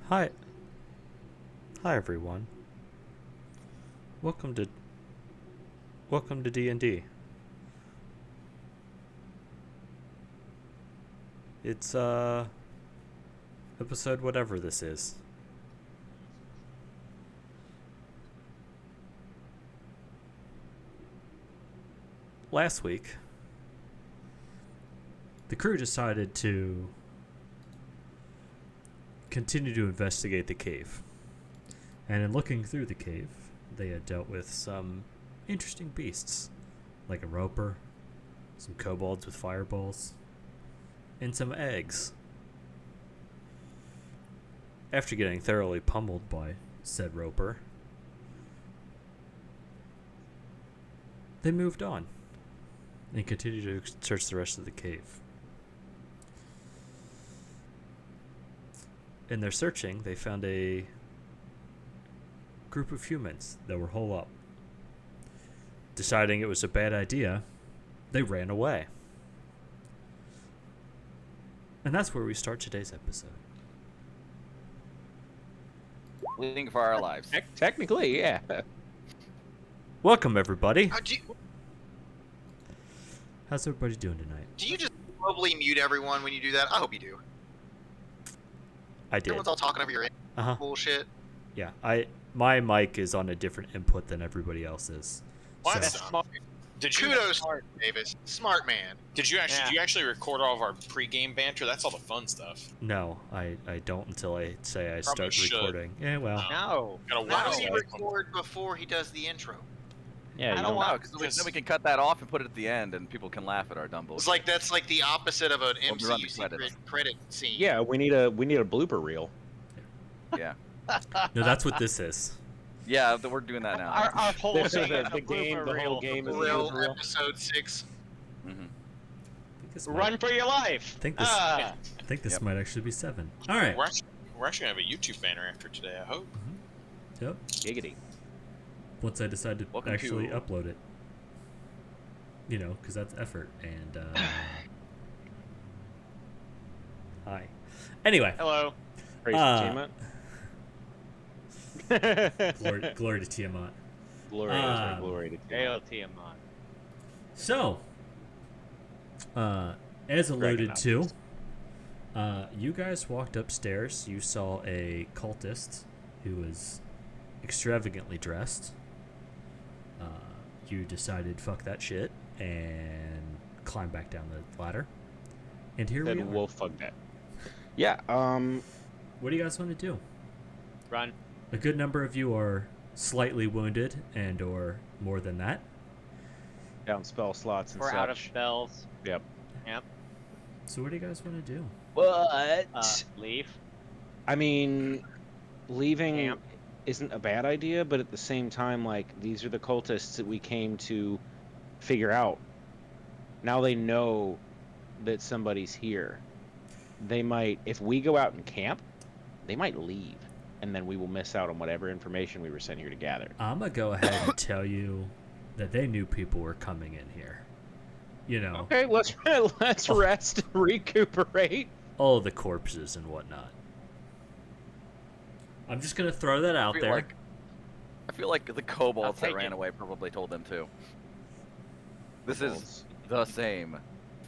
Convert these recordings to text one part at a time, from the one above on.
Hi. Hi everyone. Welcome to D&D. It's episode whatever this is. Last week, the crew decided to continue to investigate the cave. And in looking through the cave, they had dealt with some interesting beasts, like a roper, some kobolds with fireballs, and some eggs. After getting thoroughly pummeled by said roper, they moved on and continued to search the rest of the cave. In their searching, they found a group of humans that were holed up. Deciding it was a bad idea, they ran away. And that's where we start today's episode. Fleeing for our lives. Technically, yeah. Welcome, everybody. Do How's everybody doing tonight? you just globally mute everyone when you do that? I hope you do. I did. Everyone's all talking over your Uh-huh. bullshit. Yeah, my mic is on a different input than everybody else's. Well, So- that's smart. Did you Kudos, Davis. Smart man. Did you actually record all of our pre-game banter? That's all the fun stuff. No, I don't until I say I Probably start should. recording. Yeah, well. No. Gotta Why watch does he that. record before he does the intro? Yeah, I don't know, because then we can cut that off and put it at the end, and people can laugh at our dumb It's bullshit. like that's like the opposite of an Well, we run MCU the secret credits. credit scene. Yeah, we need a blooper reel. Yeah, No, that's what this is. yeah, we're doing that now. Our whole This is thing is the a game. blooper The reel. whole game is a Real blooper reel. episode 6. hmm I think this might, Run for your life. think this- Ah. I think this Yep. might actually be 7. All right. We're actually gonna have a YouTube banner after today. I hope. Yep. Giggity. Once I decide to Welcome actually to- upload it. You know, because that's effort. And, hi. Anyway, Hello. Praise the Tiamat. glory to Tiamat. Glory, that's right, Um, glory to Tiamat. Hail Tiamat. So, as alluded Dragon to, you guys walked upstairs. You saw a cultist who was extravagantly dressed. You decided, fuck that shit, and climbed back down the ladder. And here we Said are. wolf fuck that. Yeah, What do you guys want to do? Run. A good number of you are slightly wounded, and or more than that. down spell slots and We're such. out of spells. Yep. Yep. So what do you guys want to do? But Leave. I mean, leaving Camp. isn't a bad idea, but at the same time, like, these are the cultists that we came to figure out. Now they know that somebody's here. They might, if we go out and camp, they might leave, and then we will miss out on whatever information we were sent here to gather. I'm gonna go ahead and tell you that they knew people were coming in here. You know, Okay, let's rest, recuperate. all of the corpses and whatnot. I'm just gonna throw that out there. I feel like the kobolds that take ran it. away probably told them too. This is the same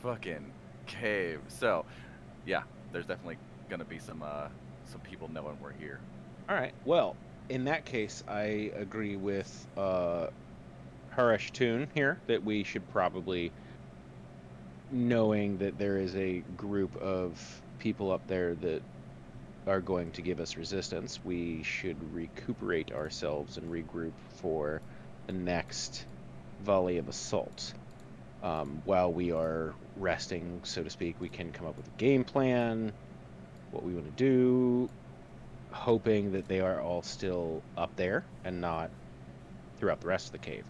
fucking cave. So, yeah, there's definitely gonna be some people knowing we're here. All right. Well, in that case, I agree with Harish Toon here that we should probably, knowing that there is a group of people up there that are going to give us resistance, we should recuperate ourselves and regroup for the next volley of assault. While we are resting, so to speak, we can come up with a game plan, what we want to do, hoping that they are all still up there and not throughout the rest of the cave.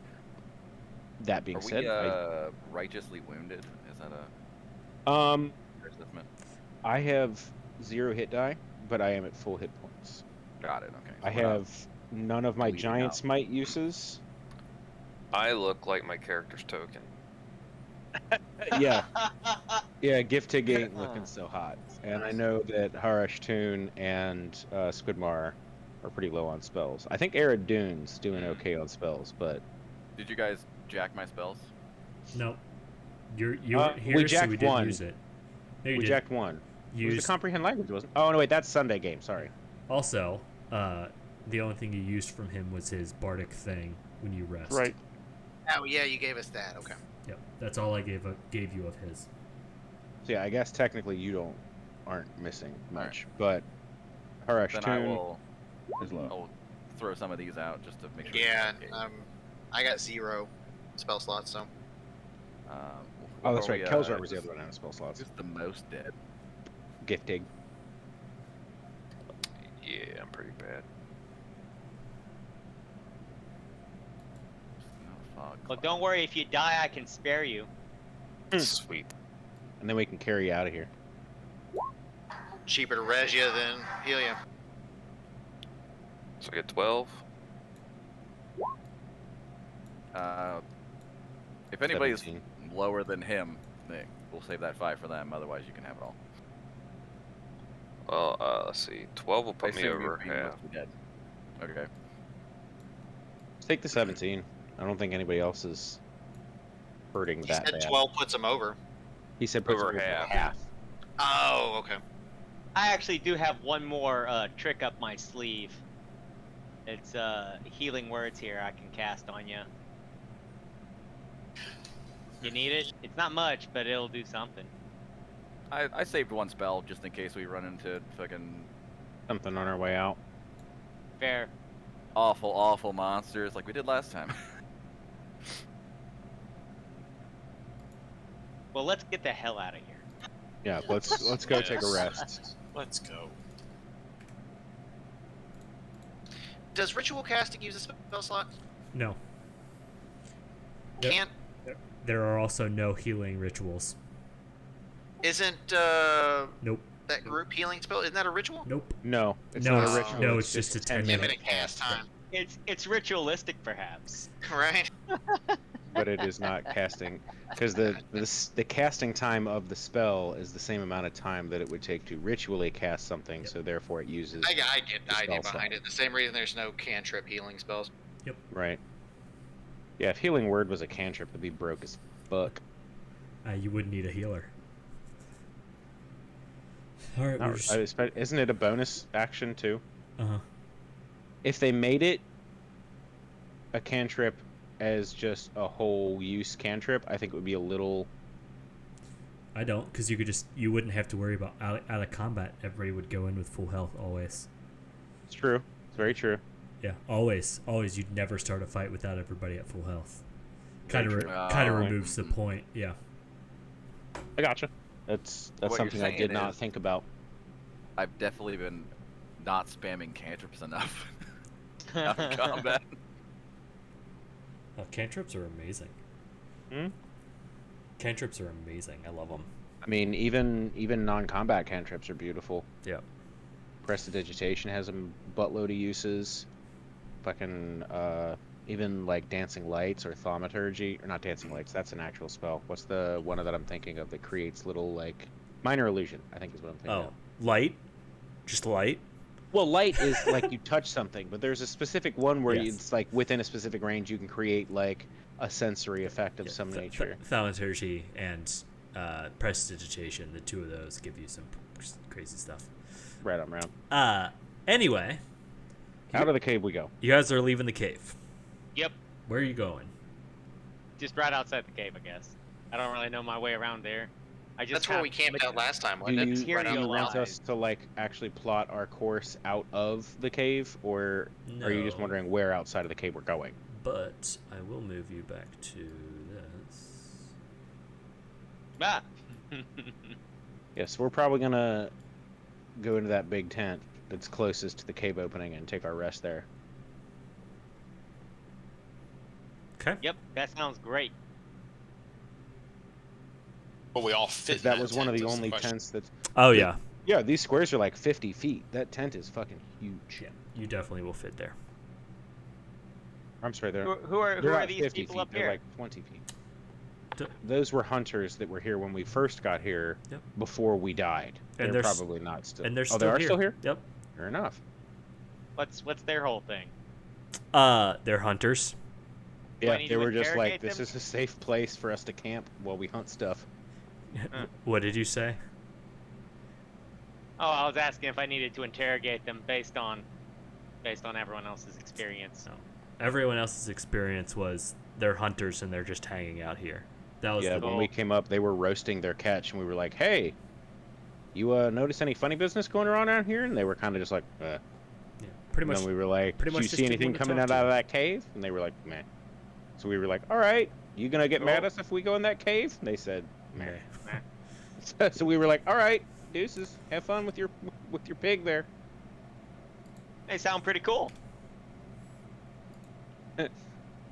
That being Are said, we righteously wounded? Is that a I assessment? I have 0 hit die, but I am at full hit points. Got it. Okay. I So we're not- have none of my bleeding giant out. smite uses. I look like my character's token. Yeah, yeah. Gift Tig ain't looking so hot. And I know that Harashtun and Squidmar are pretty low on spells. I think Arid Dune's doing okay on spells, but Did you guys jack my spells? No. You were here, we so jacked we didn't one. use it. No, you we didn't. jacked one. It was Used the comprehend language, wasn't? Oh no, wait, that's Sunday game. Sorry. also. The only thing you used from him was his bardic thing when you rest. Right. Oh yeah, you gave us that. Okay. Yep. That's all I gave you of his. So yeah, I guess technically you aren't missing much, but Then I Harashtun will is low. I'll throw some of these out just to make sure. Yeah. it's okay. I got 0 spell slots, so. Oh, that's what right. are we, Kelzar was the other one out of spell slots. Who's the most dead? Gifting. Yeah, I'm pretty bad. No fog. Well, don't worry. If you die, I can spare you. Sweet. And then we can carry you out of here. Cheaper to res you than heal you. So I get 12. If anybody's 17. lower than him, then we'll save that 5 for them. Otherwise, you can have it all. Well, let's see. 12 will I put me assume over you'd be half. mostly dead. Okay. Let's take the 17. I don't think anybody else is hurting He that said bad. 12 puts him over. He said puts Over it over half. Oh, okay. I actually do have one more trick up my sleeve. It's healing words here I can cast on you. You need it? It's not much, but it'll do something. I saved one spell just in case we run into fucking Something on our way out. Fair. awful monsters like we did last time. Well, let's get the hell out of here. Yeah, let's go take a rest. Let's go. Does ritual casting use a spell slot? No. Yep. Can't. There are also no healing rituals. Isn't Nope. that group healing spell? Isn't that a ritual? Nope. No, it's No, not it's- a ritual. no, it's just a 10 10 10-minute cast time. It's ritualistic, perhaps. Right. but it is not casting because the casting time of the spell is the same amount of time that it would take to ritually cast something. Yep. So therefore, it uses I get the the idea spell behind slot. it. The same reason there's no cantrip healing spells. right. Yeah, if healing word was a cantrip, it'd be broke as fuck. You would need a healer. All right. Isn't it a bonus action too? Uh-huh. If they made it a cantrip as just a whole use cantrip, I think it would be a little. I don't, because you wouldn't have to worry about out of combat. Everybody would go in with full health always. It's true. It's very true. Yeah, always. You'd never start a fight without everybody at full health. Kind Very of true. kind of Oh. removes the point. Yeah. I gotcha. That's What you're something I did saying not is- think about. I've definitely been not spamming cantrips enough out of combat. Cantrips are amazing. Hmm? Cantrips are amazing. I love them. I mean, even non-combat cantrips are beautiful. Yeah. Prestidigitation has a buttload of uses. Fucking even like dancing lights or thaumaturgy, or not dancing lights. That's an actual spell. What's the one that I'm thinking of that creates little like minor illusion? I think is what I'm thinking Oh, of. light? Just light? Well, light is like you touch something, but there's a specific one where Yes. it's like within a specific range you can create like a sensory effect of some nature. Thaumaturgy and prestidigitation, the two of those give you some crazy stuff. Right on round. Anyway, Out of the cave we go. you guys are leaving the cave. Yep. Where are you going? Just right outside the cave, I guess. I don't really know my way around there. I just That's where have- we camped out last time, Do wasn't you, it? Here do you you go, want live. us to like actually plot our course out of the cave, or are you just No. wondering where outside of the cave we're going? But I will move you back to this. Ah. Yes, we're probably gonna go into that big tent that's closest to the cave opening and take our rest there. Okay. Yep, that sounds great. But we all fit. 'Cause that was one of the only question. tents that's. Oh yeah. Yeah, these squares are like 50 feet. That tent is fucking huge. Yeah. You definitely will fit there. I'm sorry, they're Who are they're are not these 50 people feet. up They're here? like 20 feet. those were hunters that were here when we first got here. Yep. Before we died. And they're they're s- probably not still. And they're oh, still they are here. still here. Yep. Fair enough. What's their whole thing? They're hunters. Do I Yeah, need they to were just like, interrogate this them? is a safe place for us to camp while we hunt stuff. What did you say? Oh, I was asking if I needed to interrogate them based on everyone else's experience. Everyone else's experience was they're hunters and they're just hanging out here. That was Yeah, the when we came up, they were roasting their catch, and we were like, "Hey, you notice any funny business going on around here?" And they were kind of just like, yeah, pretty And much. then we were like, pretty "Did much you just see didn't anything wanna coming talk out to of that cave?" And they were like, "Meh." So we were like, "All right, you gonna get mad at us if we go in that cave?" And they said, "Meh." So we were like, "All right, deuces, have fun with your pig there." They sound pretty cool.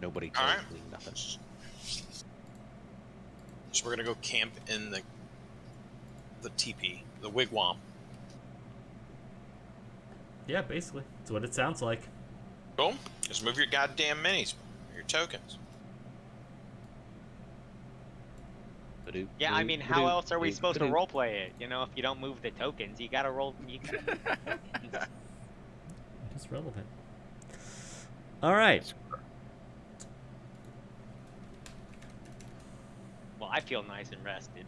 Nobody told All right. me nothing. So we're gonna go camp in the teepee, the wigwam. Yeah, basically, that's what it sounds like. Cool. Just move your goddamn minis, your tokens. Yeah, I mean, how else are we supposed to roleplay it? You know, if you don't move the tokens, you gotta roll. It is relevant. All right. Well, I feel nice and rested.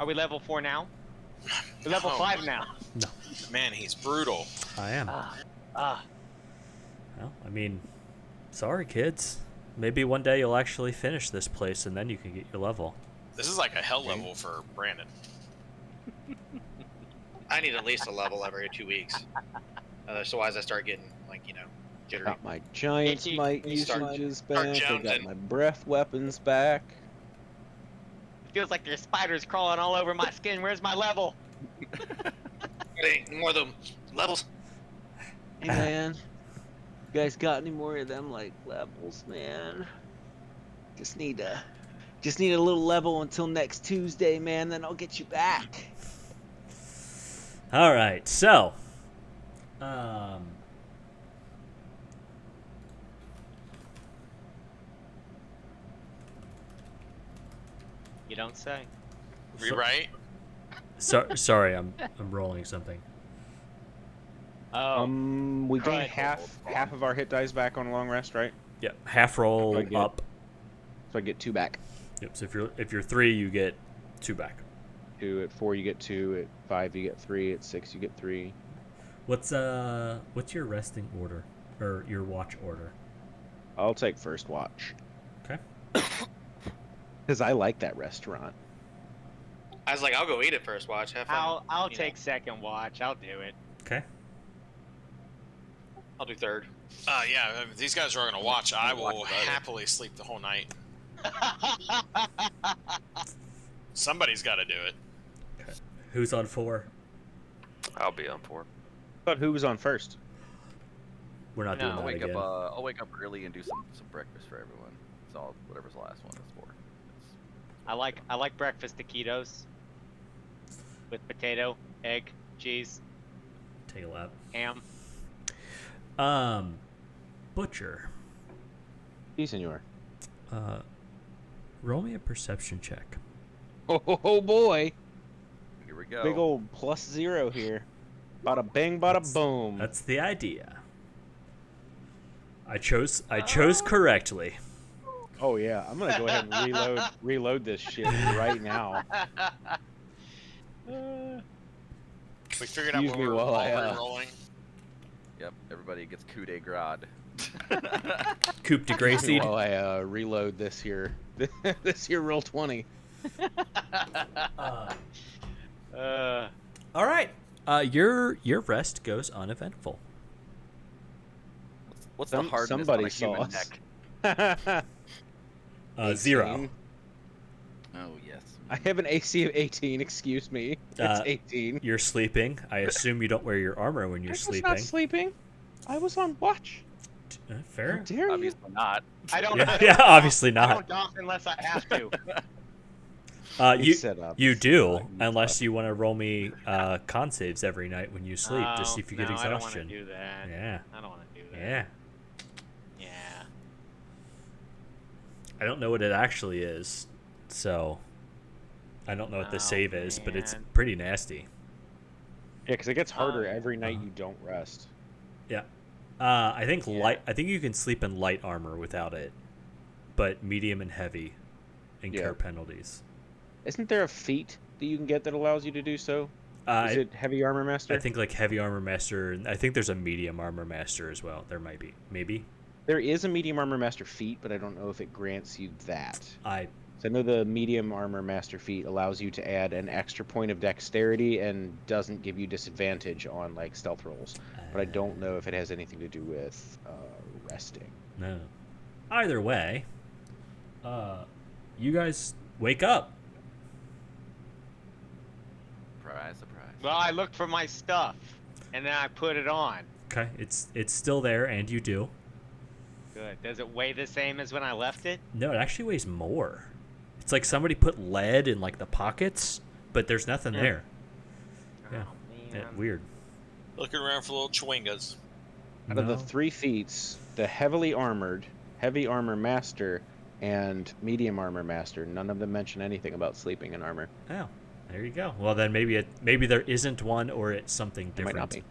Are we level 4 now? We're level No. 5 now. Man, he's brutal. I am. Ah. Well, I mean, sorry, kids. Maybe one day you'll actually finish this place, and then you can get your level. This is like a hell level for Brandon. I need at least a level every 2 weeks. Otherwise, I start getting jittery. Got my giant Itchy. might You start- usages start back. I got jonesing. my breath weapons back. It feels like there's spiders crawling all over my skin. Where's my level? Hey, more of them levels. Hey man, you guys got any more of them like levels, man? Just need a little level until next Tuesday, man. Then I'll get you back. All right, so, You don't say. Rewrite. sorry, I'm rolling something. Oh, We gain crud. half of our hit dice back on a long rest, right? Yep, half roll I get- up. So I get 2 back. Yep. So if you're 3, you get 2 back. 2 at 4, you get 2 at 5, you get 3 at 6, you get 3. What's your resting order or your watch order? I'll take first watch Okay. because I like that restaurant. I was like, I'll go eat it first. Watch, have fun. I'll you take second watch. I'll do it. Okay. I'll do third. Yeah, if these guys are gonna watch, I Watch will about it. happily sleep the whole night. Somebody's got to do it. Who's on 4? I'll be on 4. But who was on first? We're not No. doing I'll that wake again. up. I'll wake up early and do some breakfast for everyone. So whatever's the last one is for. I like breakfast taquitos with potato, egg, cheese, Take a lap. ham. Butcher. Si, senor. Roll me a perception check. Oh boy. Here we go. Big old +0 here. Bada bing, bada boom. That's the idea. I chose correctly. Oh yeah, I'm gonna go ahead and reload this shit right now. We figured out Excuse what me we're while I, rolling. Yep. Everybody gets coup de grace. Coupe de Gracie. While I reload this here, this here roll 20. All right. Your rest goes uneventful. What's the hardness somebody on a human saw us. neck? 0. 18. Oh yes. I have an AC of 18. Excuse me. It's 18. You're sleeping. I assume you don't wear your armor when you're I was sleeping. not sleeping. I was on watch. How Fair. dare you? Obviously not. I don't. Yeah, I don't yeah, obviously I not. don't dock unless I have to. You set up. you do, You unless fuck. you want to roll me con saves every night when you sleep to see if you get no, I don't want exhaustion. to do that. Yeah. I don't want to do that. Yeah. Yeah. I don't know what it actually is, so I don't know what the Oh, save is, but it's man. pretty nasty. Yeah, because it gets harder yeah. every night Uh-huh. you don't rest. Yeah. I think Yeah. I think you can sleep in light armor without it, but medium and heavy incur Yeah. penalties. Isn't there a feat that you can get that allows you to do so? Is I it Heavy Armor Master? I think like heavy armor master. And I think there's a medium armor master as well. There might be, maybe. There is a Medium Armor Master feat, but I don't know if it grants you that. I So I know the Medium Armor Master feat allows you to add an extra point of dexterity and doesn't give you disadvantage on like stealth rolls. But I don't know if it has anything to do with resting. No. Either way, you guys wake up. Surprise, surprise. Well, I looked for my stuff, and then I put it on. Okay, it's still there, and you do. Good. Does it weigh the same as when I left it? No, it actually weighs more. It's like somebody put lead in like the pockets, but there's nothing there. Yeah. Oh, Yeah, man. weird. Looking around for little chewingas. Out of the No. 3 feats, the heavily armored, Heavy Armor Master, and Medium Armor Master, none of them mention anything about sleeping in armor. Oh, there you go. Well, then maybe there isn't one, or it's something It different. might not be.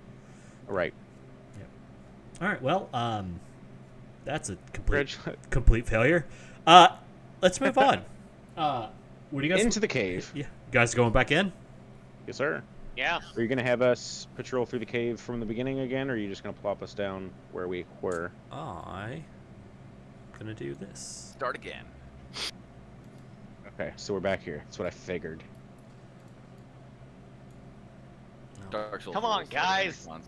Right. All right. Well, that's a complete Reg- complete failure. Let's move on. What do you guys? Into the cave. Yeah, you guys going back in? Yes, sir. Yeah. Are you going to have us patrol through the cave from the beginning again, or are you just going to plop us down where we were? I'm gonna do this. Start again. Okay, so we're back here. That's what I figured. Dark Souls Come on, rules. guys. Once.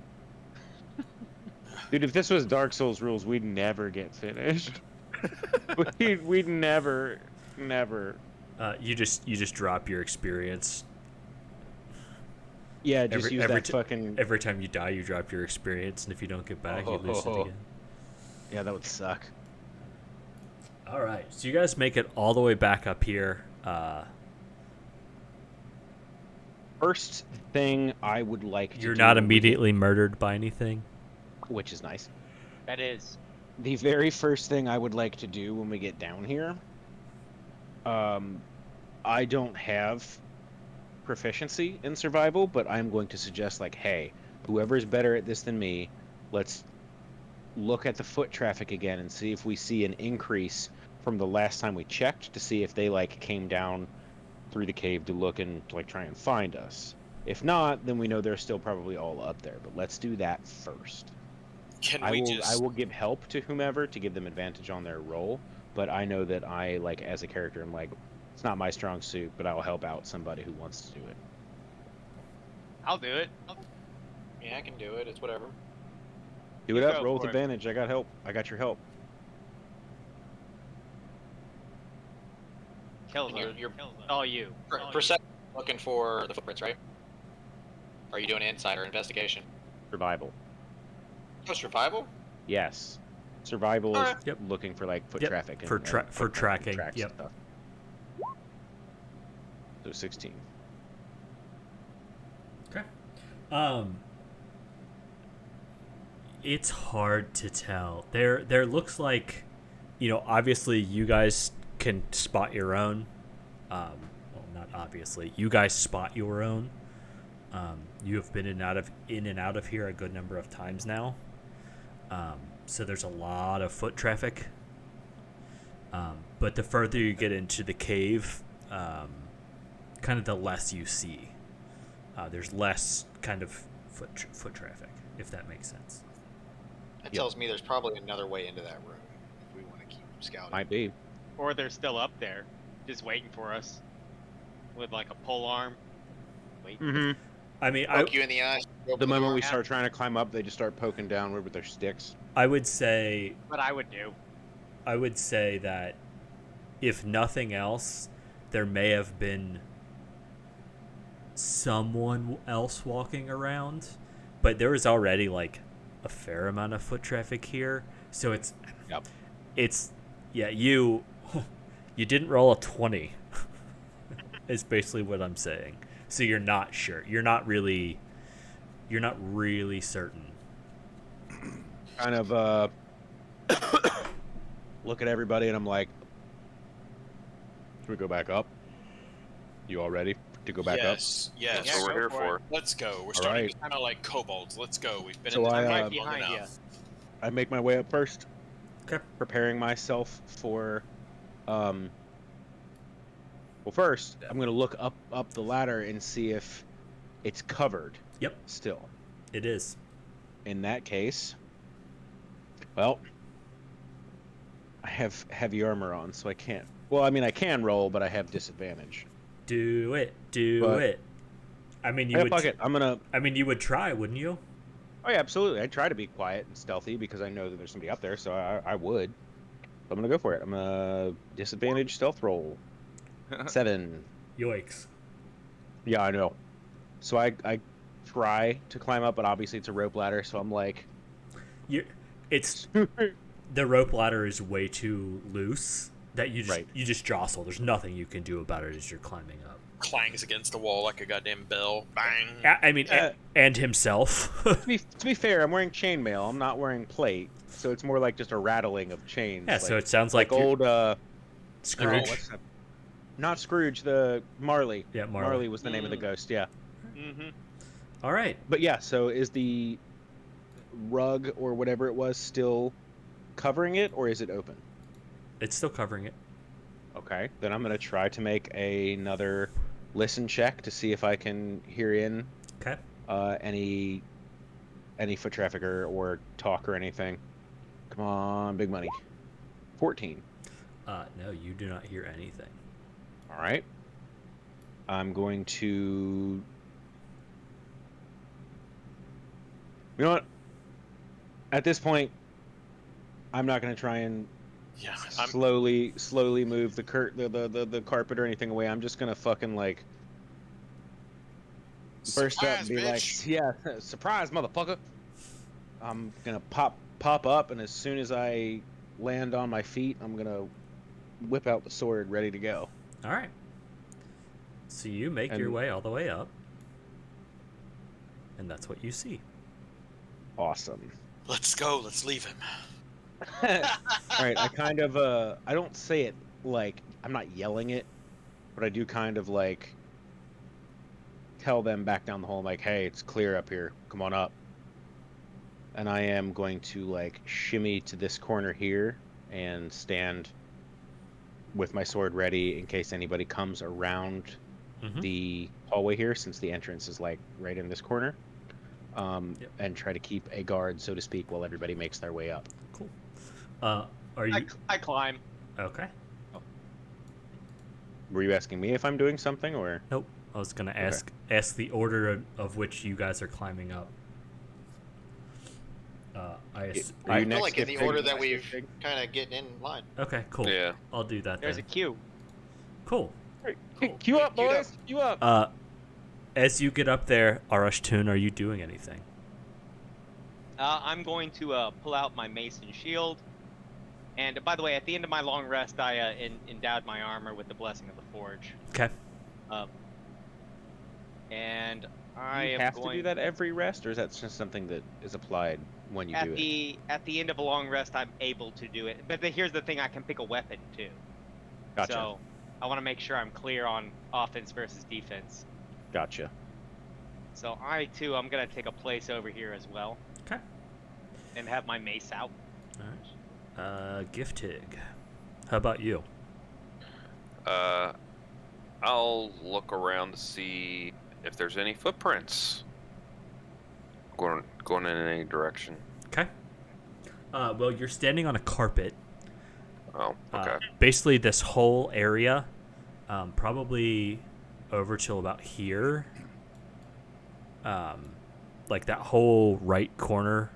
Dude, if this was Dark Souls rules, we'd never get finished. we'd never. You just drop your experience. Yeah, just Every- use every that t- fucking... Every time you die, you drop your experience, and if you don't get back, you lose it Oh. again. Yeah, that would suck. All right, so you guys make it all the way back up here. First thing I would like to You're do not when we get- immediately murdered by anything. Which is nice. That is. The very first thing I would like to do when we get down here, I don't have proficiency in survival, but I'm going to suggest like, hey, whoever's better at this than me, let's look at the foot traffic again and see if we see an increase from the last time we checked to see if they like came down through the cave to look and like try and find us. If not, then we know they're still probably all up there, but let's do that first. Can I we will just? I will give help to whomever to give them advantage on their roll, but I know that I like as a character I'm like it's not my strong suit, but I'll help out somebody who wants to do it. I'll do it. Yeah, I can do it. It's whatever. Do it You up, go roll with for it. advantage. I got help. I got your help. Kill And them. you're All you. perception looking for the footprints, right? Or are you doing insight or investigation? Survival. Oh, survival? Yes. Survival is Alright. Yep. looking for like foot Yep, traffic for and tra- for footprints and tracking, tracks yep. and stuff. So 16. Okay. It's hard to tell. There looks like, obviously you guys can spot your own. Well, not obviously. You guys spot your own. You have been in and out of here a good number of times now. So there's a lot of foot traffic. But the further you get into the cave, kind of the less you see. There's less kind of foot traffic, if that makes sense. That Yep. tells me there's probably another way into that room if we want to keep scouting. Might be. Or they're still up there, just waiting for us, with like a pole arm. Wait. Mm-hmm. I mean, Poke you in the eye. The moment we Yeah. start trying to climb up, they just start poking downward with their sticks. I would say What I would do. that if nothing else, there may have been someone else walking around, but there was already like a fair amount of foot traffic here, so it's you didn't roll a 20 is basically what I'm saying. So you're not sure. You're not really certain. Kind of look at everybody and I'm like, we go back up? You all ready to go back up? Yes. That's Yeah, what we're go here for it. for. Let's go. We're All starting right. to smell like kobolds. Let's go. We've been So in this I, I'm area right long behind you. enough. I make my way up first. Okay. Preparing myself for, well, first I'm gonna look up the ladder and see if it's covered. Yep. Still. It is. In that case, well, I have heavy armor on, so I can't. Well, I mean, I can roll, but I have disadvantage. Do it. Do But- it. I mean, you Yeah, would. fuck it. I'm gonna. I mean, you would try, wouldn't you? Oh yeah, absolutely. I try to be quiet and stealthy because I know that there's somebody up there, so I would. I'm gonna go for it. I'm gonna disadvantage stealth roll. 7. Yoicks. Yeah, I know. So I try to climb up, but obviously it's a rope ladder, so I'm like, It's the rope ladder is way too loose that you just Right. you just jostle. There's nothing you can do about it as you're climbing up. Clangs against the wall like a goddamn bell. Bang. I mean, and himself. to be fair, I'm wearing chainmail. I'm not wearing plate, so it's more like just a rattling of chains. Yeah, so it sounds like like you're- old Scrooge. what's that? Not Scrooge, the Marley. Yeah, Marley. was the name of the ghost. Yeah. Mm-hmm. All right. But yeah, so is the rug or whatever it was still covering it, or is it open? It's still covering it. Okay, then I'm gonna try to make another listen check to see if I can hear in Okay. any foot traffic or talk or anything. Come on, big money. 14. No, you do not hear anything. All right. I'm going to. You know what? At this point, I'm not going to try and Yeah. slowly move the the carpet or anything away. I'm just going to fucking like burst up and be Surprise, like, "Yeah, surprise, motherfucker!" I'm gonna pop up, and as soon as I land on my feet, I'm gonna whip out the sword, ready to go. All right. So you make your And- way all the way up, and that's what you see. Awesome. Let's go. Let's leave him. All right, I kind of I don't say it like I'm not yelling it, but I do kind of like tell them back down the hole, like, "Hey, it's clear up here. Come on up." And I am going to like shimmy to this corner here and stand with my sword ready in case anybody comes around Mhm. the hallway here, since the entrance is like right in this corner. Yep. And try to keep a guard, so to speak, while everybody makes their way up. Cool. Are you I climb. okay? Were you asking me if I'm doing something, or? Nope. I was gonna ask the order of which you guys are climbing up. Are you I feel next like in if the Fig- order that next we've if Fig? kind of getting in line. Okay, cool. Yeah. I'll do that There's a then. queue. Cool. Queue up, Queued up. boys! Queue up! As you get up there, Arashtun, are you doing anything? I'm going to pull out my mace and shield. And by the way, at the end of my long rest, I endowed my armor with the blessing of the forge. Okay. And I You am have going to do that every rest, or is that just something that is applied when you do it? at the end of a long rest. I'm able to do it. But here's the thing: I can pick a weapon too. Gotcha. So I want to make sure I'm clear on offense versus defense. Gotcha. So I'm gonna take a place over here as well. Okay. And have my mace out. All right. Giftig. How about you? I'll look around to see if there's any footprints going in any direction. Okay. Well, you're standing on a carpet. Oh, okay. Basically, this whole area, probably over till about here. Like that whole right corner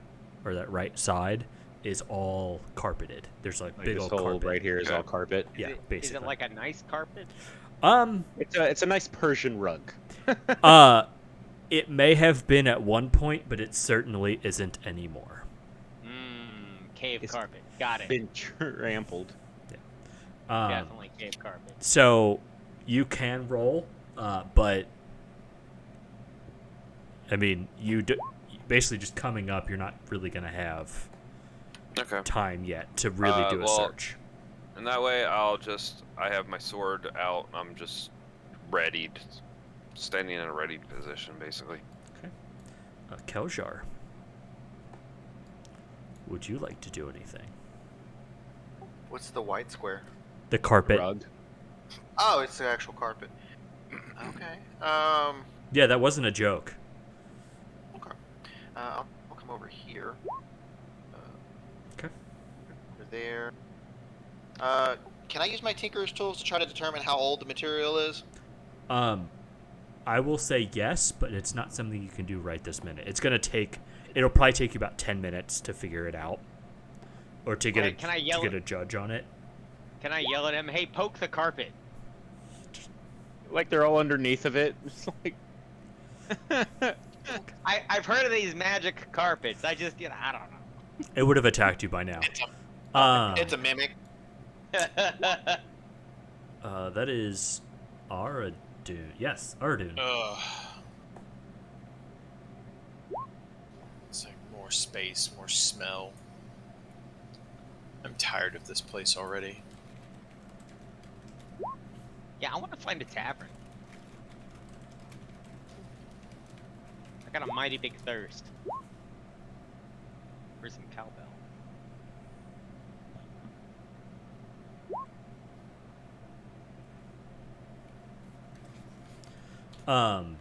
or that right side is all carpeted. There's like Like big this old whole carpet. right here is Okay. all carpet. Yeah, Is basically. it like a nice carpet? It's a nice Persian rug. It may have been at one point, but it certainly isn't anymore. Cave It's carpet. Got it. Been trampled. Definitely cave carpet. So you can roll, but I mean, basically just coming up, you're not really gonna have Okay. time yet to really do a well, search. And that way, I have my sword out. I'm just ready, standing in a ready position, basically. Keljar, would you like to do anything? What's the white square? The carpet. Rug. Oh, it's the actual carpet. Okay. Yeah, that wasn't a joke. Okay. I'll come over here. Okay. Over there. Can I use my Tinker's tools to try to determine how old the material is? I will say yes, but it's not something you can do right this minute. It'll probably take you about 10 minutes to figure it out, or to get Can I yell to get a judge on it. Can I yell at him? Hey, poke the carpet. Like they're all underneath of it. It's like. I've heard of these magic carpets. I just, I don't know. It would have attacked you by now. It's a mimic. That is Aradun. Yes, Aradun. It's like more space, more smell. I'm tired of this place already. Yeah, I want to find a tavern. I got a mighty big thirst for some cowbell. I'm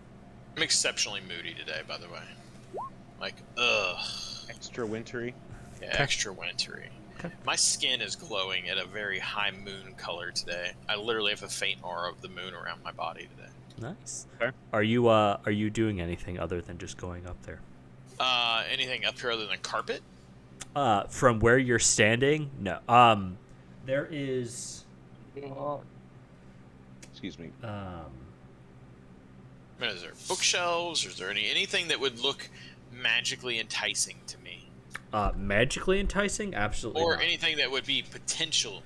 exceptionally moody today, by the way. Like, Extra wintry. yeah, extra wintry. My skin is glowing at a very high moon color today. I literally have a faint aura of the moon around my body today. Nice. Okay. Are you doing anything other than just going up there? Anything up here other than carpet? From where you're standing, no. There is. Excuse me. I mean, is there bookshelves? Or is there anything that would look magically enticing to me? Magically enticing? Absolutely Or not. anything that would be potential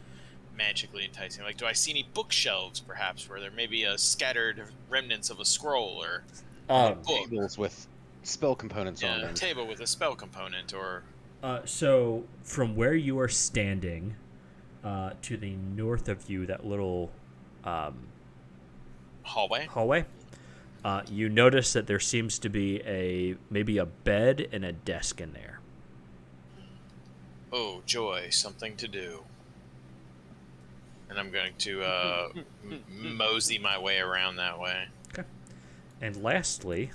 magically enticing? Like, do I see any bookshelves, perhaps, where there may be a scattered remnants of a scroll or a book? Tables with spell components on Yeah, a them. table with a spell component, or So from where you are standing, to the north of you, that little hallway. hallway, you notice that there seems to be maybe a bed and a desk in there. Oh, joy, something to do. And I'm going to mosey my way around that way. Okay. And lastly,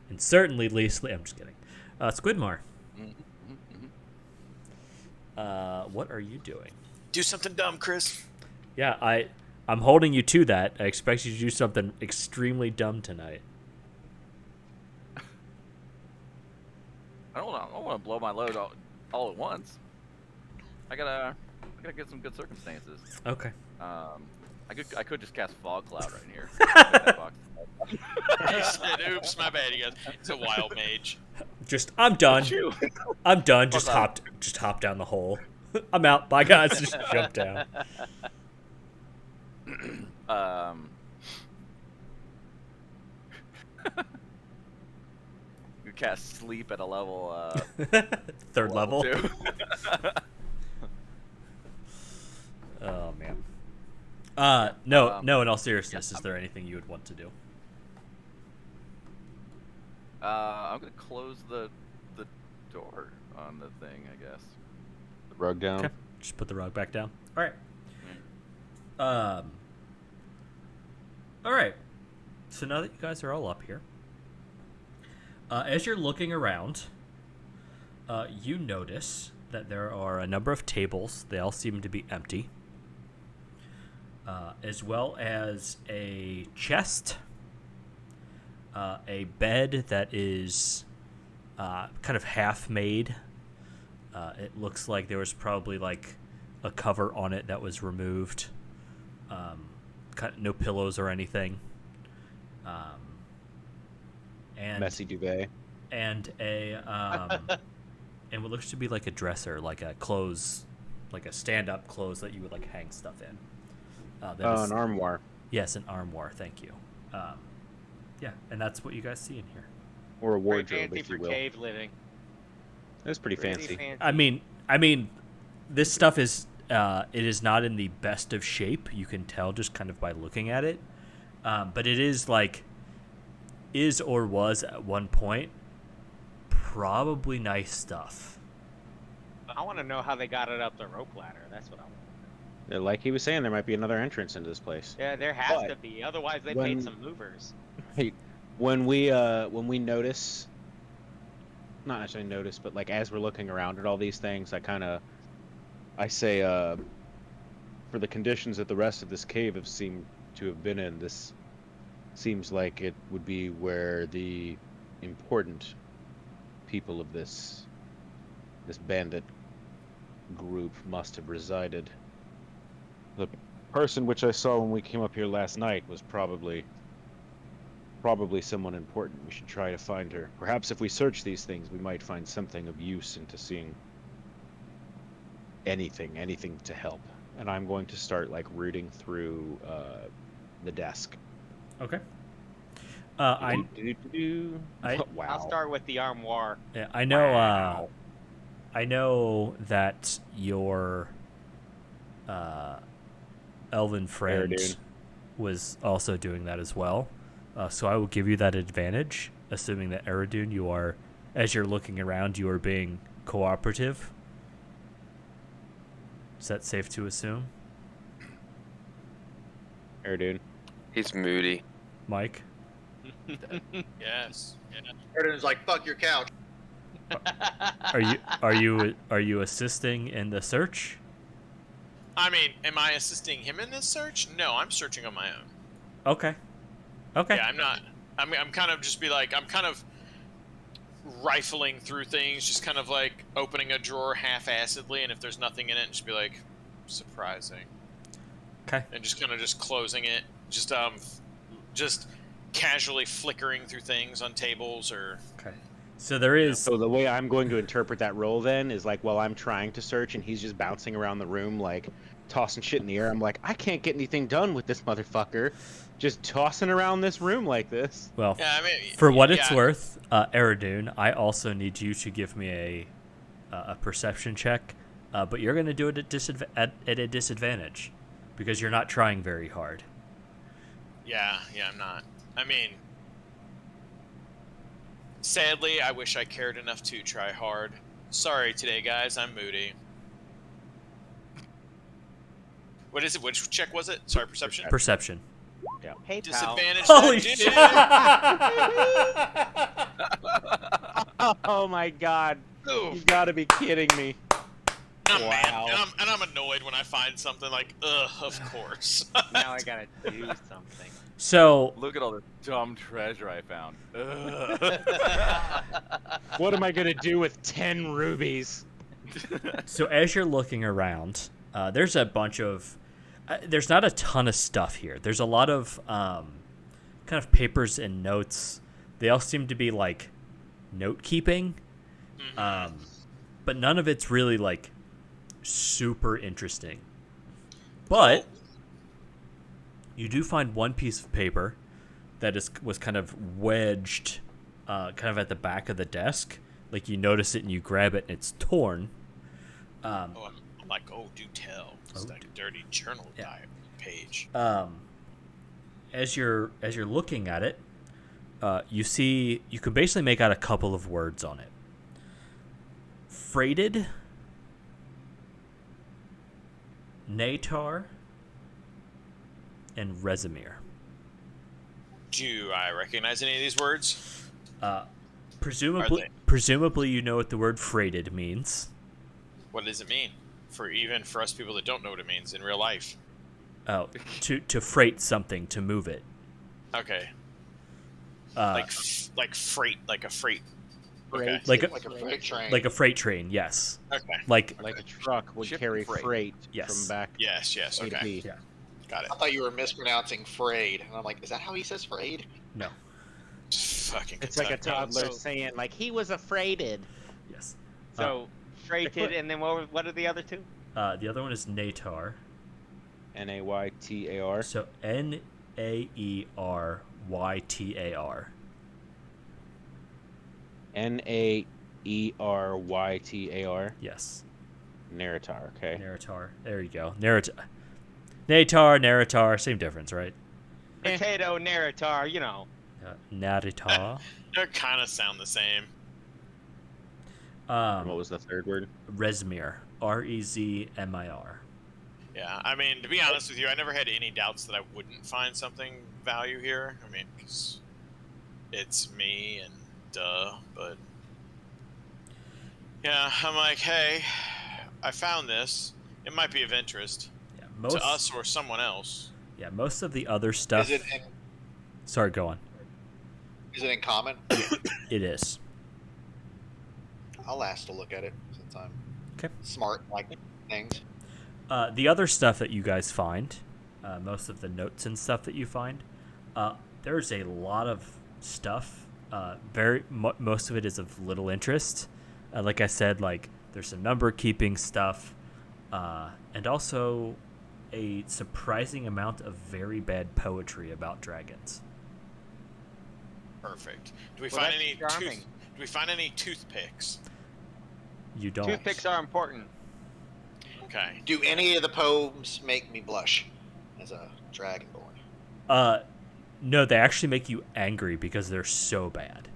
and certainly leastly, I'm just kidding. Squidmar, what are you doing? Do something dumb, Chris. Yeah, I'm holding you to that. I expect you to do something extremely dumb tonight. I don't want to blow my load all at once. I gotta get some good circumstances. Okay. I could just cast fog cloud right here. He said, oops, my bad, you guys. It's a wild mage. I'm done. Phew. I'm done. Just Fuck hop down the hole. I'm out. Bye, guys. Just jump down. You cast sleep at a level Third level. 2. Oh man. No. In all seriousness, yeah, is there anything you would want to do? I'm gonna close the door on the thing, I guess. The rug down. Okay. Just put the rug back down. All right. All right. So now that you guys are all up here, as you're looking around, you notice that there are a number of tables. They all seem to be empty, as well as a chest, a bed that is kind of half made. It looks like there was probably like a cover on it that was removed. No pillows or anything. And Messy duvet. and and what looks to be like a dresser, like a stand-up clothes that you would like hang stuff in. An armoire. Yes, an armoire. Thank you. Yeah, and that's what you guys see in here. Or a Very wardrobe, fancy if you for will. cave living. It's pretty fancy. I mean, this stuff is It is not in the best of shape. You can tell just kind of by looking at it. But it is is or was at one point probably nice stuff. I want to know how they got it up the rope ladder. That's what I want. Like he was saying, there might be another entrance into this place. Yeah, there has But to be. Otherwise, they when- paid some movers. When we notice, not necessarily notice, but like as we're looking around at all these things, I say, for the conditions that the rest of this cave have seemed to have been in, this seems like it would be where the important people of this bandit group must have resided. The person which I saw when we came up here last night was probably someone important. We should try to find her. Perhaps if we search these things, we might find something of use into seeing anything to help. And I'm going to start rooting through the desk. Okay. Wow. I'll start with the armoire. Yeah, I know. Wow. I know that your elven friend Aradune. was also doing that as well. So I will give you that advantage, assuming that Aradune, you are, as you're looking around, you are being cooperative. Is that safe to assume? Aradune. He's moody. Mike? Yes. Erden's like, fuck your couch. Are you assisting in the search? I mean, am I assisting him in this search? No, I'm searching on my own. Okay. Okay. Yeah, I'm not. I'm kind of just be like, I'm kind of rifling through things, just kind of like opening a drawer half-assedly, and if there's nothing in it, just be like, surprising. Okay. And just kind of just closing it, just casually flickering through things on tables or. Okay. So there is. So the way I'm going to interpret that role then is while I'm trying to search and he's just bouncing around the room tossing shit in the air, I'm like, I can't get anything done with this motherfucker. Just tossing around this room like this. Well, Yeah, I mean, for what it's yeah. worth, Aradune, I also need you to give me a perception check, but you're going to do it at a disadvantage because you're not trying very hard. Yeah, I'm not. I mean, sadly, I wish I cared enough to try hard. Sorry today, guys. I'm moody. What is it? Which check was it? Sorry, perception? Perception. Hey, pal. Disadvantage. Holy that shit! Oh my god. You gotta be kidding me. I'm mad, Wow. and I'm annoyed when I find something like, ugh, of course. Now I gotta do something. So, Look at all this dumb treasure I found. Ugh. What am I gonna do with 10 rubies? so as you're looking around, there's a bunch of. There's not a ton of stuff here. There's a lot of kind of papers and notes. They all seem to be note keeping, but none of it's really super interesting. But you do find one piece of paper that was kind of wedged, kind of at the back of the desk. You notice it and you grab it and it's torn. I'm like, oh, do tell. It's Oh, like a dirty journal diary page. As you're looking at it, you can basically make out a couple of words on it. Freighted, Natar, and Resimir. Do I recognize any of these words? Presumably you know what the word freighted means. What does it mean? For us people that don't know what it means in real life. Oh, to freight something, to move it. Okay. Like freight, like a freight. Okay. Like a freight train. like a freight train, yes. Okay. Like Like a truck would Ship carry freight. freight Yes. from back Yes. A to Okay. B. yeah. Got it. I thought you were mispronouncing frayed, and I'm like, is that how he says frayed? No. Fucking. It's like a Kentucky. toddler So- saying he was afraided. Yes. So, freighted, and then what are the other two? The other one is Natar. Naytar. So NaerYtar. NaerYtar. Yes. Neritar, okay? Neritar. There you go. Neritar, same difference, right? Potato Neritar, you know. Neritar. They kind of sound the same. And what was the third word? Rezmir. Rezmir. Yeah, I mean, to be honest with you, I never had any doubts that I wouldn't find something value here. I mean, because it's me and duh, but yeah, I'm like, hey, I found this. It might be of interest Yeah, to us or someone else. Yeah, most of the other stuff. Sorry, go on. Is it in common? It is. I'll ask to look at it since I'm Okay. smart like things. The other stuff that you guys find, most of the notes and stuff that you find, there's a lot of stuff. Most of it is of little interest. Like I said, like there's some number keeping stuff, and also a surprising amount of very bad poetry about dragons. Perfect. Do we Well, find that's any charming. Do we find any toothpicks? You don't. Toothpicks are important. Okay. Do any of the poems make me blush as a dragonborn? No, they actually make you angry because they're so bad.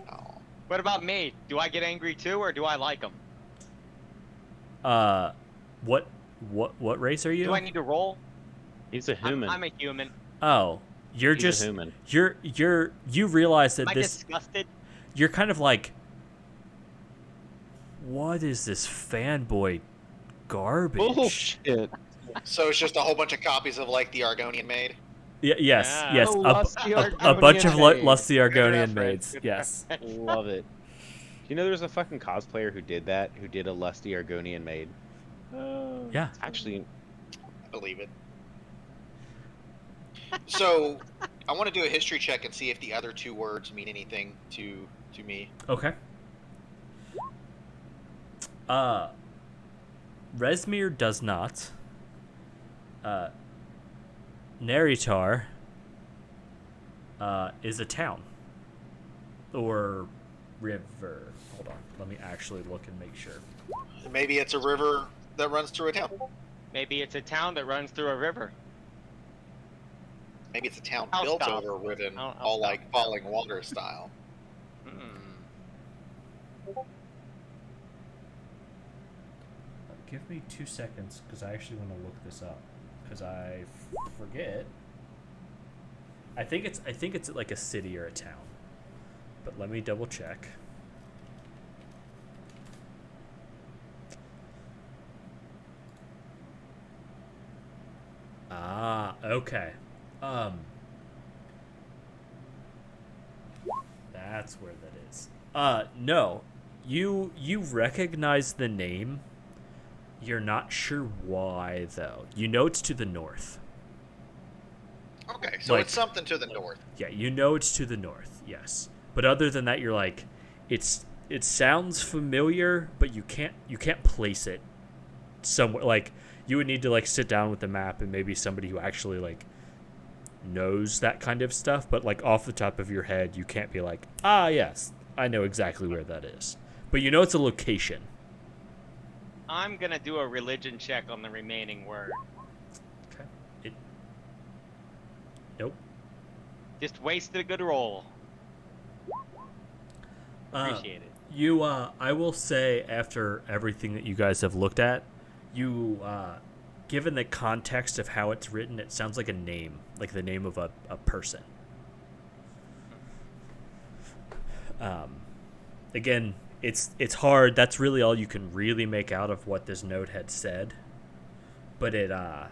Oh. What about me? Do I get angry too, or do I like them? What race are you? Do I need to roll? He's a human. I'm a human. Oh, you're He's just a human. you realize that Am I this disgusted? you're kind of like, what is this fanboy garbage? Bullshit. So it's just a whole bunch of copies of like the Argonian Maid. Yes, Yeah. yes, Oh, lusty a bunch of Argonian maid. lusty Argonian Good maids. reference. Yes. Love it. You know, there's a fucking cosplayer who did that, who did a lusty Argonian maid. Yeah. Actually, I believe it. So I want to do a history check and see if the other two words mean anything to me. Okay. Rezmir does not. Neritar is a town or river. Hold on, let me actually look and make sure. Maybe it's a river that runs through a town. Maybe it's a town that runs through a river. Maybe it's a town I'll built stop. over a river, I'll all stop. like falling water style. Give me 2 seconds because I actually want to look this up because I forget. I think it's like a city or a town, but let me double check. Ah, okay. That's where that is. No. You recognize the name. You're not sure why though. You know it's to the north. Okay, so Like- it's something to the north. Yeah, you know it's to the north. Yes. But other than that you're like it sounds familiar, but you can't place it somewhere. Like you would need to like sit down with the map and maybe somebody who actually like knows that kind of stuff, but like off the top of your head you can't be like, "Ah, yes, I know exactly where that is." But you know it's a location. I'm gonna do a religion check on the remaining word. Okay. Nope. Just wasted a good roll. Appreciate it. You, I will say, after everything that you guys have looked at, you, given the context of how it's written, it sounds like a name, like the name of a person. Again, it's hard. That's really all you can really make out of what this note had said. But yeah,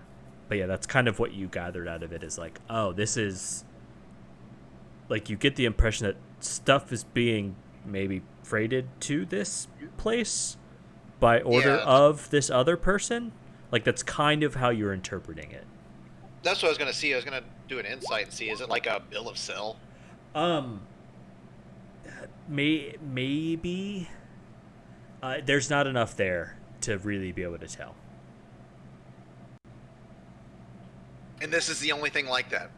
that's kind of what you gathered out of it is like, oh, this is, like, you get the impression that stuff is being maybe freighted to this place by order Yeah. of this other person. Like, that's kind of how you're interpreting it. That's what I was gonna see. I was gonna do an insight and see, is it like a bill of sale? Maybe. There's not enough there to really be able to tell. And this is the only thing like that.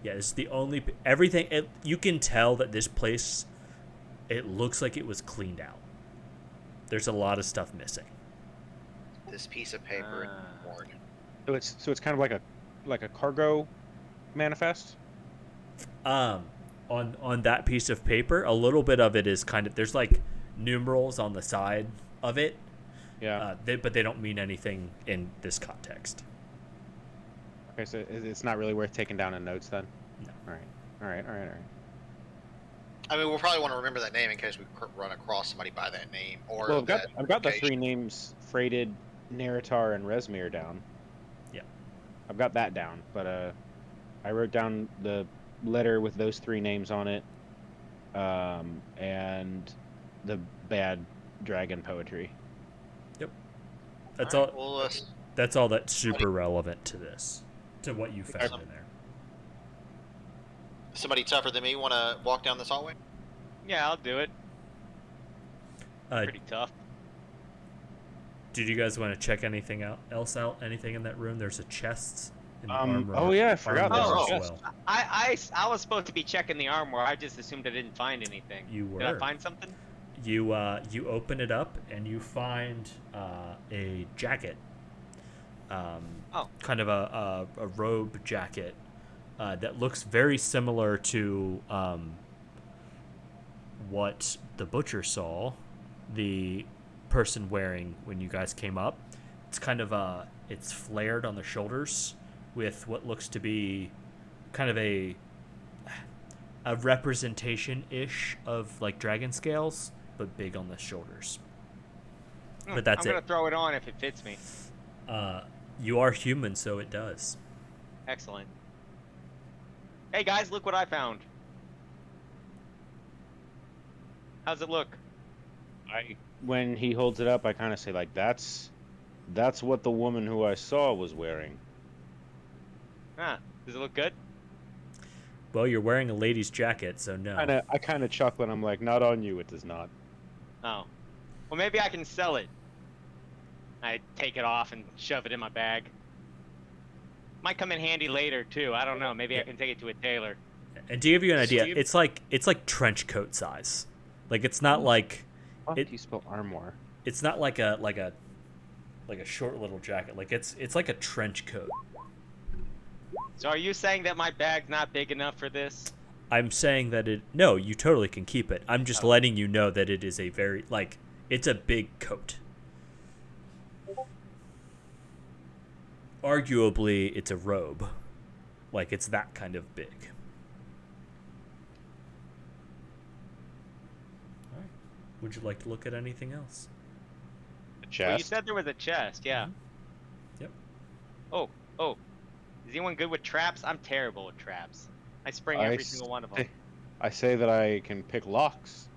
Yeah, it's the only everything. You can tell that this place, it looks like it was cleaned out. There's a lot of stuff missing. this piece of paper in Hoard. So it's kind of like a cargo manifest. On that piece of paper, a little bit of it is kind of, there's like numerals on the side of it. Yeah. But they don't mean anything in this context. Okay, so it's not really worth taking down in notes then. No. All right. I mean, we'll probably want to remember that name in case we run across somebody by that name or. Well, that I've got the location. 3 names: Freighted, Neritar, and Resmir down. Yeah. I've got that down, but I wrote down the letter with those 3 names on it, and the bad dragon poetry. That's Alright, all. Well, That's all that's super relevant to this, to what you found in there. somebody tougher than me want to walk down this hallway? Yeah, I'll do it. Pretty tough. Did you guys want to check anything else out? Anything in that room? There's a chest in the armor. Oh yeah, I forgot armor that. as well. I was supposed to be checking the armor. I just assumed I didn't find anything. You were. Did I find something? You open it up and you find a jacket. Kind of a robe jacket that looks very similar to what the butcher saw the person wearing when you guys came up. It's kind of it's flared on the shoulders with what looks to be kind of a representation-ish of like dragon scales, but big on the shoulders. But that's I'm gonna throw it on if it fits me. You are human, so it does. Excellent. Hey guys, look what I found. How's it look? When he holds it up, I kind of say like, that's what the woman who I saw was wearing. Huh. Does it look good? Well, you're wearing a lady's jacket, so no. I kind of chuckle and I'm like, not on you, it does not. Oh. Well, maybe I can sell it. I take it off and shove it in my bag. Might come in handy later too. I don't know. Maybe I can take it to a tailor. And to give you an idea, it's like trench coat size. Like it's not like How do you spell armor? It's not like a short little jacket. Like it's like a trench coat. So are you saying that my bag's not big enough for this? I'm saying that no, you totally can keep it. I'm just letting you know that it is a very it's a big coat. Arguably, it's a robe. Like, it's that kind of big. All right. Would you like to look at anything else? A chest? Well, you said there was a chest, yeah. Mm-hmm. Yep. Oh. Is anyone good with traps? I'm terrible with traps. I spring every single one of them. I say that I can pick locks,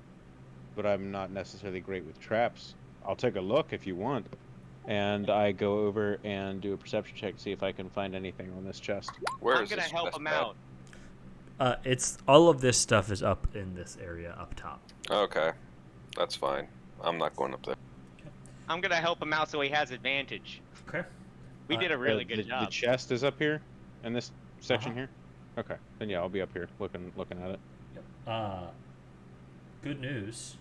but I'm not necessarily great with traps. I'll take a look if you want. And I go over and do a perception check to see if I can find anything on this chest. Where I'm is gonna this help chest him at? out. It's all of this stuff is up in this area up top. Okay, that's fine. I'm not going up there. I'm gonna help him out so he has advantage. Okay. We did a really good The job. chest is up here in this section Uh-huh. here. Okay, then yeah, I'll be up here looking at it. Yep. Good news.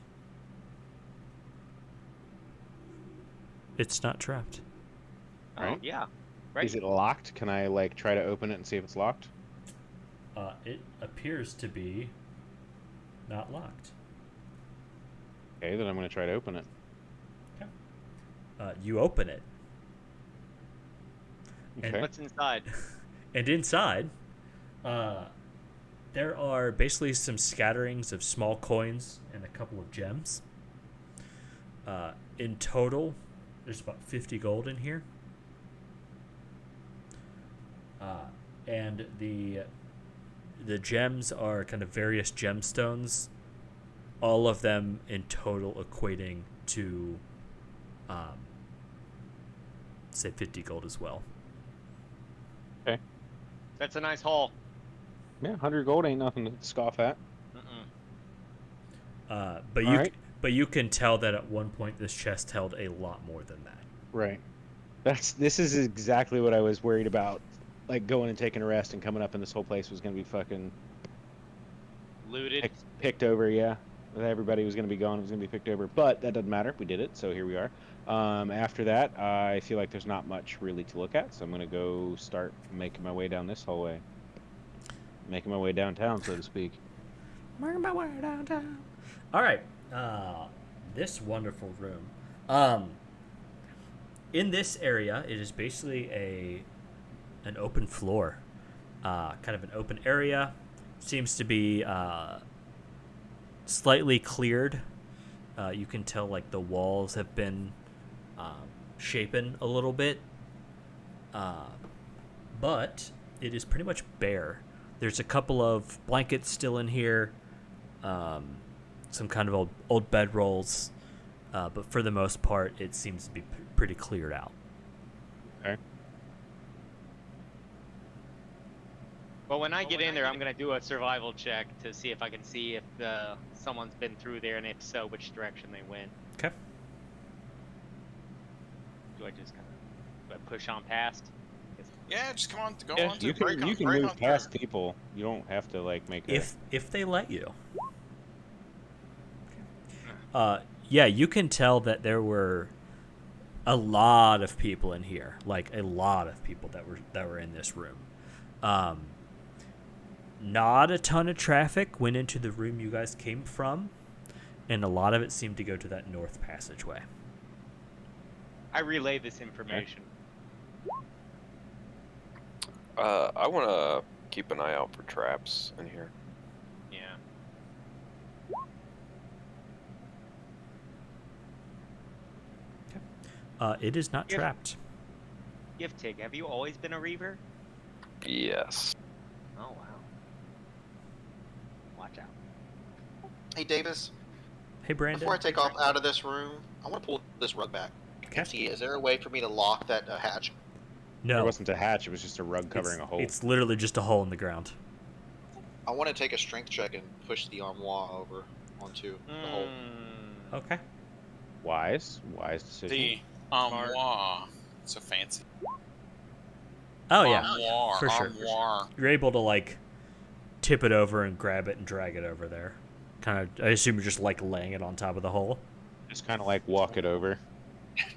It's not trapped. Oh, Right. yeah. Right. Is it locked? Can I try to open it and see if it's locked? It appears to be not locked. Okay, then I'm gonna try to open it. You open it. Okay. What's inside? And inside, there are basically some scatterings of small coins and a couple of gems. In total, there's about 50 gold in here. And the gems are kind of various gemstones, all of them in total equating to, say, 50 gold as well. Okay. That's a nice haul. Yeah, 100 gold ain't nothing to scoff at. But you can tell that at one point this chest held a lot more than that. Right. This is exactly what I was worried about. Like going and taking a rest and coming up and this whole place was gonna be fucking Looted. picked over, yeah. Everybody was going to be gone. It was going to be picked over, but that doesn't matter. We did it, so here we are. After that, I feel like there's not much really to look at, so I'm going to go start making my way down this hallway. Making my way downtown, so to speak. Making my way downtown. All right. This wonderful room. In this area, it is basically an open floor, kind of an open area. Seems to be slightly cleared. You can tell like the walls have been shapen a little bit, but it is pretty much bare. There's a couple of blankets still in here, some kind of old bedrolls, but for the most part, it seems to be pretty cleared out. Okay. Well, when I get in there, I'm gonna do a survival check to see if I can see if someone's been through there, and if so, which direction they went. Okay. Do I just kind of push on past? Yeah, just come on, go Yeah, on to you break can on, you can break move on past through. people. You don't have to like make a... If they let you. Yeah, you can tell that there were a lot of people in here, like a lot of people that were in this room. Not a ton of traffic went into the room you guys came from, and a lot of it seemed to go to that north passageway. I relay this information. I want to keep an eye out for traps in here. Yeah. It is not Yeah. trapped. Gift Tig, have you always been a Reaver? Yes. Oh wow. Watch out. Hey, Davis. Hey, Brandon. Before I take off out of this room, I want to pull this rug back. Okay. See, is there a way for me to lock that hatch? There No, wasn't a hatch. It was just a rug covering a hole. it's literally just a hole in the ground. I want to take a strength check and push the armoire over onto the hole. Okay. Wise decision. The armoire. So fancy. Oh yeah, Armoire. for sure. Armoire. You're able to like tip it over and grab it and drag it over there. Kind of, I assume you're just like laying it on top of the hole. Just kind of like walk it over.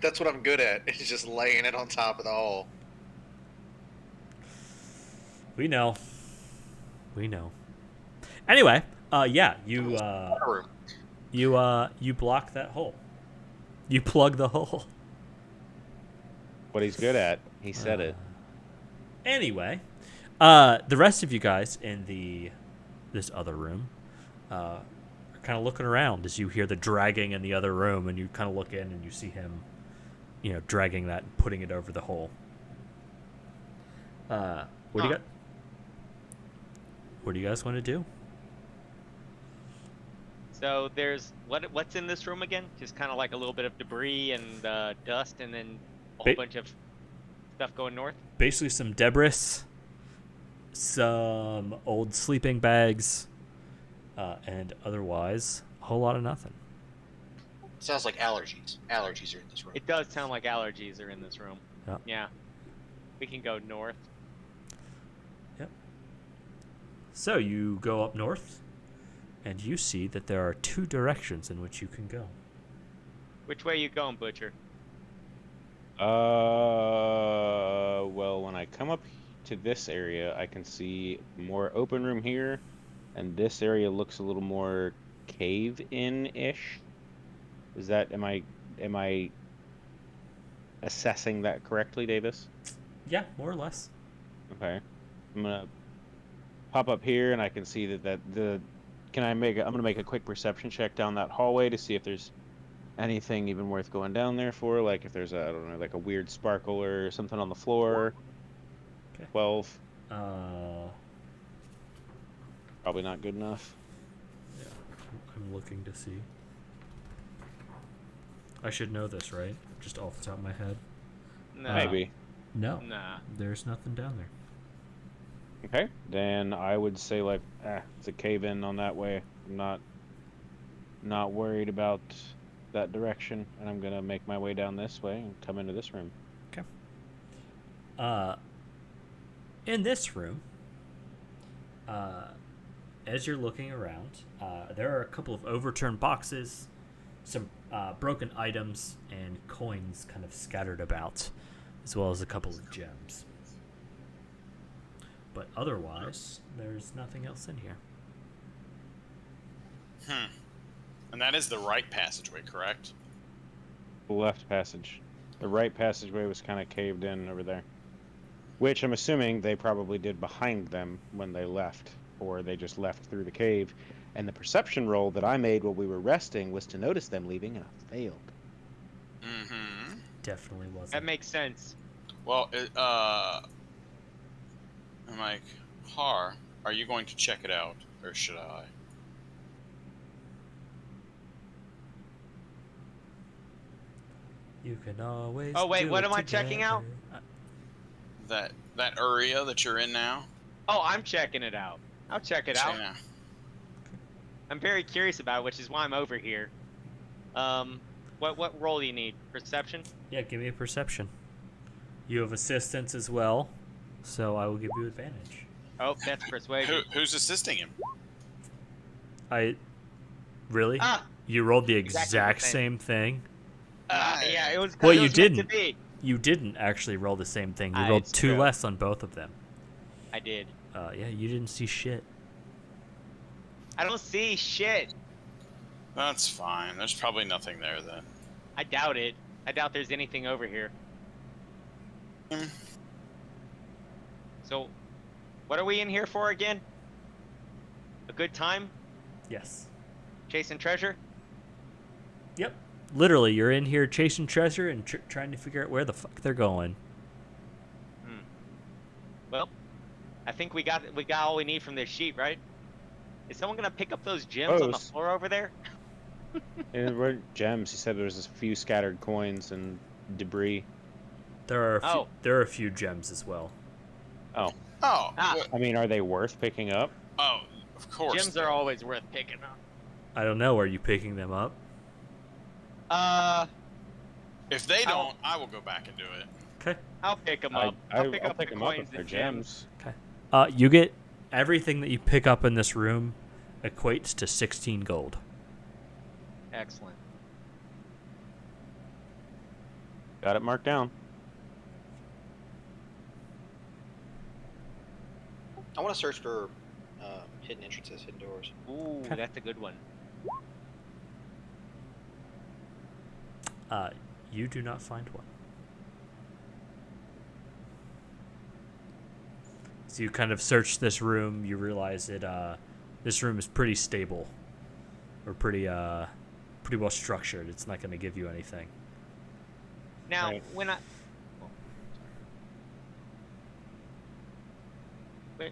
That's what I'm good at. It's just laying it on top of the hole. We know. Anyway, yeah, you Room. you block that hole. You plug the hole. What he's good at. He said it. Anyway, the rest of you guys in this other room are kind of looking around as you hear the dragging in the other room, and you kind of look in and you see him, dragging that and putting it over the hole. What do you got? What do you guys want to do? So there's what's in this room again? Just kind of like a little bit of debris and dust, and then a whole bunch of stuff going north. Basically, some debris, some old sleeping bags, and otherwise a whole lot of nothing. Sounds like allergies. Allergies are in this room. It does sound like allergies are in this room. Yeah. Yeah. We can go north. So you go up north, and you see that there are two directions in which you can go. Which way you going, Butcher? Well, when I come up to this area, I can see more open room here, and this area looks a little more cave-in-ish. Is that, am I assessing that correctly, Davis? Yeah, more or less. Okay. I'm gonna pop up here, and I can see that I'm gonna make a quick perception check down that hallway to see if there's anything even worth going down there for, like if there's I don't know, like a weird sparkle or something on the floor. Okay. 12. Probably not good enough. Yeah, I'm looking to see. I should know this, right? Just off the top of my head. No. Maybe. No, Nah. there's nothing down there. Okay, then I would say like, it's a cave-in on that way. I'm not worried about that direction, and I'm gonna make my way down this way and come into this room. In this room, as you're looking around, there are a couple of overturned boxes, some broken items, and coins kind of scattered about, as well as a couple of gems. But otherwise, there's nothing else in here. And that is the right passageway, correct? The left passage. The right passageway was kind of caved in over there. Which I'm assuming they probably did behind them when they left. Or they just left through the cave. And the perception roll that I made while we were resting was to notice them leaving, and I failed. Mm-hmm. Definitely wasn't. That makes sense. Well, I'm like, Har, are you going to check it out, or should I? You can always. Oh, wait, do what it am I checking out? together. That area that you're in now? Oh, I'm checking it out. I'll check it out. Yeah. I'm very curious about it, which is why I'm over here. What role do you need? Perception? Yeah, give me a perception. You have assistance as well, so I will give you advantage. Oh, that's persuasion. Who's assisting him? Really? Ah! You rolled the Exactly exact the same same. thing? Yeah, it was. Well, it you was meant to didn't. be. You didn't actually roll the same thing. You Ah, rolled it's 2 true. less on both of them. I did. Yeah, you didn't see shit. I don't see shit. That's fine. There's probably nothing there then. I doubt it. I doubt there's anything over here. Hmm. So, what are we in here for again? A good time? Yes. Chasing treasure? Yep. Literally, you're in here chasing treasure and trying to figure out where the fuck they're going. Well, I think we got all we need from this sheet, right? Is someone gonna pick up those gems on the Suppose. floor over there? And what gems? He said there's a few scattered coins and debris. There Oh. are a few gems as well. Oh. Ah. I mean, are they worth picking up? Oh, of course. Gems are always worth picking up. I don't know. Are you picking them up? If they I'll- don't, I will go back and do it. Okay. I'll pick them up. I'll pick up the them up coins if they're and gems. gems. You get everything that you pick up in this room equates to 16 gold. Excellent. Got it marked down. I want to search for hidden entrances, hidden doors. Ooh, Okay. that's a good one. You do not find one. So you kind of search this room. You realize that this room is pretty stable, or pretty well structured. It's not going to give you anything. Now, Right.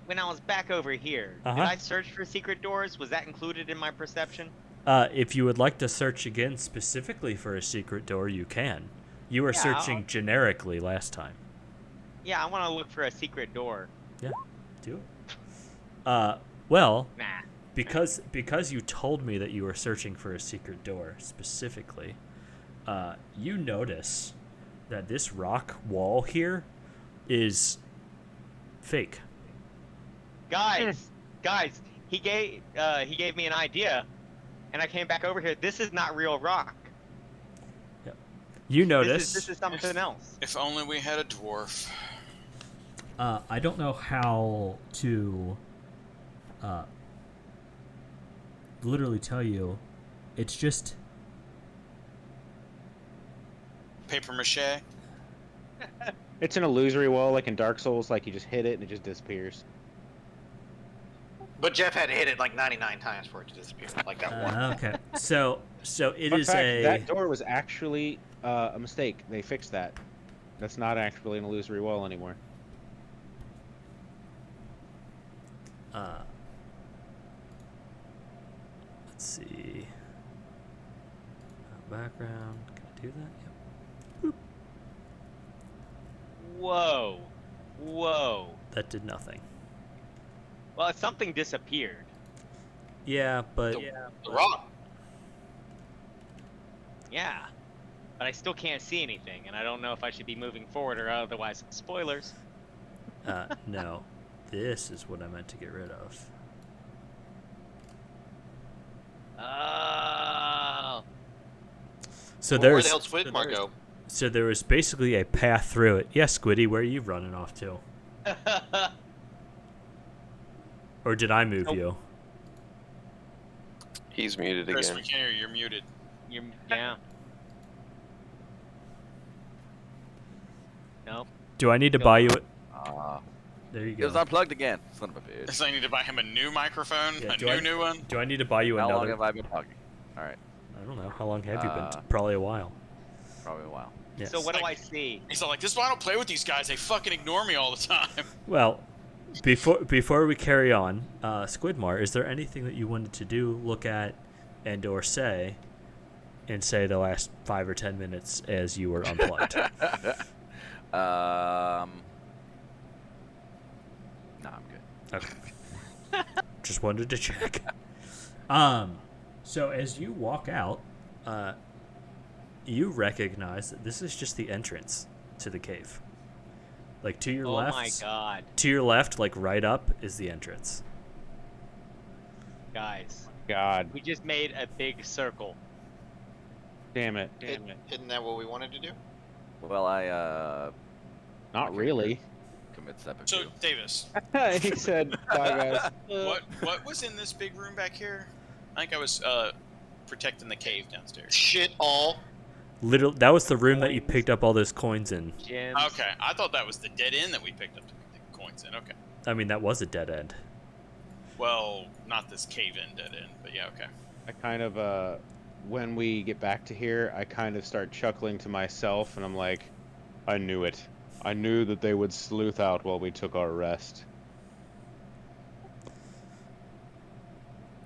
when I was back over here, Uh-huh. did I search for secret doors? Was that included in my perception? If you would like to search again specifically for a secret door, you can. You were Yeah, searching generically last time. Yeah, I want to look for a secret door. Do it. Well, Nah. because you told me that you were searching for a secret door specifically, you notice that this rock wall here is fake. Guys, he gave me an idea, and I came back over here. This is not real rock. You notice. This is something else. If only we had a dwarf. I don't know how to literally tell you. It's just Paper mache? It's an illusory wall, like in Dark Souls. Like you just hit it and it just disappears. But Jeff had to hit it like 99 times for it to disappear, like that one. okay. So it Fun is fact, that door was actually a mistake. They fixed that. That's not actually an illusory wall anymore. Let's see. Background. Can I do that? Yep. Whoa. Whoa. That did nothing. Well, something disappeared. Yeah, but The rock. Yeah. But I still can't see anything, and I don't know if I should be moving forward or otherwise spoilers. no. This is what I meant to get rid of. Oh. So Well, where there's the hell did Squidmar go? so there was basically a path through it. Yes, Squiddy, where are you running off to? Or did I move Nope. you? He's muted Chris, again. we can't hear you. You're muted. Yeah. Nope. Do I need to Go buy you? Ah, There you it was go. unplugged again. Son of a bitch. So I need to buy him a new microphone, Yeah, a do I- new one. Do I need to buy you How long another? have I been talking? All right, I don't know. How long have you been? Uh, Probably a while. probably a while. Yes. So what do I see? He's all like, "This is why I don't play with these guys. They fucking ignore me all the time." Well, before we carry on, Squidmar, is there anything that you wanted to do, look at, and or say, in say the last 5 or 10 minutes as you were unplugged? No, I'm good. Okay. Just wanted to check. So as you walk out, you recognize that this is just the entrance to the cave. Like to your Oh left. my god, To your left, like right up, is the entrance. guys. God We just made a big circle. damn it. Isn't that what we wanted to do? Well, I Not really. commit seppuku. So, Davis, He said, bye guys. what was in this big room back here? I think I was protecting the cave downstairs. Shit all. That was the room that you picked up all those coins in. Gems. Okay, I thought that was the dead end that we picked up the coins in. Okay. I mean, that was a dead end. Well, not this cave-in dead end, but yeah, okay. I kind of, when we get back to here, I kind of start chuckling to myself, and I'm like, I knew it. I knew that they would sleuth out while we took our rest.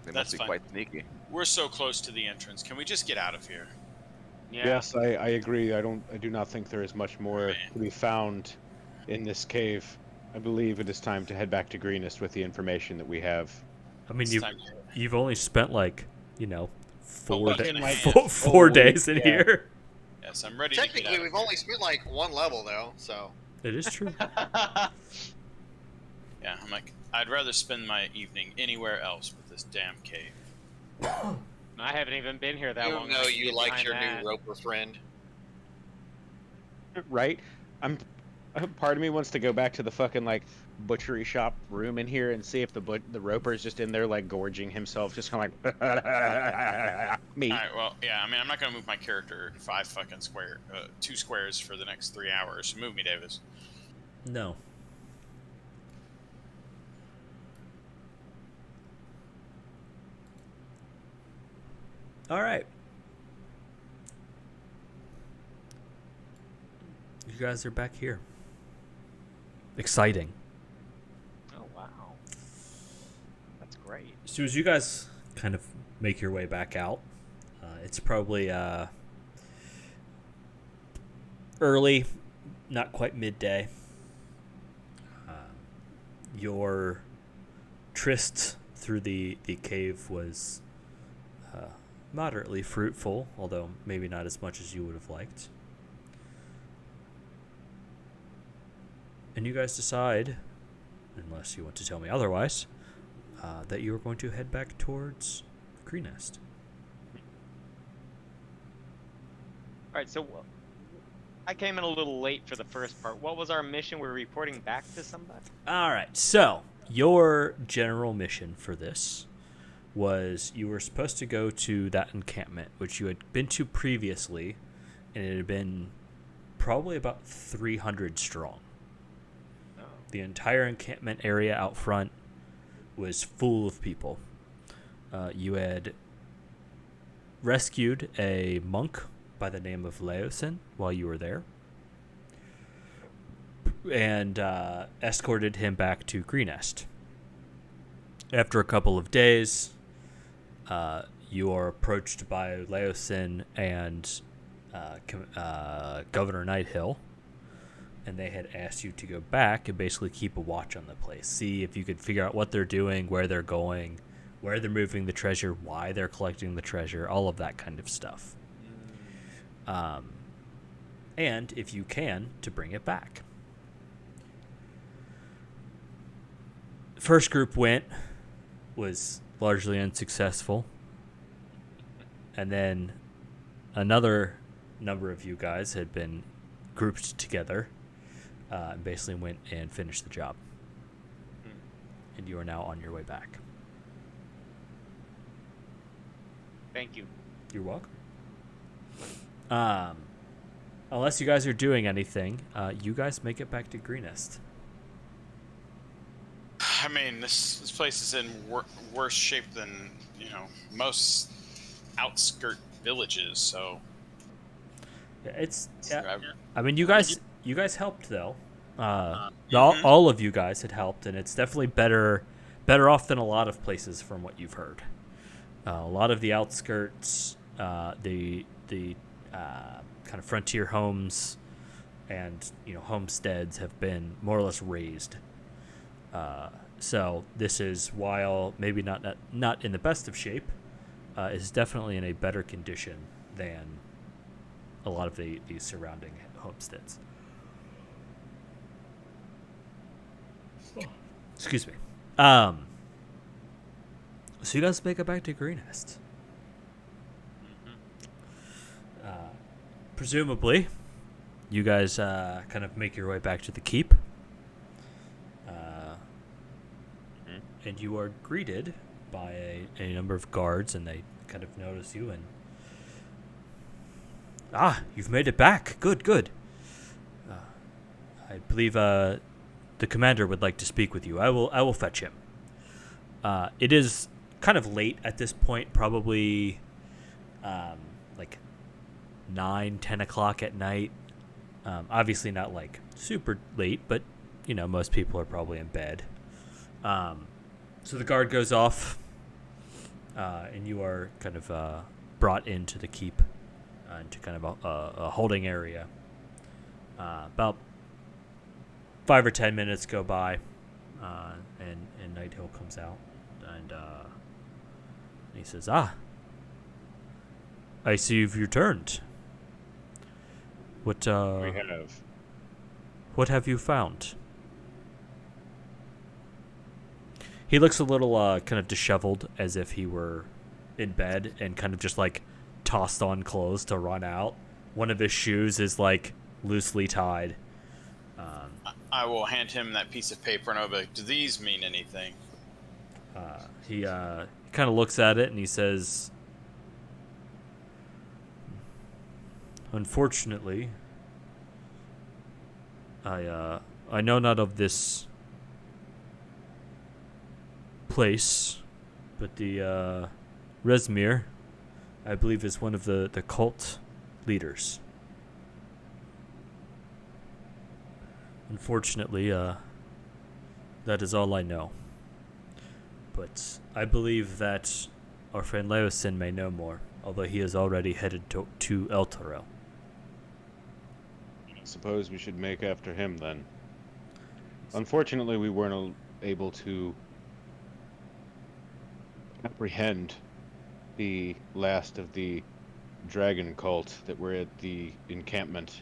They That's must be fine. quite sneaky. We're so close to the entrance. Can we just get out of here? Yeah. Yes, I agree. I do not think there is much more to be found in this cave. I believe it is time to head back to Greenest with the information that we have. I mean, It's you've time to- you've only spent like, four week da- and a half. four week, days in yeah. here. Yes, I'm ready to get Technically, out. we've only spent like one level though, so. It is true. Yeah, I'm like, I'd rather spend my evening anywhere else with this damn cave. I haven't even been here that You long. know I can you get like behind your that. new Roper friend. Right? Part of me wants to go back to the fucking like butchery shop room in here and see if the Roper's just in there like gorging himself, just kind of like meat. All right, well, yeah, I mean, I'm not gonna move my character 2 squares for the next 3 hours. Move me, Davis. No. All right. You guys are back here. Exciting. Oh wow, that's great. So as you guys kind of make your way back out, it's probably early, not quite midday. Your tryst through the cave was moderately fruitful, although maybe not as much as you would have liked. And you guys decide, unless you want to tell me otherwise, that you are going to head back towards Greenest. All right, so I came in a little late for the first part. What was our mission? We're reporting back to somebody. All right, so your general mission for this was you were supposed to go to that encampment, which you had been to previously, and it had been probably about 300 strong. The entire encampment area out front was full of people. You had rescued a monk by the name of Leosin while you were there, and escorted him back to Greenest. After a couple of days, you are approached by Leosin and Governor Nighthill, and they had asked you to go back and basically keep a watch on the place. See if you could figure out what they're doing, where they're going, where they're moving the treasure, why they're collecting the treasure, all of that kind of stuff. And if you can, to bring it back. First group was largely unsuccessful. and then another number of you guys had been grouped together and basically went and finished the job. And you are now on your way back. Thank you. You're welcome. Unless you guys are doing anything, you guys make it back to Greenest. I mean, this place is in worse shape than most outskirt villages. So It's. Yeah. I mean, you guys helped though. All of you guys had helped, and it's definitely better off than a lot of places from what you've heard. A lot of the outskirts, the kind of frontier homes, and homesteads have been more or less razed. So this is, while maybe not in the best of shape, is definitely in a better condition than a lot of the surrounding homesteads. Excuse me. So you guys make it back to Greenest. Presumably, you guys kind of make your way back to the keep. And you are greeted by a number of guards, and they kind of notice you and... you've made it back. Good. I believe the commander would like to speak with you. I will fetch him. It is kind of late at this point, probably like 9-10 o'clock at night. Obviously not like super late, but most people are probably in bed. So the guard goes off, and you are kind of brought into the keep, into kind of a holding area. About 5 or 10 minutes go by, and Nighthill comes out, and he says, I see you've returned. What, We have. What have you found? He looks a little kind of disheveled, as if he were in bed and kind of just like tossed on clothes to run out. One of his shoes is like loosely tied. I will hand him that piece of paper and I'll be like, do these mean anything? He kind of looks at it and he says, unfortunately, I know not of this place, but the Resmir, I believe, is one of the cult leaders. Unfortunately, that is all I know. But I believe that our friend Leosin may know more, although he is already headed to Elturel. I suppose we should make after him then. Unfortunately, we weren't able to apprehend the last of the dragon cult that were at the encampment.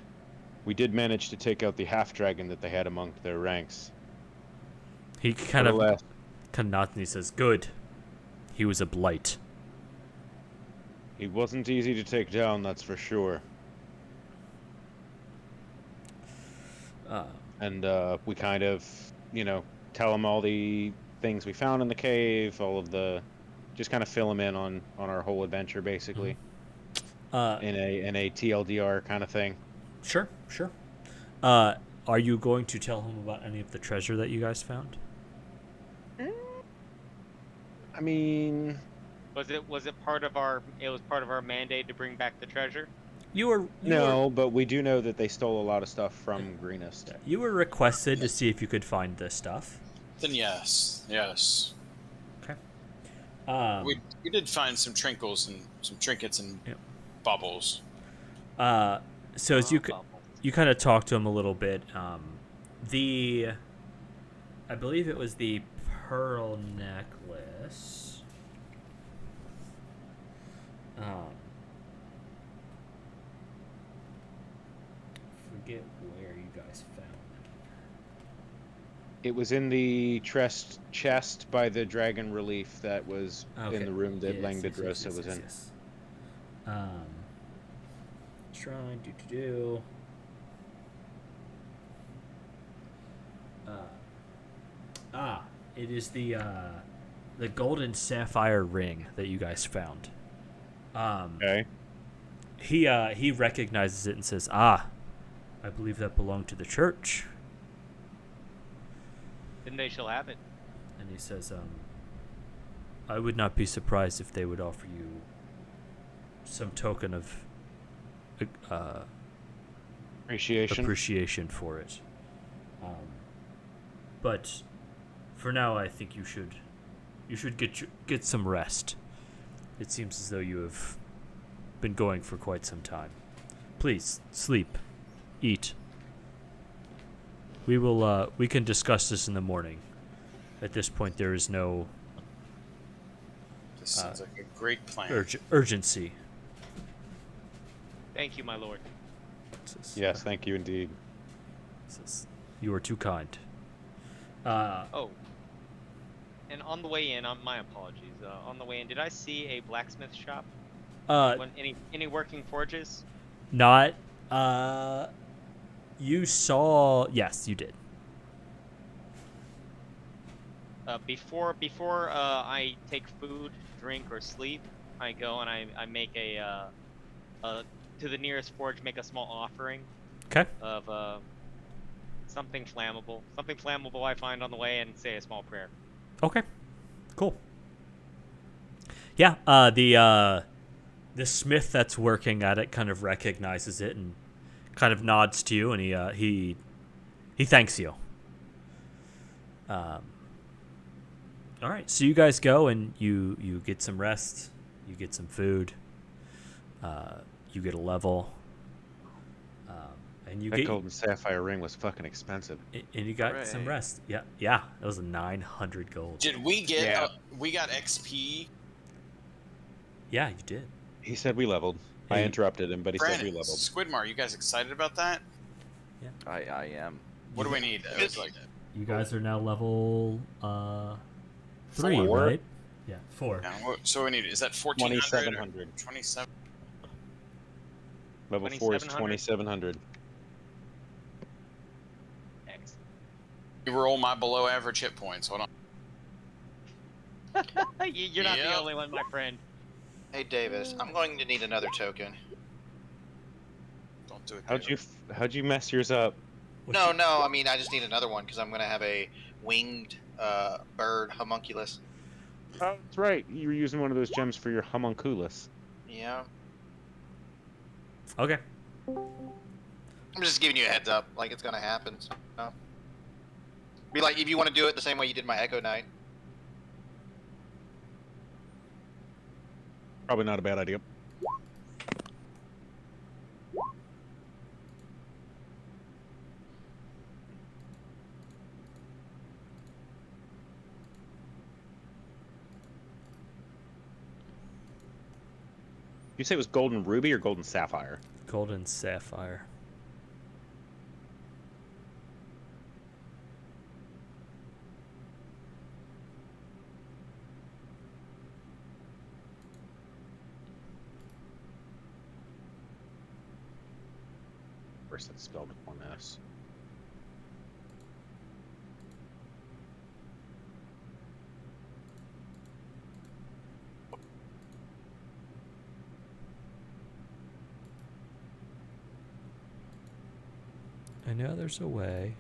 We did manage to take out the half-dragon that they had among their ranks. He kind of nods and he says, good. He was a blight. He wasn't easy to take down, that's for sure. And we kind of, tell him all the things we found in the cave, all of the... Just kind of fill him in on our whole adventure, basically. In a TLDR kind of thing. Sure. Are you going to tell him about any of the treasure that you guys found? I mean... Was it part of our mandate to bring back the treasure? But we do know that they stole a lot of stuff from Greenest. You were requested to see if you could find this stuff. Then yes. Okay. We did find some trinkles and some trinkets and baubles. So as you kind of talk to him a little bit, I believe it was the pearl necklace. Forget where you guys found it. It was in the chest by the dragon relief that was in the room that Langdedrosa was in. Shrine, do. It is the golden sapphire ring that you guys found. Okay. He recognizes it and says, "Ah, I believe that belonged to the church." Then they shall have it. And he says, "I would not be surprised if they would offer you some token of Appreciation. for it. But for now, I think you should get some rest. It seems as though you have been going for quite some time. Please sleep, eat. We can discuss this in the morning. At this point, there is no This sounds like a great plan. urgency." Thank you, my lord. Says, Yes, thank you indeed. says, "You are too kind." Oh. And on the way in, my apologies. On the way in, did I see a blacksmith shop? Any working forges? Not. You saw. Yes, you did. Before I take food, drink, or sleep, I go and I make to the nearest forge, make a small offering. Okay. Of something flammable. Something flammable I find on the way, and say a small prayer. Okay. Cool. Yeah. The smith that's working at it kind of recognizes it and kind of nods to you, and he thanks you. All right. So you guys go and you get some rest. You get some food. You get a level. And you That get golden sapphire ring was fucking expensive. and you got some Hooray. rest. Yeah. It was 900 gold. Did we get? Yeah. We got XP. Yeah, you did. He said we leveled. I Hey, interrupted him, but he said we Brandon, leveled. Squidmar, you guys excited about that? I am. What do we need? It's like You guys are now level 3, Four. right? Yeah, 4. so we need is that 1400? 2700. 27. Level 4 is 2700. 2700. You roll my below average hit points. Hold on. You're not the Yep. only one, my friend. Hey Davis, I'm going to need another token. Don't do it. How'd you mess yours up? No, I mean I just need another one because I'm going to have a winged bird homunculus. Oh, that's right. You were using one of those gems for your homunculus. Yeah, Okay. I'm just giving you a heads up, like it's going to happen. So. Be like if you want to do it the same way you did my Echo Knight. Probably not a bad idea. You say it was golden ruby or golden sapphire? Golden sapphire. Of course, that's spelled with one S. I know there's a way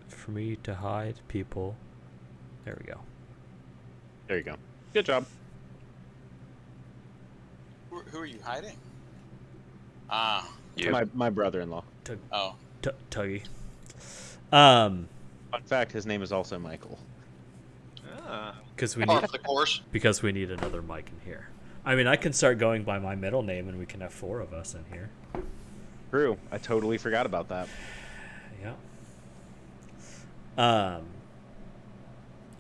for me to hide people. There we go. There you go. Good job. Who are you hiding? Ah. You. My brother-in-law. Oh. Tuggy. Fun fact: his name is also Michael. Because we Par need for the course. because we need another mic in here. I mean, I can start going by my middle name, and we can have 4 of us in here. True. I totally forgot about that. Yeah.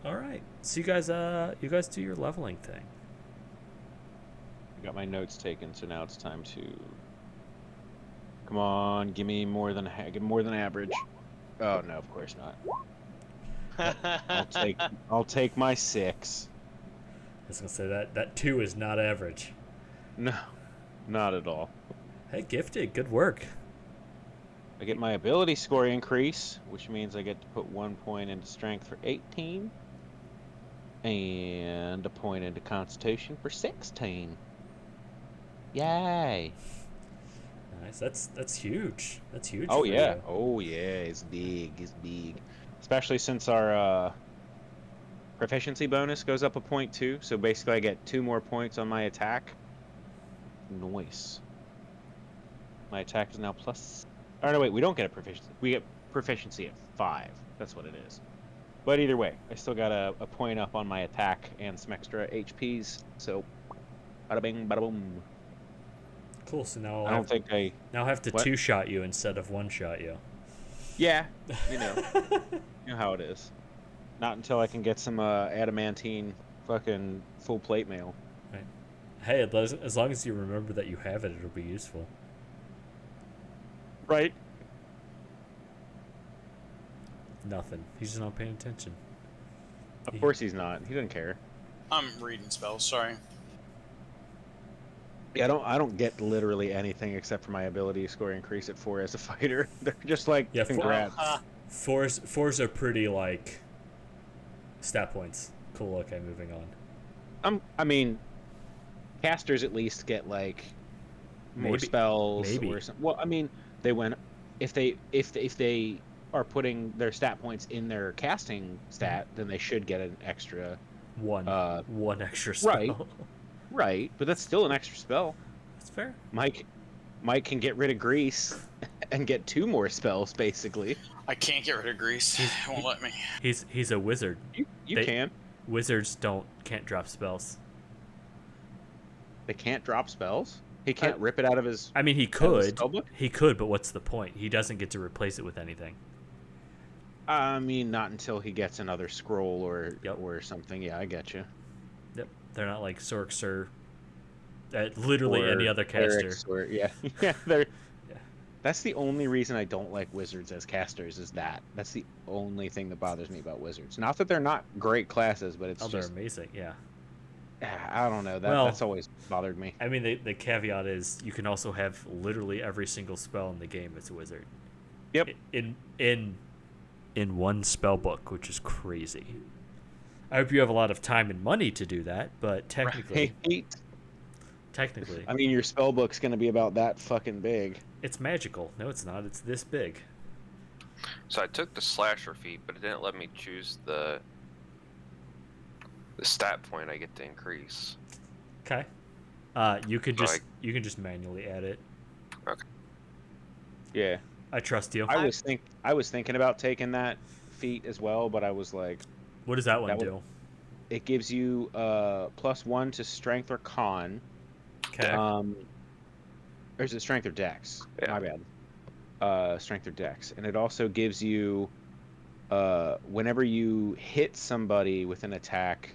All right. So you guys do your leveling thing. I got my notes taken, so now it's time to. Come on, give me more than average. Oh no, of course not. I'll take my 6. was gonna say that 2 is not average. No, not at all. Hey, Gifted, good work. I get my ability score increase, which means I get to put 1 point into strength for 18. And a point into constitution for 16. Yay. Nice. That's huge. That's huge. Oh for yeah. you. Oh yeah, it's big. It's big. Especially since our proficiency bonus goes up a point too. So basically I get 2 more points on my attack. Nice. My attack is now plus... Oh no, wait, we don't get a proficiency. We get proficiency at 5. That's what it is. But either way, I still got a point up on my attack and some extra HPs. So, bada bing, bada boom. Cool. So now I don't think I... now I have to What? 2-shot you instead of 1-shot you. Yeah, you know how it is. Not until I can get some adamantine fucking full plate mail. Hey, as long as you remember that you have it, it'll be useful. Right. Nothing. He's just not paying attention. Of course he's not. He doesn't care. I'm reading spells. Sorry. Yeah, I don't get literally anything except for my ability score increase at 4 as a fighter. They're just like, Yeah, congrats. Fours are pretty like stat points. Cool. Okay, moving on. I mean, casters at least get like more Maybe- spells maybe. or something. Well, I mean, they went if they are putting their stat points in their casting stat, then they should get an extra. One extra spell. right. Right, but that's still an extra spell. That's fair. Mike can get rid of grease and get 2 more spells basically. I can't get rid of grease. It won't let me. He's a wizard. You They- can. Wizards can't drop spells. They can't drop spells. He can't rip it out of his. I mean, he out of his could. spellbook? He could, but what's the point? He doesn't get to replace it with anything. I mean, not until he gets another scroll or Yep. or something. Yeah, I get you. Yep. They're not like Sorks or literally any other caster. Yeah, yeah. They're. Yeah. That's the only reason I don't like wizards as casters. Is that's the only thing that bothers me about wizards. Not that they're not great classes, but it's Oh, they're just amazing. Yeah. I don't know. Well- That's always bothered me. I mean, the caveat is you can also have literally every single spell in the game as a wizard. Yep. In one spell book, which is crazy. I hope you have a lot of time and money to do that, but technically, I mean, your spell book's gonna be about that fucking big. it's magical. No, it's not. It's this big. So I took the slasher feat, but it didn't let me choose the stat point I get to increase. Okay. You could So just you can just manually add it. Yeah. I trust you. I was thinking about taking that feat as well, but I was like, What does that one that do? it gives you +1 to strength or con. Okay. Or is it strength or dex? Yeah. My bad. Strength or dex, and it also gives you whenever you hit somebody with an attack,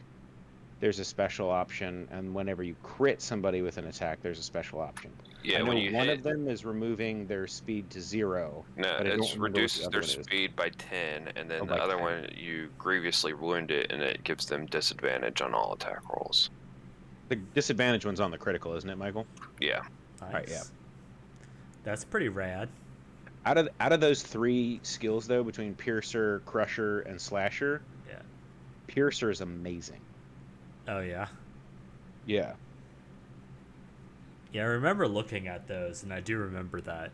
there's a special option, and whenever you crit somebody with an attack, there's a special option. Yeah, I know when you one hit, of them is removing their speed to 0. no, but I don't it remember what the reduces other their one is. speed by 10, and then Oh, the by other 10. one you grievously wound it, and it gives them disadvantage on all attack rolls. The disadvantage one's on the critical, isn't it, Michael? Yeah. Nice. right, yeah. That's pretty rad. Out of those 3 skills though, between Piercer, Crusher, and Slasher, Yeah. Piercer is amazing. Oh yeah. Yeah. Yeah, I remember looking at those, and I do remember that.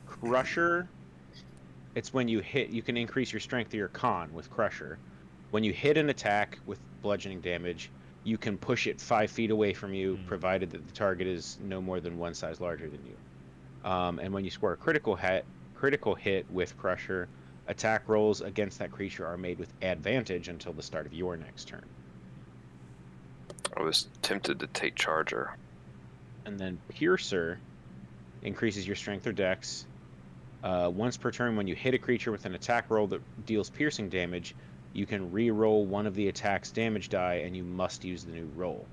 Crusher, it's when you hit, you can increase your strength or your con with Crusher. When you hit an attack with bludgeoning damage, you can push it 5 feet away from you, provided that the target is no more than 1 size larger than you. And when you score a critical hit with Crusher, attack rolls against that creature are made with advantage until the start of your next turn. I was tempted to take Charger. And then Piercer increases your strength or dex. Once per turn, when you hit a creature with an attack roll that deals piercing damage, you can re-roll one of the attack's damage die, and you must use the new roll.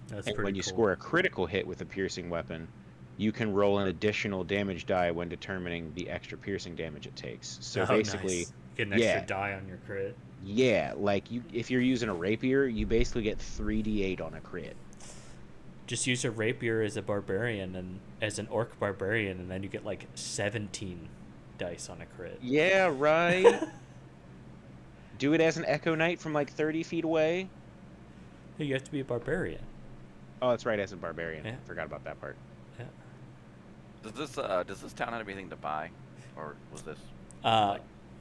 That's And pretty when you cool. score a critical hit with a piercing weapon, you can roll an additional damage die when determining the extra piercing damage it takes. So Oh, basically, nice. Get an extra Yeah. die on your crit. Yeah, like if you're using a rapier, you basically get 3d8 on a crit. Just use a rapier as a barbarian and as an orc barbarian, and then you get like 17 dice on a crit. Yeah, right. Do it as an Echo Knight from like 30 feet away. You have to be a barbarian. Oh, that's right, as a barbarian. Yeah. Forgot about that part. Yeah. Does this town have anything to buy, or was this?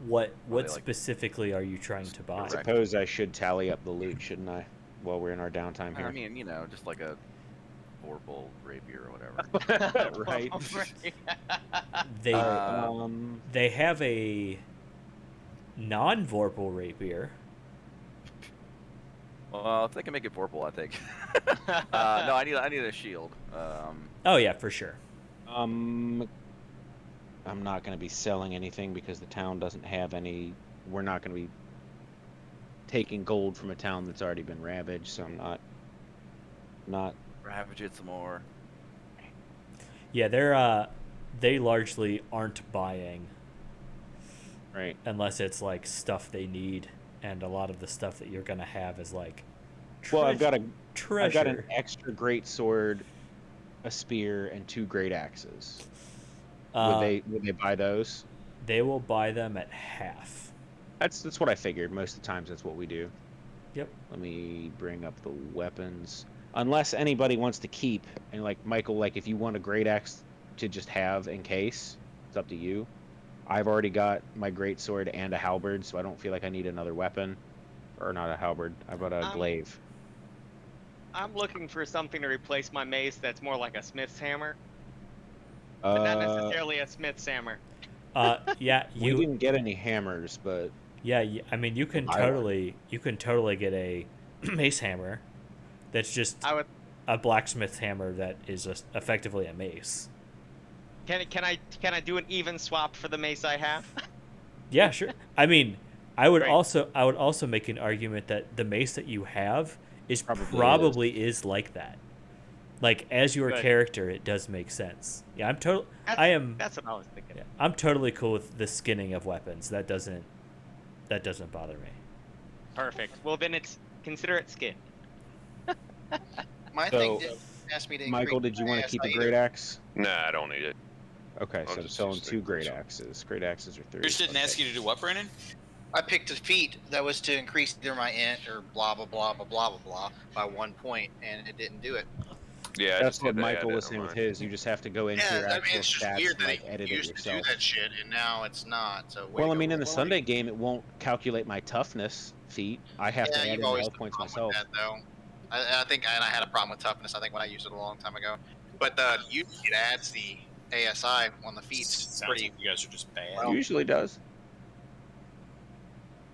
What like- specifically are you trying to buy? I suppose I should tally up the loot, shouldn't I? While we're in our downtime here. I mean, just like a vorpal rapier or whatever. Right. They they have a non-vorpal rapier. Well, if they can make it vorpal, I think. No, I need a shield. Oh yeah, for sure. I'm not going to be selling anything because the town doesn't have any. We're not going to be taking gold from a town that's already been ravaged, so I'm not. Ravage it some more. Yeah, they largely aren't buying Right. unless it's like stuff they need, and a lot of the stuff that you're gonna have is like. Well, I've got treasure. an extra great sword, a spear, and 2 great axes. Would they buy those? They will buy them at half. That's what I figured. Most of the times, that's what we do. Yep. Let me bring up the weapons. Unless anybody wants to keep, and like Michael, like if you want a great axe to just have in case, it's up to you. I've already got my great sword and a halberd, so I don't feel like I need another weapon, or not a halberd. I've got a glaive. I'm looking for something to replace my mace that's more like a smith's hammer, but not necessarily a smith's hammer. Yeah, We didn't get any hammers, but yeah. I mean, you can totally get a mace hammer. That's just a blacksmith's hammer that is effectively a mace. Can I do an even swap for the mace I have? Yeah, sure. I mean, I would Right. also make an argument that the mace that you have is probably is like that. Like as your Good. character, it does make sense. Yeah, That's what I was thinking. Yeah, I'm totally cool with the skinning of weapons. That doesn't bother me. Perfect. Well, then consider it skin. My So, thing did ask me to. Michael, increase did you my want to ASI keep a either. great axe? Nah, I don't need it. Okay, I'll so I'm just selling use the 2 great sword. axes. Great axes are 3. Yours didn't ask you to do what, Brandon? I picked a feat that was to increase either my int or blah blah blah blah blah blah blah by 1 point, and it didn't do it. Yeah, I That's just what had to add Michael it was on saying with mine. his. You just have to go into Yeah, your I mean actual it's just stats weird and that like it edit it used to do yourself. that shit, and now it's not. So way Well, I to mean, go, in the Roy. Sunday game, it won't calculate my toughness feat. I have to Yeah, add in you've the always health had a points problem myself. with that, though. I think, and I had a problem with toughness. I think when I used it a long time ago, but usually it adds the ASI on the feats. Sounds Pretty. like you guys are just bad. Well- Usually does.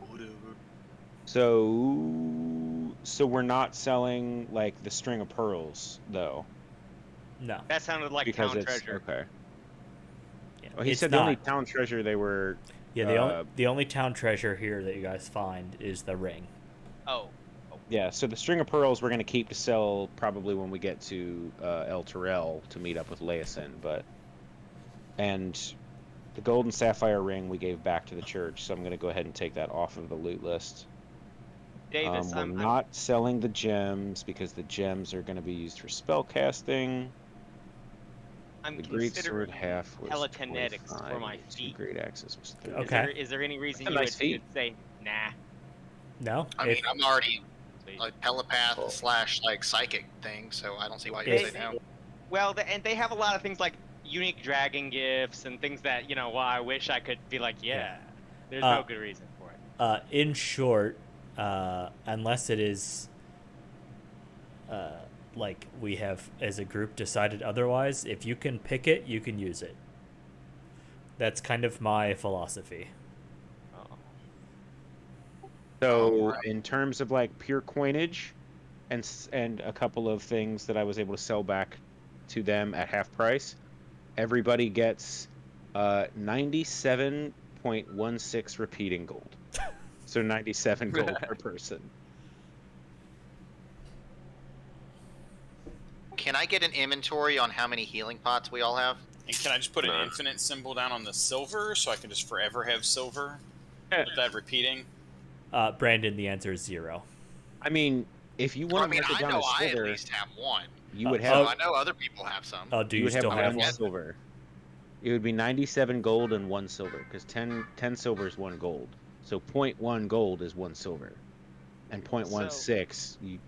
Whatever. So we're not selling like the string of pearls though, No. That sounded like because town it's treasure. okay. Yeah. Well, he It's said not. the only town treasure they were. Yeah, the only town treasure here that you guys find is the ring. Oh. Yeah, so the string of pearls we're gonna keep to sell probably when we get to El Terrell to meet up with Leosin, and the gold and sapphire ring we gave back to the church, so I'm gonna go ahead and take that off of the loot list. Davis, We're not selling the gems because the gems are gonna be used for spell casting. I'm The great considering sword half was telekinetics 25, for my and the feet. two great axes was 30. Okay. Is there any reason That's a you nice feat. would say nah? No. I mean, I'm already Sweet. a telepath / like psychic thing, so I don't see why you They- would say no. Well, and they have a lot of things like unique dragon gifts and things that well, I wish I could be like, yeah. There's no good reason for it. In short, unless it is like we have as a group decided otherwise, if you can pick it, you can use it. That's kind of my philosophy. So in terms of like pure coinage, and a couple of things that I was able to sell back to them at half price, everybody gets 97.16 repeating gold. So 97 gold per person. Can I get an inventory on how many healing pots we all have? And can I just put an None. infinite symbol down on the silver so I can just forever have silver? with that repeating. Brandon, the answer is 0. I mean, if you Well, want I to mean, mark it I down know as I at silver, least have one. you would Oh, have So I know other people have some. Do you you would have still have one one? silver. It would be 97 gold and 1 silver, because 10 silver is 1 gold. So 0.1 gold is 1 silver, and 0.16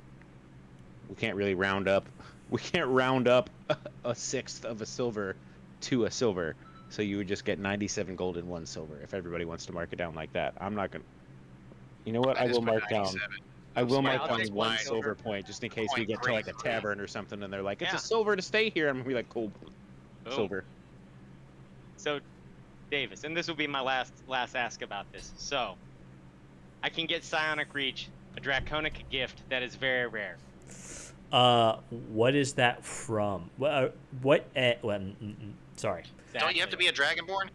we can't really round up. We can't round up a sixth of a silver to a silver. So you would just get 97 gold and 1 silver if everybody wants to mark it down like that. I'm not gonna. You know what? I just will put mark down. 97. I will Yeah, mark I'll down take 1 mine. silver point just in case we Point get to like a 3. tavern or something and they're like, it's Yeah. a silver to stay here. I'm gonna be like, cool, Boom. silver. So, Davis, and this will be my last ask about this. So, I can get Psionic Reach, a Draconic gift that is very rare. What is that from? Sorry. Don't you have to be a Dragonborn?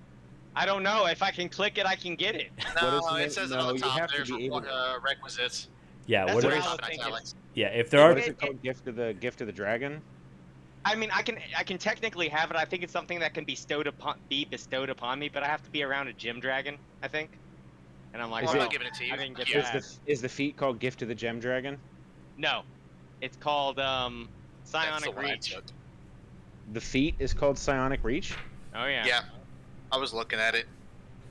I don't know. If I can click it, I can get it. What No, is the name? it says it No, on the you top. have to There's be able to- requisites. Yeah. That's What what is? I was Top thinking. italics. Yeah. If there What are. is it called? Gift of the dragon. I mean, I can technically have it. I think it's something that can be bestowed upon me, but I have to be around a gym dragon, I think. And I'm like, Is Well, I'm it- not giving it to you. I didn't get Yeah. that. Is the feat called Gift of the Gem Dragon? No, it's called That's the Psionic one I Reach. took. The feat is called Psionic Reach. Oh yeah. Yeah. I was looking at it.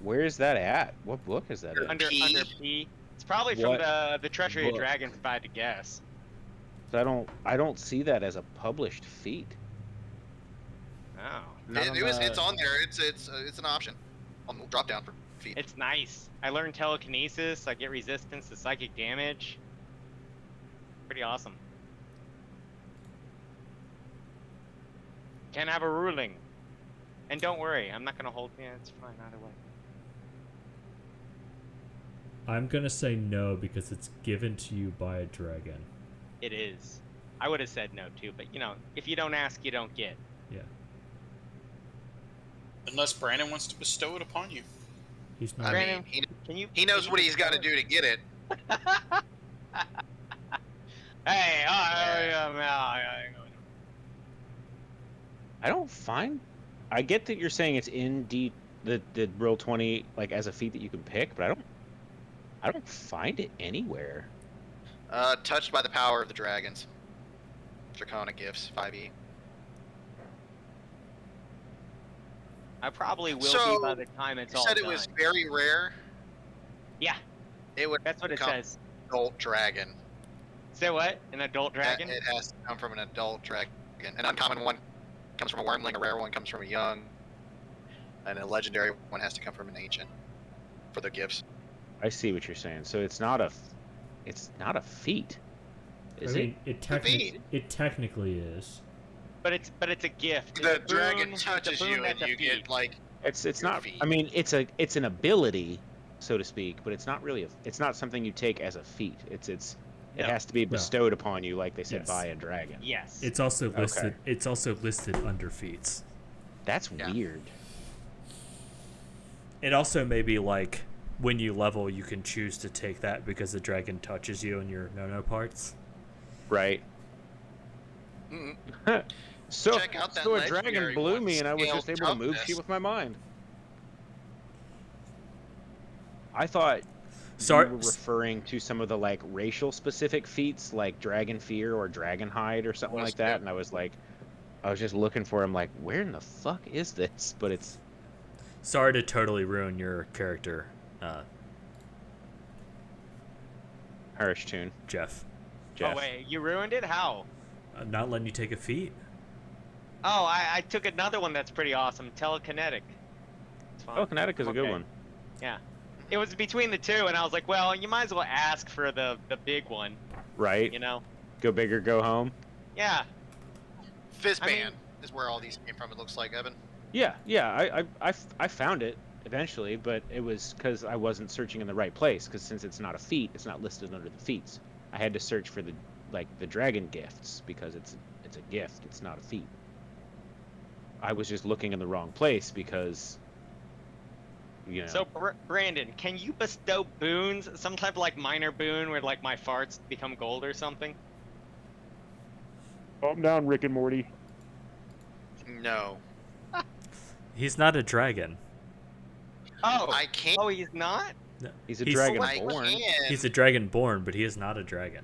Where is that at? What book is that in? Under P? P. It's probably from What the Treasury of book? Dragons, if I had to guess. I don't see that as a published feat. Oh, Not on the- It's on there. It's an option on the drop down for feet. it's nice. I learned telekinesis. I get resistance to psychic damage. Pretty awesome. Can have a ruling. And don't worry, I'm not gonna hold. Yeah, it's fine either way. I'm gonna say no because it's given to you by a dragon. It is. I would have said no too, but you know, if you don't ask, you don't get. Yeah. Unless Brandon wants to bestow it upon you. He's I not. Brandon, mean, Can you? he knows what he's got to do to get it. Hey, I don't find. I get that you're saying it's in the roll 20 like as a feat that you can pick, but I don't find it anywhere. Touched by the power of the dragons. Draconic gifts, 5e. I probably will So, be by the time it's You all said it done. was very rare. Yeah, It would that's what it become says. adult dragon. Say what? An adult dragon? It has to come from an adult dragon. An uncommon one comes from a wormling, a rare one comes from a young, and a legendary one has to come from an ancient for the gifts. I see what you're saying. So it's not a feat, is I mean, it feat. technically is. But it's a gift. The It's a dragon boon- touches it's a boon you and that's a you feat. get like It's your not. feat. I mean, it's an ability, so to speak, but it's not really it's not something you take as a feat. It No. has to be bestowed upon you, like they said, Yes. by a dragon. Yes. It's also listed. Okay. It's also listed under feats. That's Yeah. weird. It also may be like when you level, you can choose to take that because the dragon touches you in your no parts. Right. mm, So, Check out that so a dragon legendary blew one, me, and I was scale just able to move toughness. shit with my mind. I thought Sorry- you were referring to some of the like racial specific feats, like dragon fear or dragon hide or something Was like that, it? and I was just looking for him, like, where in the fuck is this? But it's Sorry to totally ruin your character, Harsh Tune, Jeff. Jeff. Oh wait, you ruined it? How? I'm not letting you take a feat. Oh, I took another one that's pretty awesome. Telekinetic. It's fine. Oh, Kinetic is a good Okay. one. It was between the two, and I was like, well, you might as well ask for the big one, Right? you know? Go big or go home. Yeah. Fizzband I mean- is where all these came from. It looks like Evan. Yeah. I found it eventually, but it was because I wasn't searching in the right place. Because since it's not a feat, it's not listed under the feats. I had to search for the dragon gifts because it's a gift. It's not a feat. I was just looking in the wrong place because, you know. So, Brandon, can you bestow boons? Some type of like minor boon where like my farts become gold or something? Calm down, Rick and Morty. No, He's not a dragon. Oh, I can't. oh, he's not. No, He's a he's- dragon I born. can. He's a dragonborn, but he is not a dragon.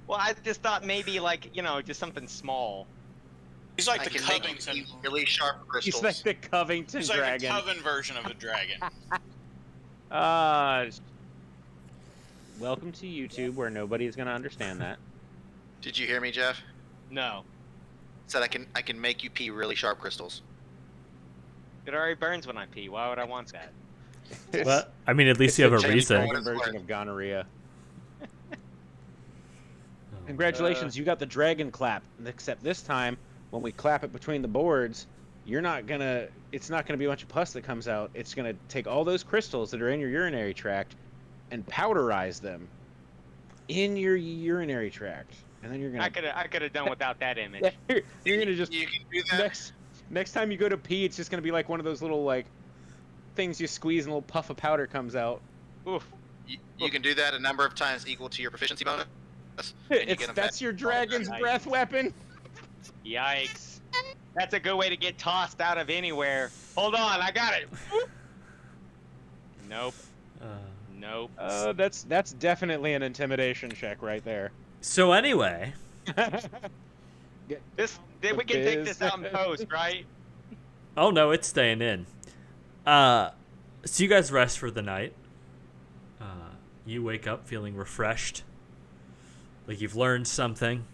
Well, I just thought maybe like just something small. He's like I the can make you Covington. see really sharp He's crystals. like the Covington He's like dragon. a Coven version of a dragon. Welcome to YouTube, where nobody's gonna understand that. Did you hear me, Jeff? No, Said I can make you pee really sharp crystals. it already burns when I pee. Why would I want that? Well, I mean, at least It's you have the a change reason. point. dragon version of gonorrhea. Oh. Congratulations, you got the dragon clap. Except this time, when we clap it between the boards, you're not gonna. It's not gonna be a bunch of pus that comes out. It's gonna take all those crystals that are in your urinary tract and powderize them in your urinary tract, and then you're gonna. I could have done without that image. You're gonna just You can do that. next time you go to pee, it's just gonna be like one of those little like things you squeeze and a little puff of powder comes out. Oof. You can do that a number of times equal to your proficiency bonus. and you get 'em That's back. your dragon's Nice. breath weapon. Yikes. That's a good way to get tossed out of anywhere. Hold on, I got it. Nope. Nope. That's definitely an intimidation check right there. So anyway, We can take this out in post, right? oh no, it's staying in. So you guys rest for the night. You wake up feeling refreshed, like you've learned something.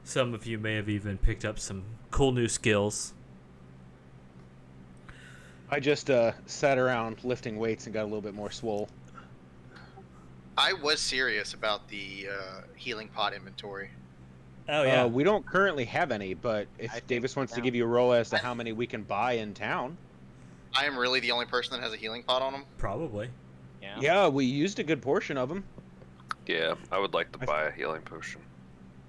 Some of you may have even picked up some cool new skills. I just sat around lifting weights and got a little bit more swole. I was serious about the healing pot inventory. Oh yeah, We don't currently have any, but if I think Davis wants to now- give you a roll as to how many we can buy in town. I am really the only person that has a healing pot on them. probably. Yeah. Yeah, we used a good portion of them. Yeah, I would like to I- buy a healing potion.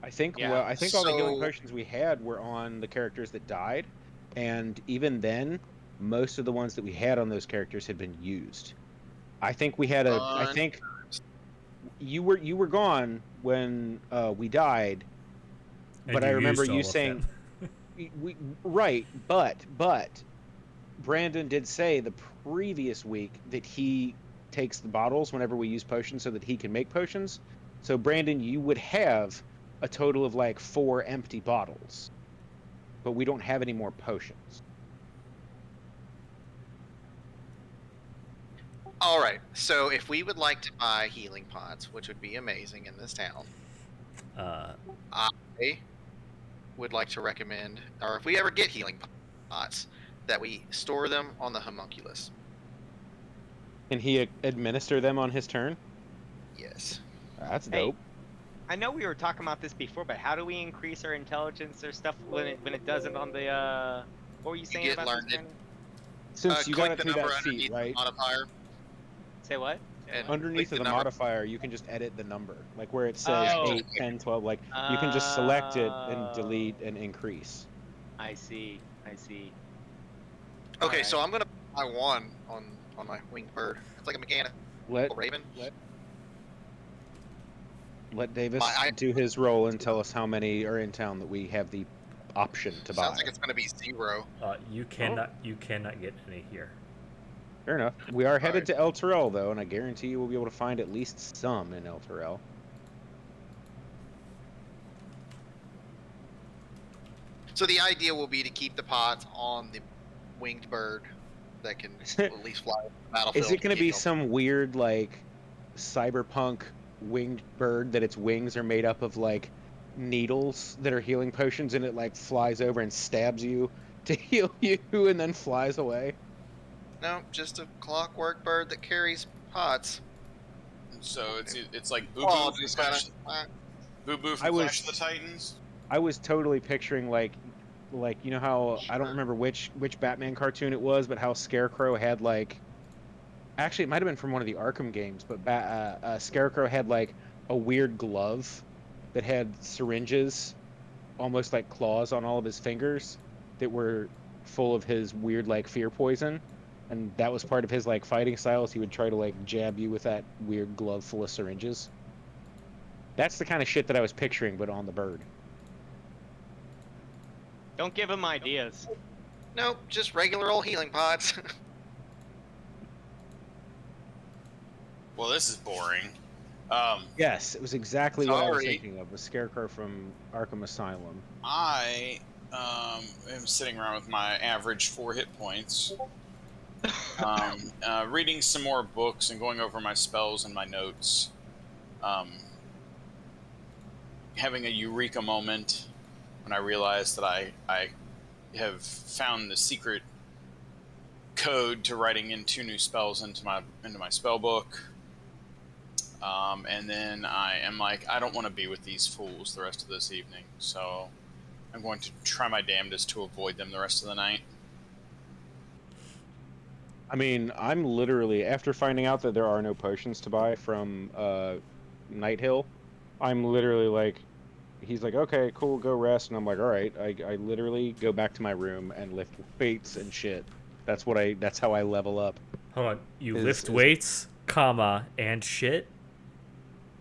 I think. Yeah. Well, I think all the healing So- potions we had were on the characters that died, and even then, most of the ones that we had on those characters had been used. I think we had a. I Fun. think you were gone when we died. And But I you remember used you all of saying- them. Right, but Brandon did say the previous week that he takes the bottles whenever we use potions so that he can make potions. So Brandon, you would have a total of like 4 empty bottles, but we don't have any more potions. All right. So if we would like to buy healing pots, which would be amazing in this town, I would like to recommend, or if we ever get healing pots, that we store them on the homunculus. Can he administer them on his turn? Yes. That's Hey, dope. I know we were talking about this before, but how do we increase our intelligence or stuff when it doesn't on the what were you saying get about learned this, it. Brandon? Since you click got it the through number that feat, underneath the right? modifier. Say what? And Underneath click of the number. modifier, you can just edit the number. Like where it says Oh. 8, 10, 12, like you can just select it and delete and increase. I see. I see. Okay, Alright. so I'm gonna buy one on my winged bird. It's like a mechanical Let raven. let Davis My- do his roll and tell us how many are in town that we have the option to buy. Sounds like it's gonna be 0. You cannot get any here. Fair enough. We are headed to El Terrell, though, and I guarantee you we'll be able to find at least some in El Terrell. So the idea will be to keep the pots on the winged bird that can at least fly the battlefield. Is it going to be you know. some weird, like, cyberpunk winged bird that its wings are made up of, like, needles that are healing potions, and it, like, flies over and stabs you to heal you and then flies away? No, just a clockwork bird that carries pots. So it's like Boo Boo Oh, from just Clash, kinda, Boo Boo I from was- Clash of the Titans. I was totally picturing, like you know how, I don't remember which Batman cartoon it was, but how Scarecrow had, like... Actually, it might have been from one of the Arkham games, but Scarecrow had, like, a weird glove that had syringes, almost like claws on all of his fingers, that were full of his weird, like, fear poison. And that was part of his, like, fighting styles. He would try to, like, jab you with that weird glove full of syringes. That's the kind of shit that I was picturing, but on the bird. Don't give him ideas. nope, just regular old healing pots. Well, this is boring. Yes, it was exactly what I was Sorry. thinking of. The Scarecrow from Arkham Asylum. I am sitting around with my average 4 hit points, reading some more books and going over my spells and my notes. Having a eureka moment when I realized that I have found the secret code to writing in 2 new spells into my spell book. And then I am like, I don't want to be with these fools the rest of this evening, so I'm going to try my damnedest to avoid them the rest of the night. I mean, I'm literally, after finding out that there are no potions to buy from Night Hill, I'm literally like, he's like, okay, cool, go rest. And I'm like, all right. I literally go back to my room and lift weights and shit. That's how I level up. Hold on. You lift weights, comma, and shit?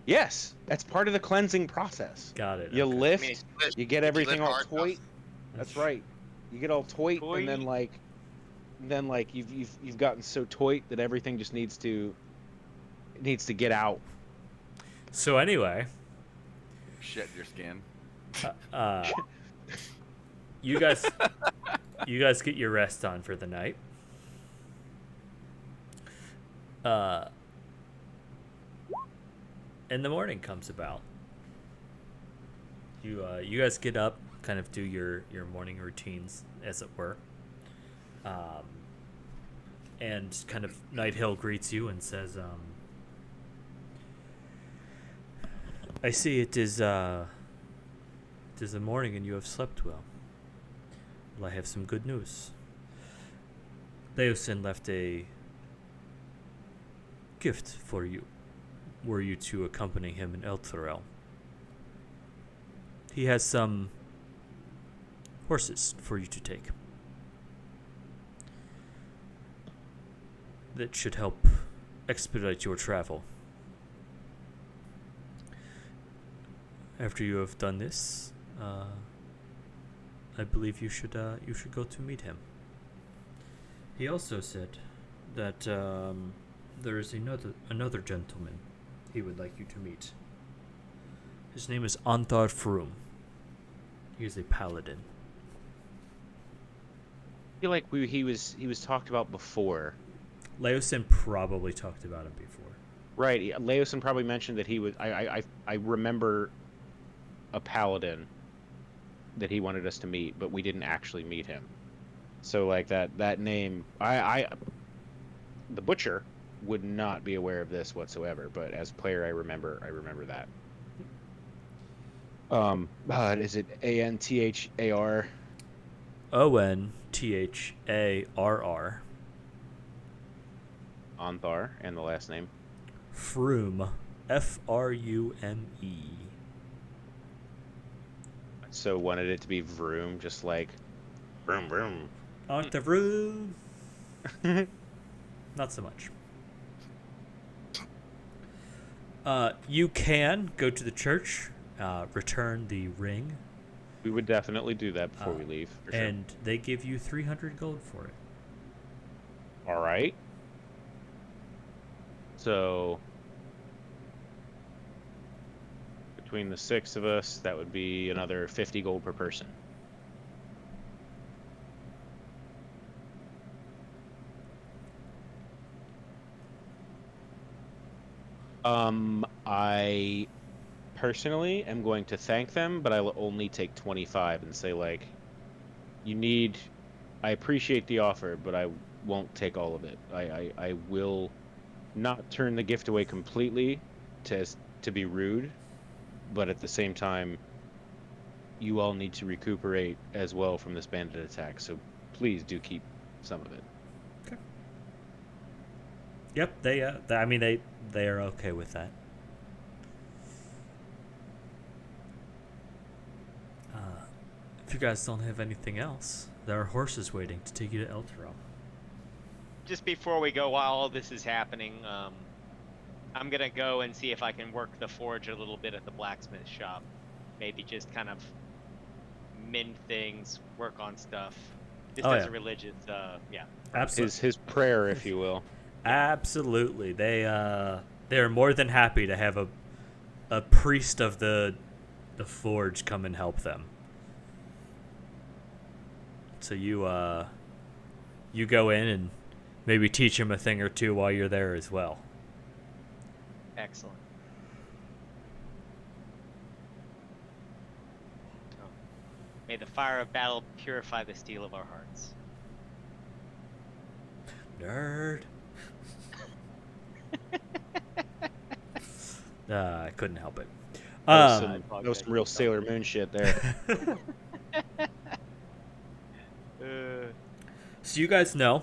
Yes, that's part of the cleansing process. Got it. You okay. lift, I mean, you get everything all hard toit. enough. That's right. You get all toit, and then you've gotten so toit that everything just needs to get out. So anyway, Shit in your skin. you guys get your rest on for the night. And the morning comes about. You guys get up, kind of do your morning routines, as it were. And kind of Night Hill greets you and says, I see it is the morning and you have slept well. Well, I have some good news. Leosin left a gift for you, were you to accompany him in Elturel. He has some horses for you to take that should help expedite your travel. After you have done this, I believe you should go to meet him. He also said that there is another gentleman he would like you to meet. His name is Anthar Froom. He is a paladin. I feel like he was talked about before. Leosin probably talked about him before. Right. Leosin probably mentioned that he was. I remember a paladin that he wanted us to meet, but we didn't actually meet him. So like that name, the butcher would not be aware of this whatsoever. But as a player, I remember that. Is it Anthar? Ontharr. Anthar, and the last name? Froom. Frume. So wanted it to be Vroom, just like vroom vroom. On the room. Not so much. You can go to the church, return the ring. We would definitely do that before we leave. For sure. And they give you 300 gold for it. All right. So between the 6 of us, that would be another 50 gold per person. I personally am going to thank them, but I will only take 25 and say, like, I appreciate the offer, but I won't take all of it. I will not turn the gift away completely to be rude, but at the same time, you all need to recuperate as well from this bandit attack, so please do keep some of it. Okay. Yep, they are okay with that. If you guys don't have anything else, there are horses waiting to take you to Elturel. Just before we go, while all this is happening, I'm gonna go and see if I can work the forge a little bit at the blacksmith shop. Maybe just kind of mend things, work on stuff. Just as a religious, Absolutely. His prayer, if you will. Absolutely. They're more than happy to have a priest of the forge come and help them. So you go in and maybe teach him a thing or two while you're there as well. Excellent. Oh. May the fire of battle purify the steel of our hearts. Nerd. I couldn't help it. That was some real Sailor Moon shit there. So you guys know,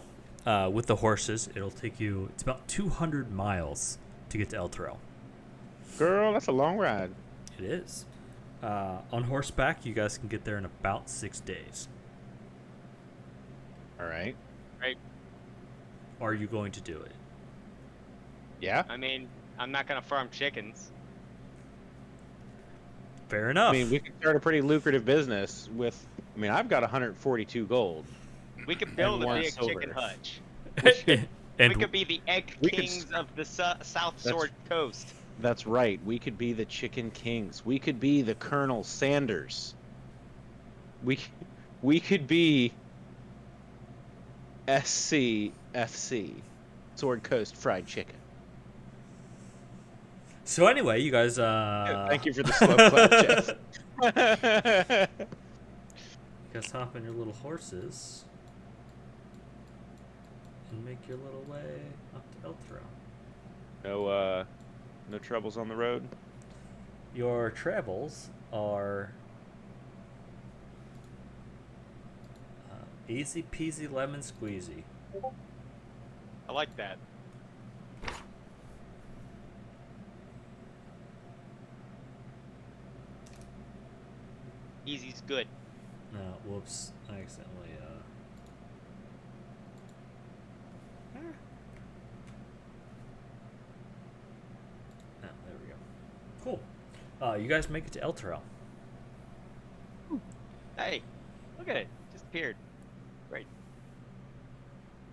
with the horses, it'll take you, it's about 200 miles to get to El Terrell. Girl, that's a long ride. It is. On horseback, you guys can get there in about 6 days. All right. Are you going to do it? Yeah. I mean, I'm not gonna farm chickens. Fair enough. I mean, we could start a pretty lucrative business with. I mean, I've got 142 gold. We could build a one big silver. chicken hutch. and We could be the egg we could kings of the South Sword Coast. That's right. We could be the Chicken Kings. We could be the Colonel Sanders. We could be SCFC, Sword Coast Fried Chicken. so anyway, you guys. Thank you for the slow clap, Jeff. You guys hop on your little horses and make your little way up to El Terrell. No troubles on the road. Your travels are easy peasy lemon squeezy. I like that. Easy's good. No, whoops. I accidentally, Oh, there we go. Cool. You guys make it to El Terrell. Hey, look at it. Just appeared. Great.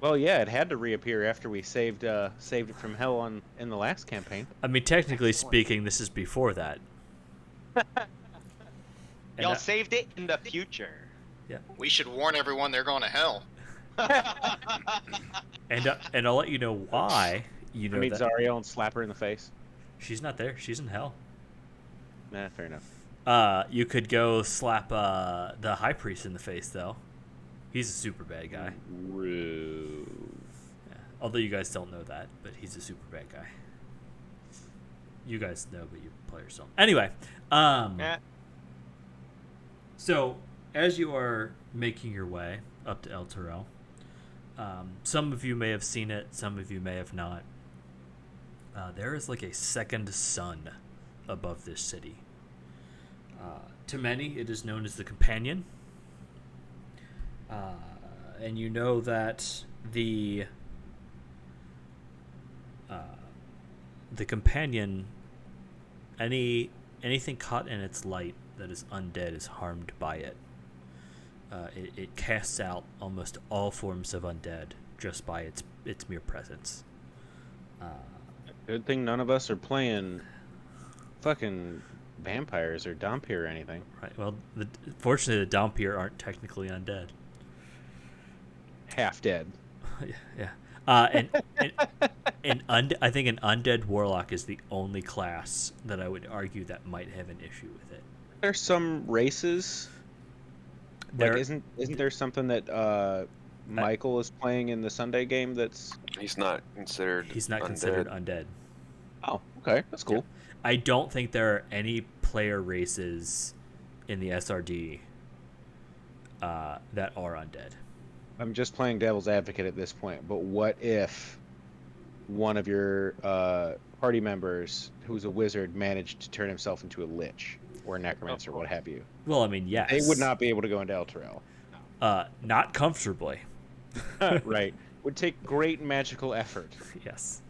Well, yeah, it had to reappear after we saved it from hell in the last campaign. I mean, technically speaking, this is before that. And Y'all saved it in the future. We should warn everyone they're going to hell. and I'll let you know why. You know I meet that Zariel and slap her in the face. she's not there. She's in hell. Nah, fair enough. You could go slap the high priest in the face, though. He's a super bad guy. Rude. Yeah. Although you guys don't know that, but he's a super bad guy. You guys know, but you players don't. Anyway, Yeah. so as you are making your way up to El Terrell, some of you may have seen it, some of you may have not. There is like a second sun above this city. To many, it is known as the Companion. And you know that the Companion, anything caught in its light that is undead is harmed by it. It casts out almost all forms of undead just by its mere presence. Good thing none of us are playing fucking vampires or Dhampir or anything. Right. Well, fortunately, the Dhampir aren't technically undead. Half dead. Yeah. I think an undead warlock is the only class that I would argue that might have an issue with it. There's some races. There, Like, isn't there something that Michael is playing in the Sunday game that's... He's not considered. he's not undead. considered undead. Oh, okay, that's cool. I don't think there are any player races in the SRD that are undead. I'm just playing devil's advocate at this point, but what if one of your party members, who's a wizard, managed to turn himself into a lich or a necromancer, what have you? Well, I mean, yes. They would not be able to go into El Terrell. Not comfortably. Right. Would take great magical effort. Yes.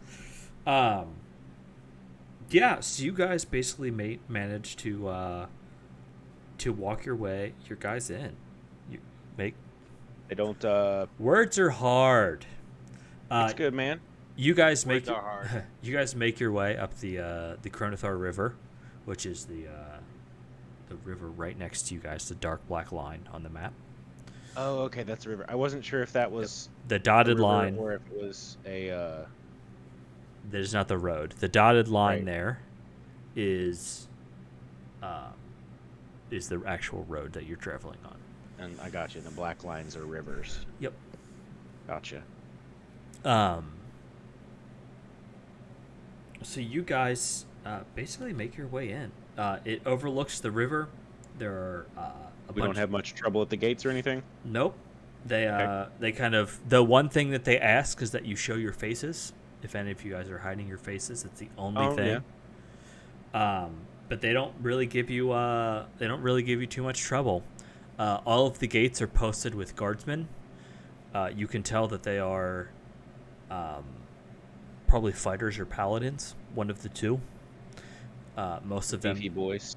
Yeah, so you guys basically managed to walk your guys in. You make They don't... words are hard. it's good, man. You guys Words make are hard. you guys make your way up the Chronothar River, which is the river right next to you guys, the dark black line on the map. Oh, okay, that's a river. I wasn't sure if that was The a dotted river line. or if it was a. That is not the road. The dotted line Right. there is the actual road that you're traveling on. And I got you. The black lines are rivers. Yep. Gotcha. So you guys basically make your way in. It overlooks the river. There are We don't have much trouble at the gates or anything. Nope. They Okay. they kind of, the one thing that they ask is that you show your faces. If any of you guys are hiding your faces, it's the only thing. Yeah. But they don't really give you too much trouble. All of the gates are posted with guardsmen. You can tell that they are probably fighters or paladins, one of the two. Most of them Beefy boys.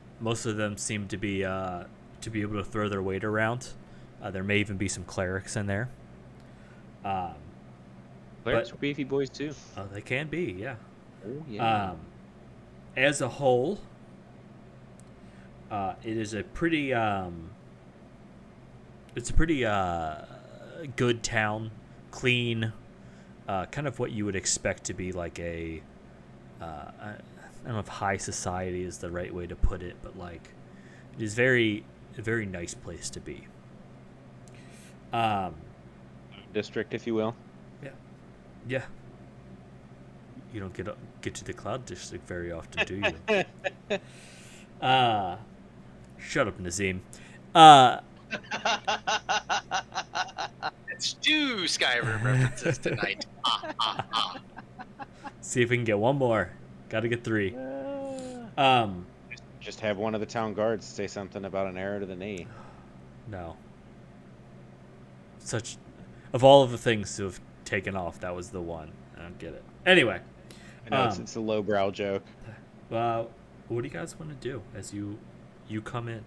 seem to be able to throw their weight around. There may even be some clerics in there. Clerics are beefy boys too. They can be, yeah. Oh yeah. As a whole, it is a pretty good town, clean, kind of what you would expect to be like a I don't know if high society is the right way to put it, but like it is a very nice place to be. District, if you will. Yeah. You don't get to the Cloud District very often, do you? Shut up, Nazim. It's two Skyrim references tonight. See if we can get one more. Got to get 3. Just have one of the town guards say something about an arrow to the knee. No. Of all of the things to have taken off, that was the one. I don't get it. Anyway. I know it's a lowbrow joke. What do you guys want to do as you come in?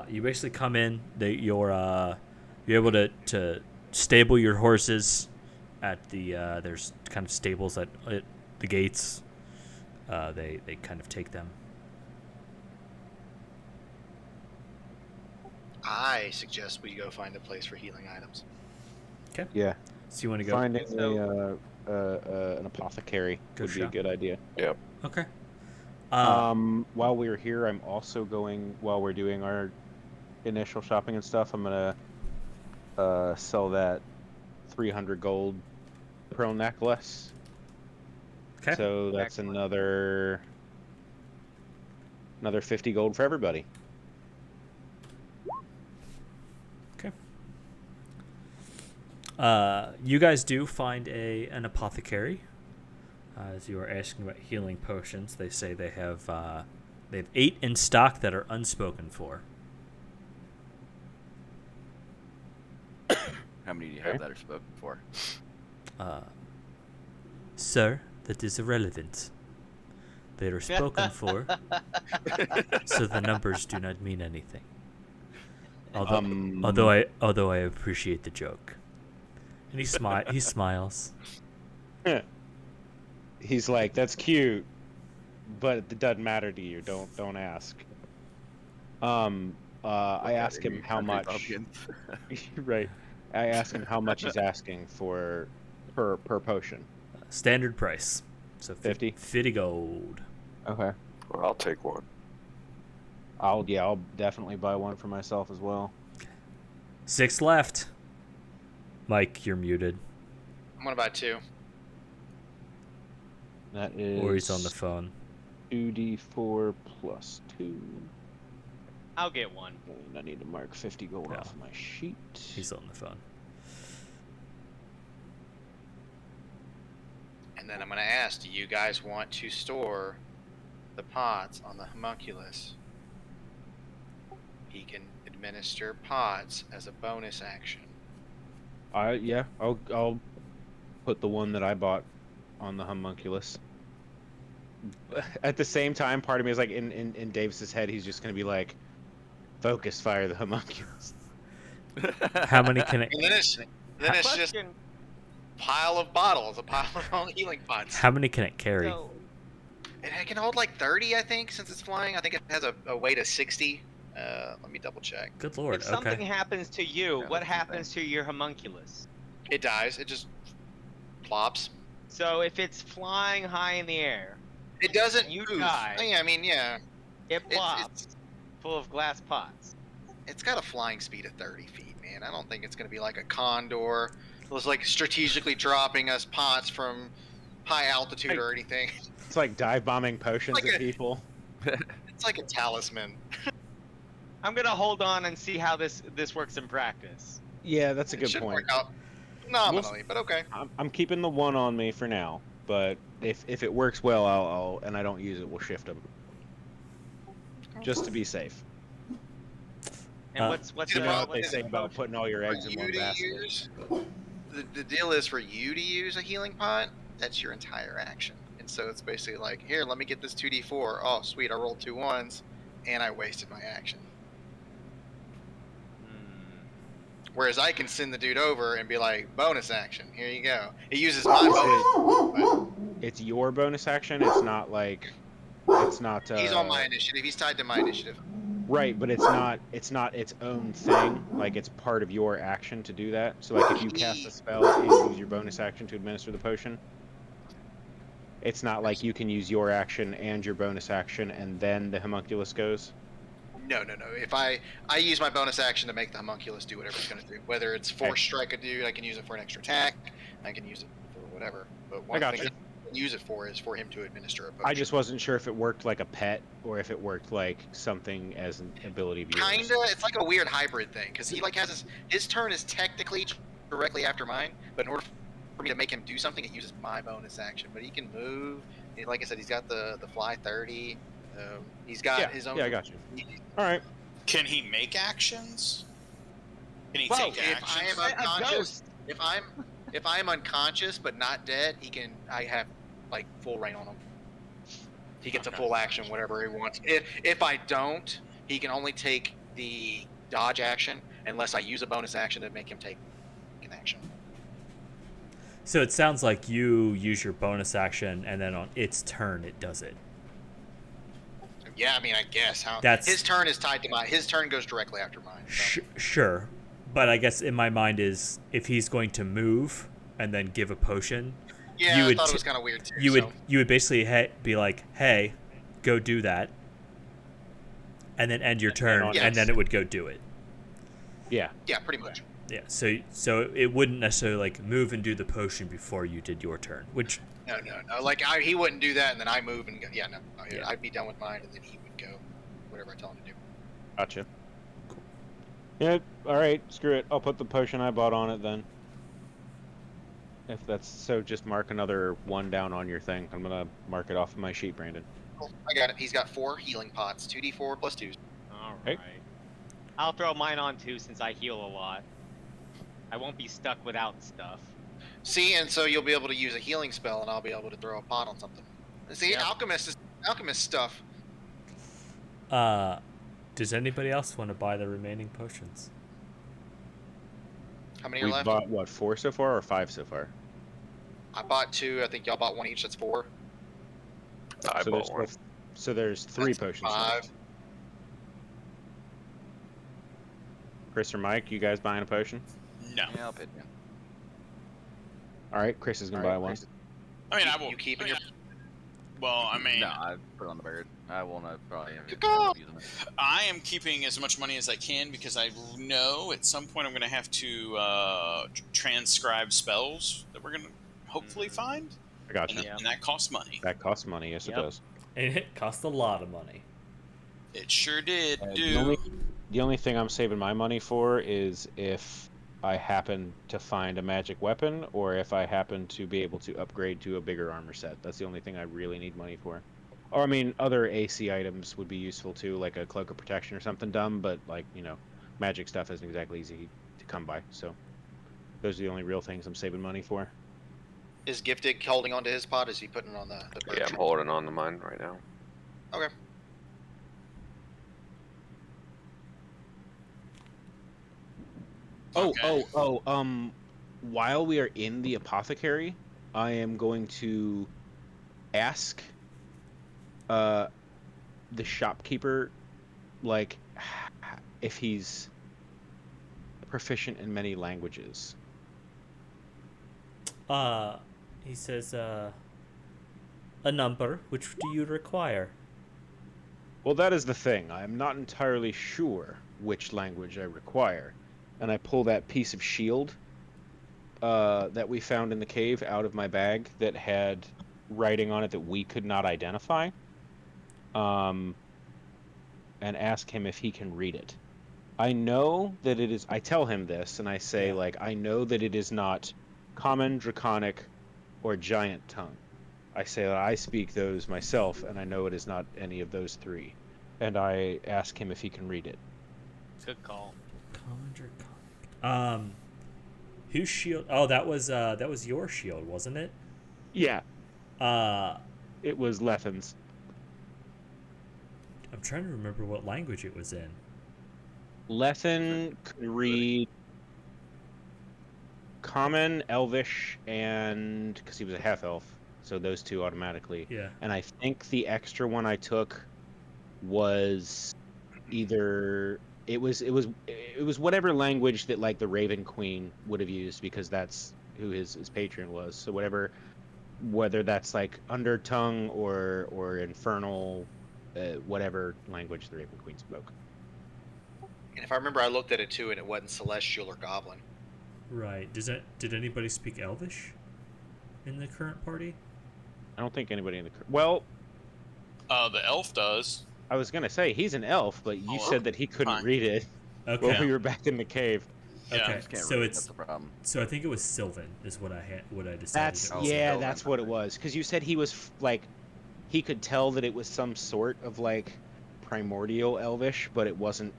You basically come in. You're able to stable your horses at the there's kind of stables at the gates. They kind of take them. I suggest we go find a place for healing items. Okay. Yeah. So you want to go? Finding an apothecary Good would be a shot. good idea. Okay. While we're here, I'm also going, while we're doing our initial shopping and stuff, I'm gonna sell that 300 gold pearl necklace. Okay. So that's Excellent. another 50 gold for everybody. Okay. You guys do find an apothecary. As you are asking about healing potions, they say they have 8 in stock that are unspoken for. How many do you have that are spoken for? Sir, that is irrelevant. They are spoken for, so the numbers do not mean anything. Although I appreciate the joke, and he smiles. He's like, that's cute, but it doesn't matter to you. Don't ask. I ask him how much. Right. I ask him how much he's asking for per potion. Standard price, so 50? 50 gold. Okay. Well, I'll take one. I'll definitely buy one for myself as well. 6 left. Mike, you're muted, I'm gonna buy 2. That is. or he's on the phone. 2d4 plus 2. I'll get one. And I need to mark 50 gold Yeah. off of my sheet. He's on the phone. And then I'm gonna ask, do you guys want to store the pots on the homunculus? He can administer pots as a bonus action. I'll put the one that I bought on the homunculus. At the same time, part of me is like, in Davis's head, he's just gonna be like, focus fire the homunculus. How many can it? And then it's just Question. pile of bottles, a pile of all healing pots. How many can it carry? So, It can hold like 30, I think, since it's flying. I think it has a weight of 60. Let me double check. Good lord. if something Okay. happens to you, Yeah, what that's the happens to your homunculus? It dies. It just plops. So if it's flying high in the air, It doesn't You move. die. Yeah, I mean, yeah. it It's, plops, full of glass pots. it's got a flying speed of 30 feet, man. I don't think it's going to be like a condor. It was like strategically dropping us pots from high altitude or anything. It's like dive bombing potions Like at a- people. It's like a talisman. I'm gonna hold on and see how this works in practice. Yeah, that's a It good should point. work out nominally, but okay. I'm keeping the one on me for now, but if it works well, I'll and I don't use it, we'll shift them. Just to be safe. And Uh, what's See, You the know problem what they is say about putting all your For eggs in you one to basket. use, the deal is for you to use a healing pot, that's your entire action. And so it's basically like, here, let me get this 2d4. Oh, sweet, I rolled 2 1s, and I wasted my action. Whereas I can send the dude over and be like, bonus action, here you go. He uses my bonus. It's your bonus action. It's not like it's not. He's on my initiative. He's tied to my initiative. Right, but it's not its own thing. Like it's part of your action to do that. So like if you cast a spell and use your bonus action to administer the potion, it's not like you can use your action and your bonus action and then the homunculus goes. No. If I use my bonus action to make the homunculus do whatever it's going to do, whether it's force strike a dude, I can use it for an extra attack. I can use it for whatever. But one got thing you. I can use it for is for him to administer a potion. I just wasn't sure if it worked like a pet or if it worked like something as an ability of yours. Kinda. It's like a weird hybrid thing because he like has his turn is technically directly after mine, but in order for me to make him do something, it uses my bonus action. But he can move. Like I said, he's got the fly 30. He's got his own. Yeah, I got you. All right. Can he make actions? Can he Well, take If I actions? am A unconscious, if I'm unconscious but not dead, I have like full reign on him. He gets a Okay. full action, whatever he wants. If I don't, he can only take the dodge action unless I use a bonus action to make him take an action. So it sounds like you use your bonus action, and then on its turn, it does it. Yeah, I mean, I guess his turn is tied to mine. His turn goes directly after mine. So. Sure, but I guess in my mind is if he's going to move and then give a potion, Yeah, you I would thought it was kind of weird too. you would basically be like, hey, go do that, and then end your turn, on and then it would go do it. Yeah. Yeah, pretty much. Yeah, so it wouldn't necessarily like move and do the potion before you did your turn, which No. Like he wouldn't do that, and then I move and go. Yeah, no. Yeah. I'd be done with mine, and then he would go whatever I tell him to do. Gotcha. Yeah, alright, screw it. I'll put the potion I bought on it then. If that's so, just mark another 1 down on your thing. I'm gonna mark it off of my sheet, Brandon. Cool. I got it. He's got 4 healing pots, 2d4 plus 2s. All Okay. right. I'll throw mine on too since I heal a lot. I won't be stuck without stuff. See, and so you'll be able to use a healing spell, and I'll be able to throw a pot on something. See, Yeah. alchemist stuff. does anybody else want to buy the remaining potions? How many are We've left? bought, what, 4 so far or 5 so far? I bought 2. I think y'all bought 1 each. That's 4. I so bought there's one. So there's 3 That's potions 5. left. Chris or Mike, you guys buying a potion? No. Yeah, I'll pit you. Alright, Chris is gonna buy one. I mean, I will. You keeping your? Well, I mean, No, I put it on the bird. I will not probably end Good call. up using it. I am keeping as much money as I can because I know at some point I'm going to have to transcribe spells that we're going to hopefully find, I got you. Yeah. and that costs money. That costs money, yes Yep. it does. And it cost a lot of money. It sure did, The dude. only thing I'm saving my money for is if I happen to find a magic weapon or if I happen to be able to upgrade to a bigger armor set. That's the only thing I really need money for. Or I mean, other AC items would be useful too, like a cloak of protection or something dumb, but like, you know, magic stuff isn't exactly easy to come by. So those are the only real things I'm saving money for. Is Gifted holding onto his pot? Is he putting it on the bird? Yeah, I'm holding on to mine right now. Okay. Okay. while we are in the apothecary, I am going to ask the shopkeeper, like, if he's proficient in many languages. He says, a number. Which do you require? Well, that is the thing. I am not entirely sure which language I require. And I pull that piece of shield that we found in the cave out of my bag that had writing on it that we could not identify. And ask him if he can read it. I know that it is. I tell him this, and I say, Yeah. like, I know that it is not common, draconic, or giant tongue. I say that I speak those myself, and I know it is not any of those three. And I ask him if he can read it. Good call. Common draconic. Whose shield? Oh, that was your shield, wasn't it? Yeah, Uh, it was Lethan's. I'm trying to remember what language it was in. Lethan could read Common, Elvish, and because he was a half elf, so those two automatically. Yeah. And I think the extra one I took was either it was whatever language that like the Raven Queen would have used because that's who his patron was. So whether that's like Undertongue or Infernal, whatever language the Raven Queen spoke. And if I remember, I looked at it too, and it wasn't celestial or goblin. Right. Did anybody speak Elvish in the current party? I don't think anybody in the well. The elf does. I was gonna say he's an elf, but you said that he couldn't Fine. read it Okay. when we were back in the cave. Yeah. Okay. I just can't So read it, it's that's the problem. so I think it was Sylvan is what I decided. That's it was. yeah, Sylvan. that's what it was. Because you said he was like, he could tell that it was some sort of like primordial Elvish, but it wasn't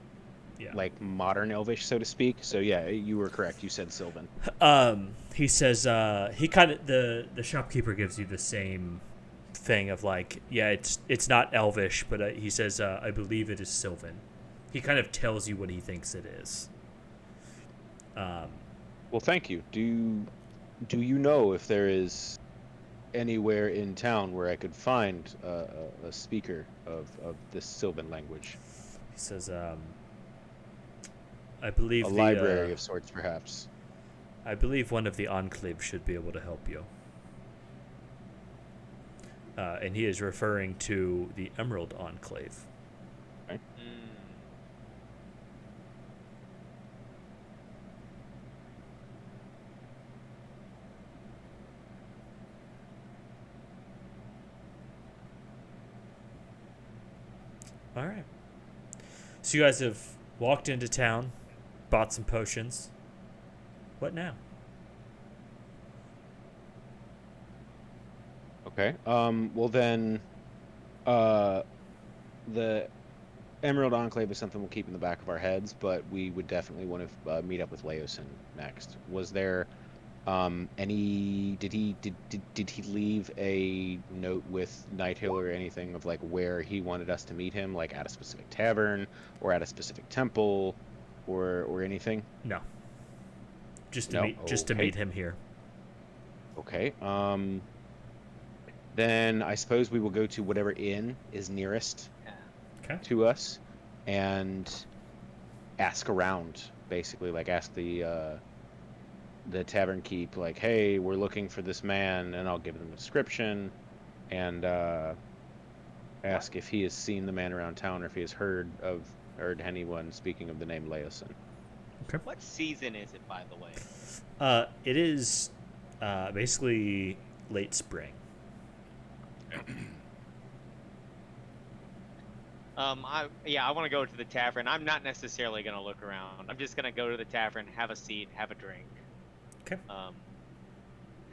Yeah. like modern Elvish, so to speak. So yeah, you were correct. You said Sylvan. He says he kind of the shopkeeper gives you the same thing of like, yeah, it's not Elvish, but he says I believe it is Sylvan. He kind of tells you what he thinks it is. Well, thank you. Do you know if there is anywhere in town where I could find a speaker of this Sylvan language? He says I believe A the library of sorts, perhaps. I believe one of the enclaves should be able to help you. And he is referring to the Emerald Enclave. Mm. All right. So you guys have walked into town, bought some potions. What now? Okay. Well then, the Emerald Enclave is something we'll keep in the back of our heads, but we would definitely want to meet up with Leosin next. Was there any? Did he leave a note with Nighthill or anything of like where he wanted us to meet him, like at a specific tavern or at a specific temple, or anything? No. Just to No? meet Okay. him here. Okay. Then I suppose we will go to whatever inn is nearest Okay. to us and ask around, basically, like ask the tavern keep, like, hey, we're looking for this man, and I'll give them a description and ask if he has seen the man around town or if he has heard anyone speaking of the name Leosin. What season is it, by the way? It is basically late spring. I want to go to the tavern. I'm not necessarily going to look around. I'm just going to go to the tavern, have a seat, have a drink. Okay.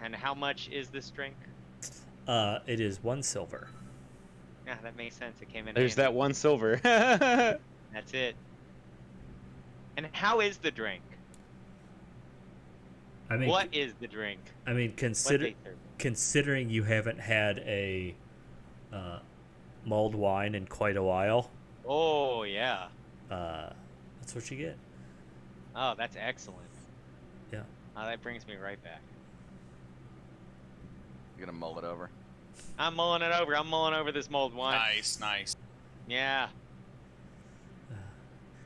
And how much is this drink? It is 1 silver. Yeah, that makes sense. It came in. There's handy. that 1 silver. That's it. And how is the drink? I mean, What is the drink? I mean, What they serve? considering you haven't had a mulled wine in quite a while, Oh yeah. that's what you get. Oh, that's excellent. Yeah. That brings me right back. You're gonna mull it over. I'm mulling it over. I'm mulling over this mulled wine. Nice. Yeah.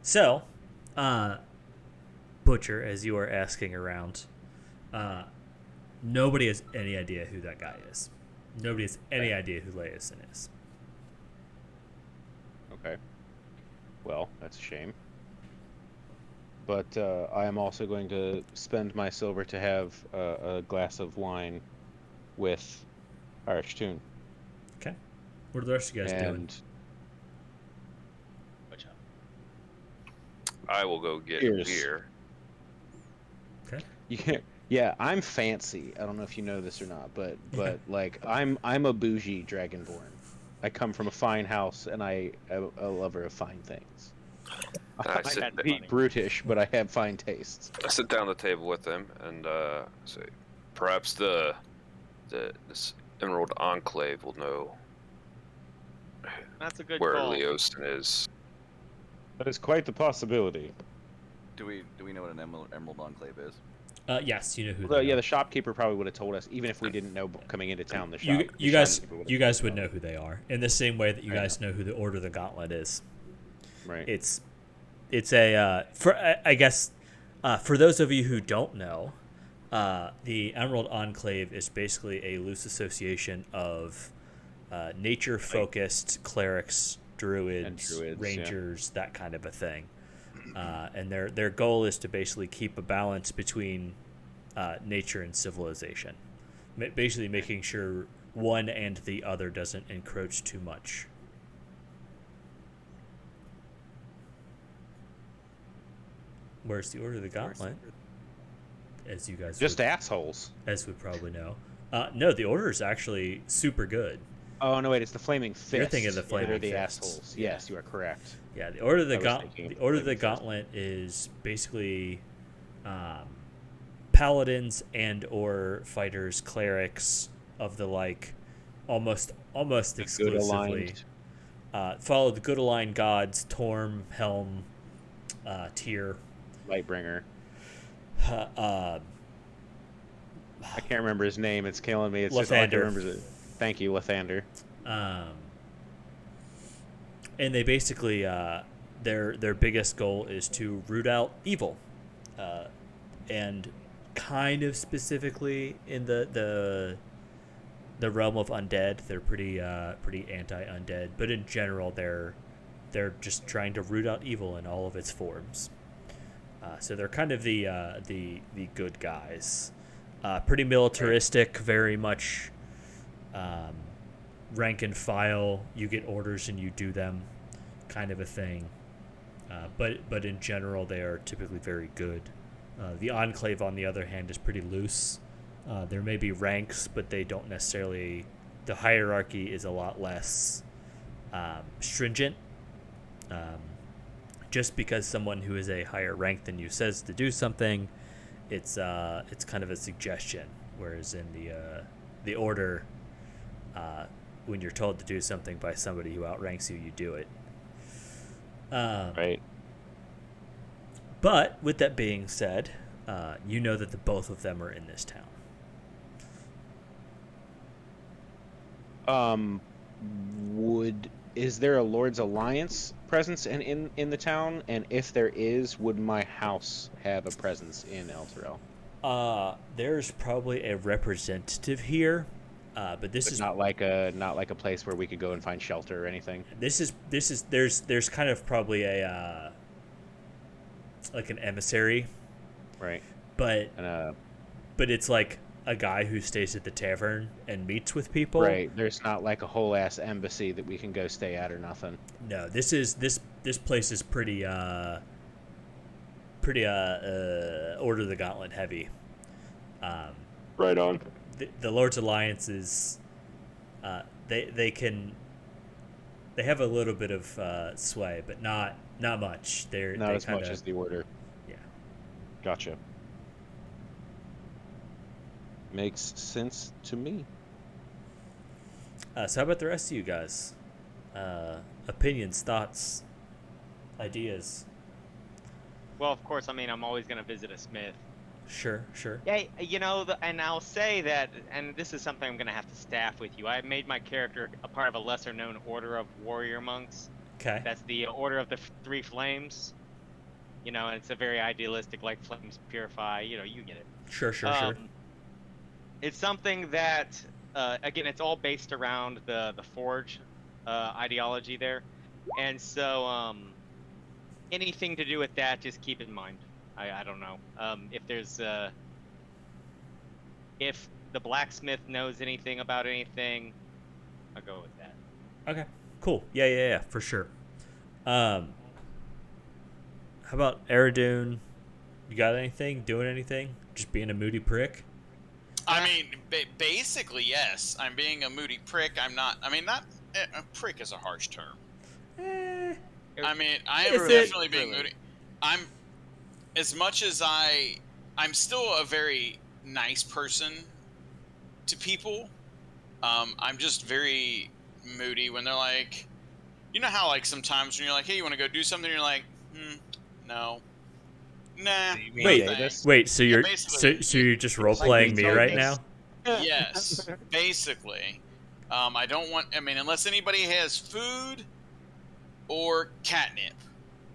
So, Butcher, as you are asking around, nobody has any idea who that guy is. Nobody has any idea who Leosin is. Okay. Well, that's a shame. But I am also going to spend my silver to have a glass of wine with Irish Tune. Okay. What are the rest of you guys doing? And Watch out. I will go get Cheers. beer. Okay. yeah, I'm fancy. I don't know if you know this or not, but like I'm a bougie dragonborn. I come from a fine house, and I am a lover of fine things. I I sit might there. be brutish, but I have fine tastes. I sit down at the table with them and say, perhaps this Emerald Enclave will know That's a good where call. Leosin is. That is quite the possibility. Do we know what an Emerald Enclave is? Yes, you know who. Well, they yeah, are. the shopkeeper probably would have told us, even if we didn't know coming into town. The You guys shopkeeper you guys would know told who they are in the same way that you I guys know who the Order of the Gauntlet is. us. Right. It's a for I guess for those of you who don't know, the Emerald Enclave is basically a loose association of nature-focused clerics, druids, druids, rangers, that kind of a thing. And their goal is to basically keep a balance between nature and civilization, basically making sure one and the other doesn't encroach too much. Where's the Order of the Gauntlet? As you guys Just assholes. as would probably know. No, the Order is actually super good. Oh no, wait, it's the Flaming Fists. You're thinking of the that Flaming are the Fists. assholes. Yeah. Yes, you are correct. Yeah, the Order of the I was thinking of the Order of the Flaming Fist. Gauntlet is basically paladins and or fighters, clerics of the like almost Good exclusively aligned. follow the good aligned gods: Torm, Helm, Tyr. Lightbringer. Uh, I can't remember his name. It's killing me. It's just all I can Lathander. remember is it. Thank you, Lathander. And they basically their biggest goal is to root out evil, and kind of specifically in the realm of undead, they're pretty anti-undead. But in general, they're just trying to root out evil in all of its forms. So they're kind of the good guys. Pretty militaristic, very much rank and file. You get orders and you do them, kind of a thing. But in general, they are typically very good. The Enclave, on the other hand, is pretty loose. There may be ranks, but they don't necessarily. The hierarchy is a lot less stringent. Just because someone who is a higher rank than you says to do something, it's kind of a suggestion. Whereas in the Order, when you're told to do something by somebody who outranks you, you do it. Right. But with that being said, you know that the both of them are in this town. Is there a Lord's Alliance presence in the town? And if there is, would my house have a presence in Elturel? There's probably a representative here, but this But is not like a place where we could go and find shelter or anything. there's kind of probably a like an emissary, Right. but And it's like a guy who stays at the tavern and meets with people. right. There's not like a whole ass embassy that we can go stay at or nothing. No, this place is pretty Order of the Gauntlet heavy. Right on. The Lord's Alliance is they have a little bit of sway, but not much. They're Not they as kinda, much as the Order. Yeah. Gotcha. Makes sense to me. So how about the rest of you guys? Opinions, thoughts, ideas. Well, of course, I mean, I'm always going to visit a smith. Sure, sure. Yeah, and I'll say that, and this is something I'm gonna have to staff with you. I made my character a part of a lesser-known order of warrior monks. Okay. That's the Order of the Three Flames. And it's a very idealistic, like flames purify. You get it. Sure, sure. It's something that, again, it's all based around the Forge ideology there, and so anything to do with that, just keep in mind. I don't know if there's if the blacksmith knows anything about anything, I'll go with that. Okay. Cool. Yeah, for sure. How about Eridoon? You got anything? Doing anything? Just being a moody prick? I mean, basically, yes. I'm being a moody prick. I'm not. I mean, not a prick is a harsh term. I mean, I am definitely being moody. I'm, as much as I'm still a very nice person to people. I'm just very moody when they're like, how like sometimes when you're like, hey, you want to go do something? You're like, no. Nah. Wait. So you're so you're just role playing me right now? Yes, basically. I don't want. I mean, unless anybody has food or catnip,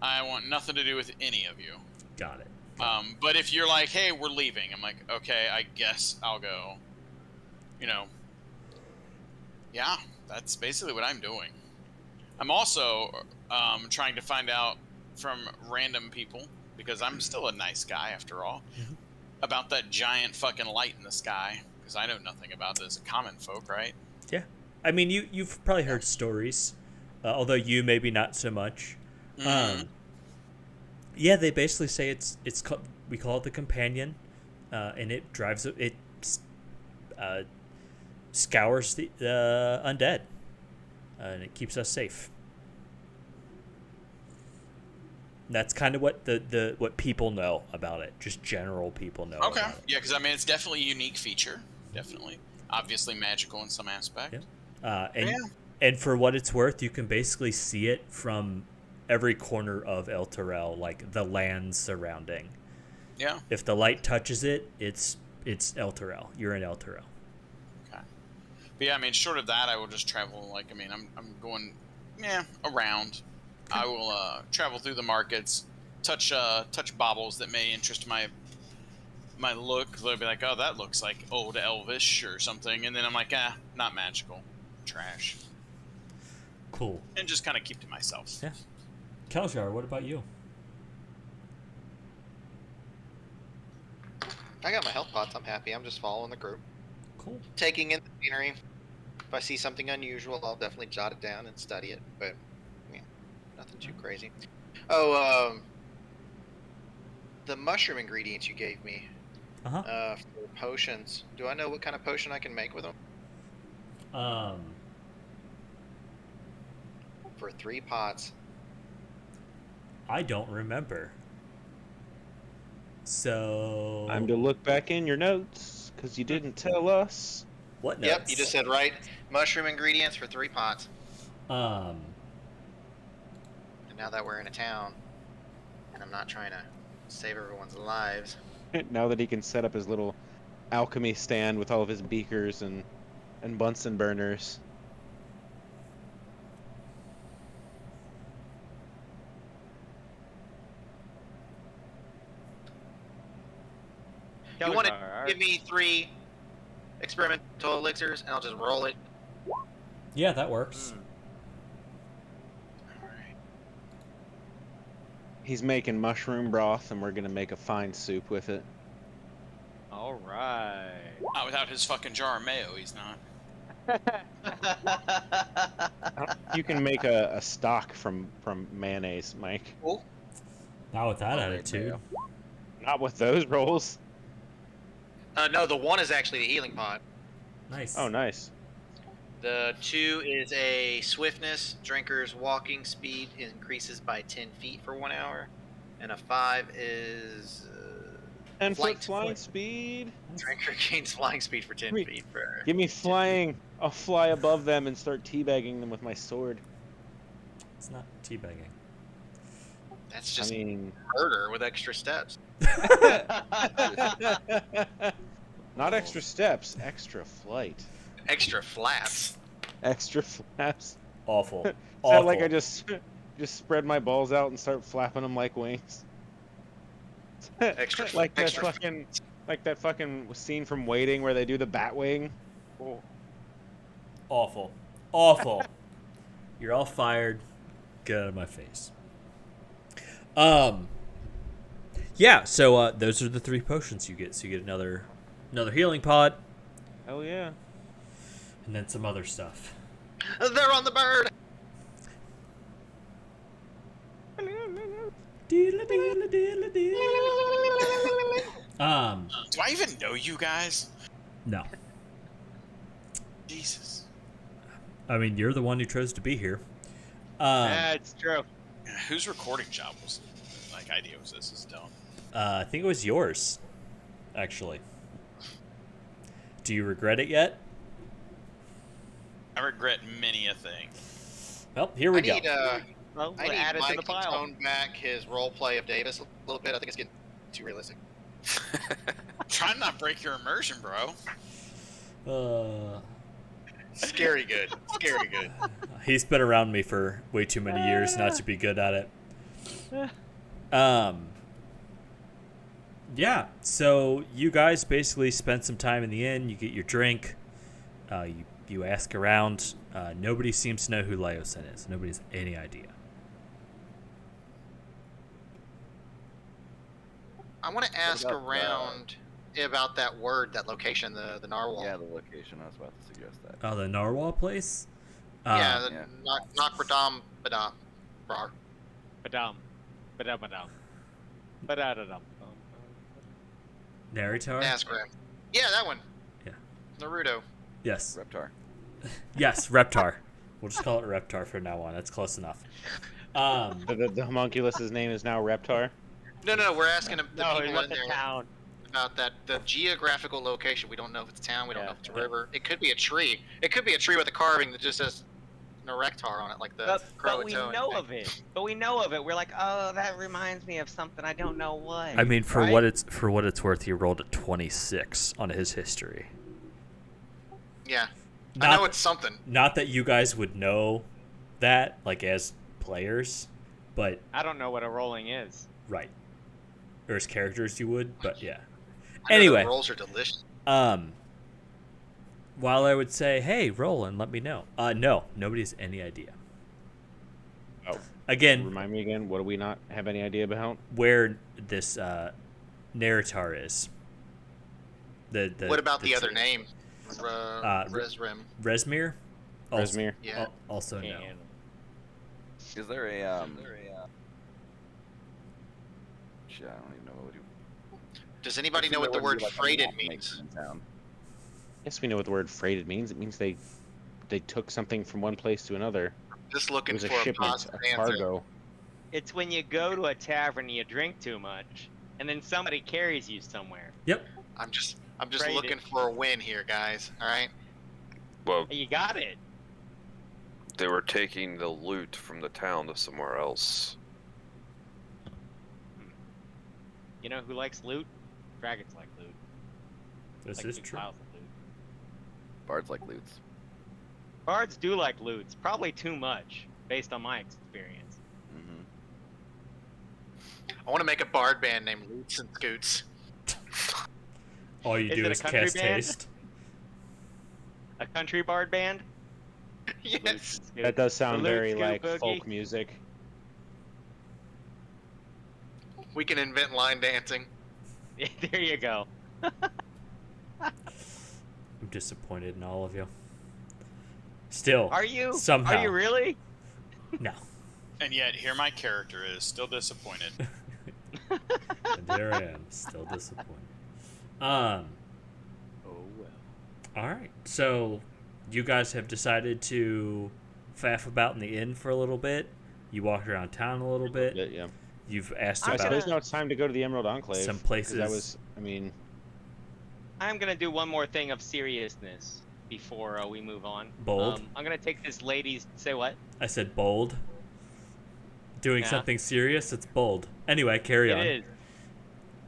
I want nothing to do with any of you. Got it. But if you're like, hey, we're leaving, I'm like, okay, I guess I'll go. Yeah, that's basically what I'm doing. I'm also trying to find out from random people, because I'm still a nice guy after all, about that giant fucking light in the sky, because I know nothing about this. Common folk, right? Yeah. I mean, you've probably heard stories, although you maybe not so much. Yeah, they basically say it's called, we call it the companion, and it drives it scours the undead, and it keeps us safe. And that's kind of what what people know about it. Just general people know. Okay. About it. Yeah, because I mean, it's definitely a unique feature. Definitely, obviously magical in some aspect. Yeah. And for what it's worth, you can basically see it from every corner of El Terrell, like the land surrounding. Yeah. If the light touches it, it's El Terrell. You're in El Terrell. Okay. But yeah, I mean, short of that, I will just travel. Like, I mean, I'm going, around. I will travel through the markets, touch baubles that may interest my look. They'll be like, oh, that looks like old Elvish or something, and then I'm like, not magical, trash. Cool. And just kind of keep to myself. Yeah. Keljar, what about you? I got my health pots. I'm happy. I'm just following the group. Cool. Taking in the scenery. If I see something unusual, I'll definitely jot it down and study it. But yeah, nothing too crazy. Oh, the mushroom ingredients you gave me. For potions. Do I know what kind of potion I can make with them? For 3 pots. I don't remember. So Time to look back in your notes, because you didn't tell us. What notes? Yep, you just said right. Mushroom ingredients for 3 pots. Um. And now that we're in a town, and I'm not trying to save everyone's lives. Now that he can set up his little alchemy stand with all of his beakers and Bunsen burners. You want to give me 3 experimental elixirs, and I'll just roll it. Yeah, that works. Alright. He's making mushroom broth, and we're gonna make a fine soup with it. All right. Not without his fucking jar of mayo, he's not. You can make a stock from mayonnaise, Mike. Cool. Not with that attitude. Not with those rolls. No, the 1 is actually the healing pot. Nice. Oh, nice. The 2 is a swiftness. Drinker's walking speed increases by 10 feet for 1 hour. And a 5 is... 10 flight. foot flying speed. Drinker gains flying speed for 10 feet. Give me flying. I'll fly above them and start teabagging them with my sword. It's not teabagging. That's just I mean, murder with extra steps. not extra steps, extra flight, Extra flaps. extra flaps. Awful. Is Awful. that like I just spread my balls out and start flapping them like wings? Extra like that extra fucking scene from Waiting where they do the bat wing. Oh. Awful. Awful. You're all fired. Get out of my face. Yeah, so those are the 3 potions you get. So you get another healing pod, Hell yeah. and then some other stuff. They're on the bird. Do I even know you guys? No. Jesus. I mean, you're the one who chose to be here. Yeah, it's true. Whose recording job was like idea was this? Is dumb. I think it was yours, actually. Do you regret it yet? I regret many a thing. Well, here we I go. need, Well, I we'll need add it to Mike the to pile. tone back his role play of Davis a little bit. I think it's getting too realistic. Try to not break your immersion, bro. Scary good. Scary good. He's been around me for way too many years not to be good at it. Yeah, so you guys basically spend some time in the inn. You get your drink. You ask around. Nobody seems to know who Leosin is. Nobody has any idea. I want to ask about, around about that word, that location, the narwhal. Yeah, the location. I was about to suggest that. Oh, the narwhal place? Yeah, the yeah. Knockradam Badam. Rar. Badam. Badam badam. Badadadam. Naritar? Nazgrim. Yeah, that one. Yeah. Naruto. Yes. Reptar. Yes, Reptar. We'll just call it Reptar from now on. That's close enough. The homunculus's name is now Reptar. No, we're asking the No, people not in the there town. about the geographical location. We don't know if it's a town. We don't Yeah. know if it's a river. It could be a tree. It could be a tree with a carving that just says Narektar on it, like the But we Croatoan know thing. of it. But we know of it. We're like, oh, that reminds me of something. I don't know what. I mean, for Right? what it's worth, he rolled a 26 on his history. Yeah. I Not- know it's something. Not that you guys would know that, like, as players, but I don't know what a rolling is. right. Or as characters you would, but yeah. I know Anyway. the rolls are delicious. While I would say, hey, roll and let me know. No, nobody has any idea. Oh. Again, Remind me again, what do we not have any idea about? where this Naritar is. What about the other tree. name? Resrim. Resmir? Also, Resmir? Yeah. Also no. And Is there a Shit, I don't even know what you. Does anybody Assume know what there the wouldn't word be, like, a freighted mapmaker means? in town. Yes, we know what the word freighted means. It means they took something from one place to another. Just It looking was a for a shipment, positive a answer. cargo. it's when you go to a tavern and you drink too much, and then somebody carries you somewhere. Yep. I'm just Freighted. looking for a win here, guys. All right. Well, You got it. they were taking the loot from the town to somewhere else. You know who likes loot? Dragons like loot. This Like is big true. piles of loot. Bards like loots. Bards do like loots, probably too much, based on my experience. Mm-hmm. I want to make a bard band named Loots and Scoots. All you Is do it a is country cast band? haste. A country bard band? Yes. That does sound Loot, very scoot, like boogie. folk music. We can invent line dancing. There you go. I'm disappointed in all of you. Still, Are you? Somehow. Are you really? no. And yet, here my character is still disappointed. And there I am, still disappointed. Oh well. All right. So, you guys have decided to faff about in the inn for a little bit. You walked around town a little bit. Yeah. You've asked I about suppose now it's time to go to the Emerald Enclave. some 'cause places. That was, I mean, I'm gonna do one more thing of seriousness before we move on. Bold? I'm gonna take this lady's. Say what? I said bold. Doing Yeah. something serious. It's bold. Anyway, carry on. It is.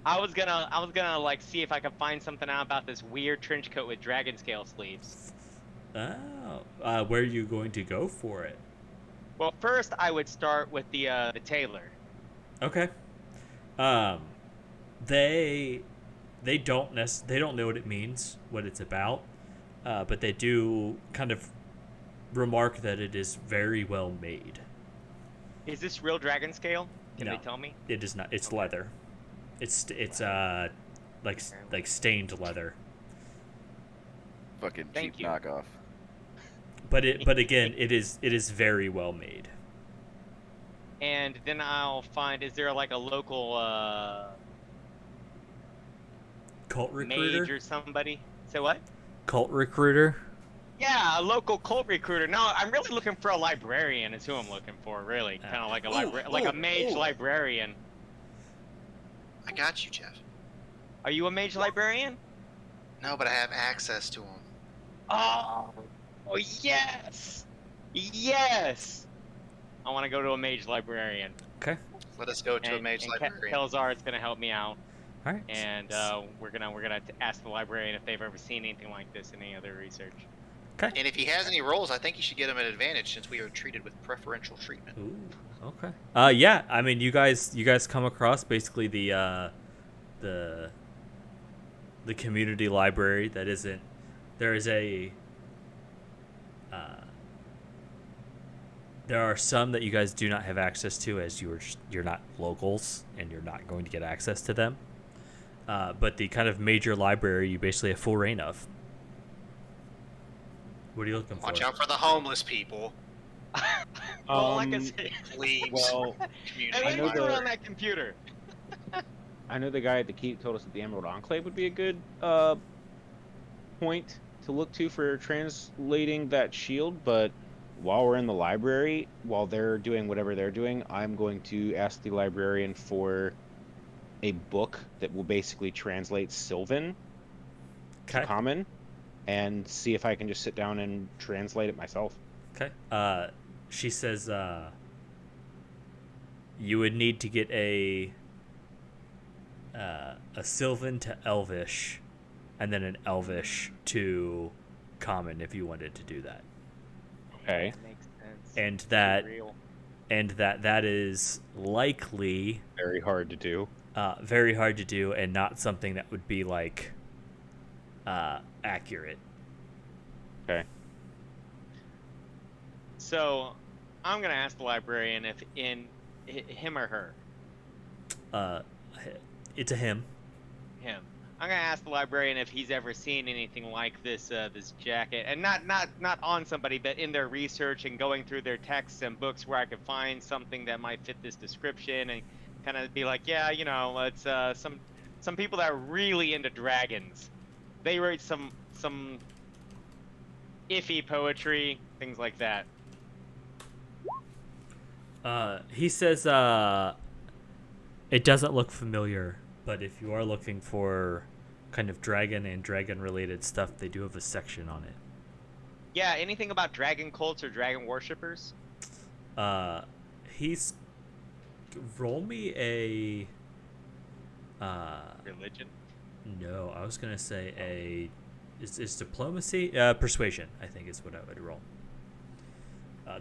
I was gonna like see if I could find something out about this weird trench coat with dragon scale sleeves. Oh, where are you going to go for it? Well, first I would start with the tailor. Okay. They don't they don't know what it means, what it's about, but they do kind of remark that it is very well made. Is this real dragon scale? Can No. they tell me? It is not. It's leather. It's like stained leather. Fucking Thank cheap you. knockoff. But again, it is very well made. And then I'll find, is there like a local Cult mage recruiter. or somebody? Say what? Cult recruiter. Yeah, a local cult recruiter. No, I'm really looking for a librarian. Is who I'm looking for. Really, kind of like a mage librarian. I got you, Jeff. Are you a mage librarian? No, but I have access to them. Oh yes, yes. I want to go to a mage librarian. Okay. Let us go to a mage and librarian. Kelzar is gonna help me out, All right. and we're gonna ask the librarian if they've ever seen anything like this in any other research. Okay. And if he has any rolls, I think you should get him an advantage since we are treated with preferential treatment. Ooh. Okay. Yeah. I mean, you guys come across basically the community library that isn't. There is a. There are some that you guys do not have access to, as you're not locals and you're not going to get access to them. But the kind of major library you basically have full reign of. What are you looking for? Watch out for the homeless people. Well, like I said, Please. Well, Community hey, I know what are you doing the- on that computer? I know the guy at the keep told us that the Emerald Enclave would be a good point to look to for translating that shield, but while we're in the library, while they're doing whatever they're doing, I'm going to ask the librarian for a book that will basically translate Sylvan to Okay. Common, and see if I can just sit down and translate it myself. Okay. She says you would need to get a Sylvan to Elvish, and then an Elvish to Common if you wanted to do that. Okay. That makes sense. And Too that real. that is likely Very hard to do. very hard to do, and not something that would be like accurate. Okay. So, I'm gonna ask the librarian if him or her. It's a him. Him. I'm gonna ask the librarian if he's ever seen anything like this this jacket, and not on somebody, but in their research and going through their texts and books where I could find something that might fit this description, and kind of be like, yeah, you know, it's some people that are really into dragons. They write some iffy poetry, things like that. He says it doesn't look familiar, but if you are looking for kind of dragon and dragon related stuff, they do have a section on it. Yeah, anything about dragon cults or dragon worshippers? He's roll me a Religion. no, I was gonna say is diplomacy persuasion, I think is what I would roll.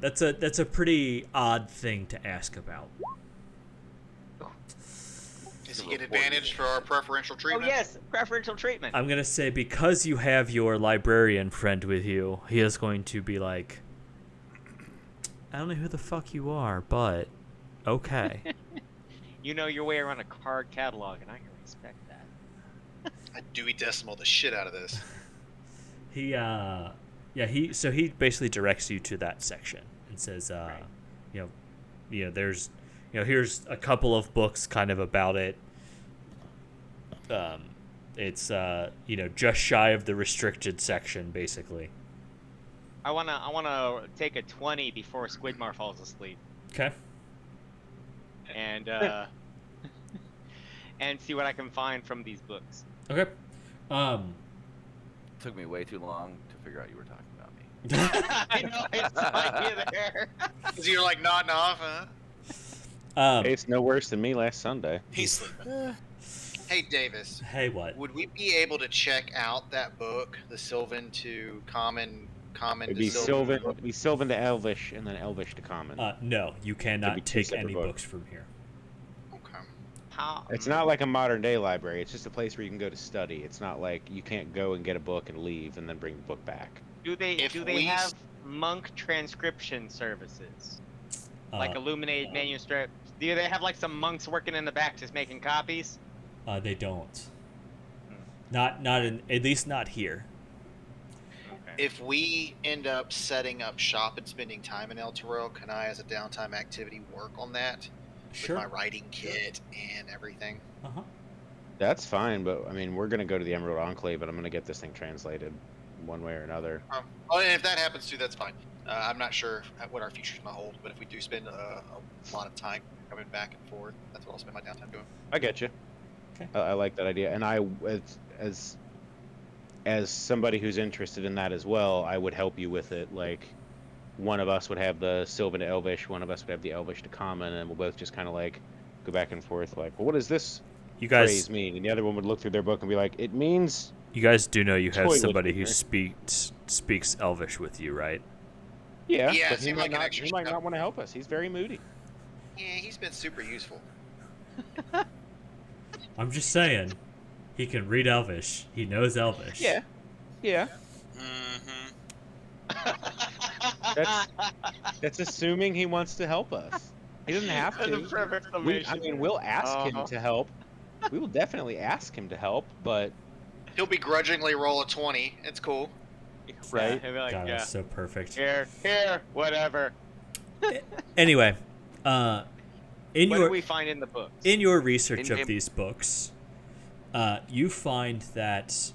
That's a pretty odd thing to ask about. Does he get advantage for our preferential Oh treatment? yes, preferential treatment. I'm gonna say because you have your librarian friend with you, he is going to be like, I don't know who the fuck you are, but okay. You know your way around a card catalog, and I can respect that. I Dewey Decimal the shit out of this. He he basically directs you to that section and says, Right. you know, there's, here's a couple of books kind of about it. It's just shy of the restricted section, basically. I wanna take a 20 before Squidmar falls asleep, Okay. and and see what I can find from these books. Okay. Took me way too long to figure out you were talking about me. I know, I saw you there. Because you're like nodding off, huh? Hey, it's no worse than me last Sunday. He's sleeping. Hey, Davis. Hey, what? Would we be able to check out that book, the Sylvan to Common It'd to be Sylvan? Sylvan to Elvish, and then Elvish to Common. No, you be cannot two take separate any books. books from here. Okay. How? It's not like a modern day library. It's just a place where you can go to study. It's not like you can't go and get a book and leave and then bring the book back. Do they If do they we have monk transcription services like illuminated manuscript? Do they have like some monks working in the back just making copies? They don't. Not at least not here. Okay. If we end up setting up shop and spending time in El Toro, can I, as a downtime activity, work on that Sure. with my writing kit and everything? Uh-huh. That's fine, but I mean, we're gonna go to the Emerald Enclave, and I'm gonna get this thing translated one way or another. Oh, and if that happens too, that's fine. I'm not sure what our future's gonna hold, but if we do spend a lot of time coming back and forth, that's what I'll spend my downtime doing. I get you. Okay. I like that idea, and I, as somebody who's interested in that as well, I would help you with it. Like, one of us would have the Sylvan to Elvish, one of us would have the Elvish to Common, and we'll both just kind of like go back and forth. Like, well, what does this You guys, phrase mean? And the other one would look through their book and be like, it means. you guys do know you have Toilet somebody who cleaner. speaks Elvish with you, right? Yeah, Yeah, but it he seemed might like an not. extra He might step. not want to help us. He's very moody. Yeah, he's been super useful. I'm just saying, he can read Elvish. He knows Elvish. Yeah. Yeah. That's assuming he wants to help us. He doesn't have That's a to. perfect I summation. mean, we'll ask him Uh-huh. to help. We will definitely ask him to help, but He'll begrudgingly roll a 20. It's cool. right. Yeah, he'll be like, God, yeah, that's so perfect. here, whatever. Anyway, in What your do we find in the books? in your research of In-game- these books, you find that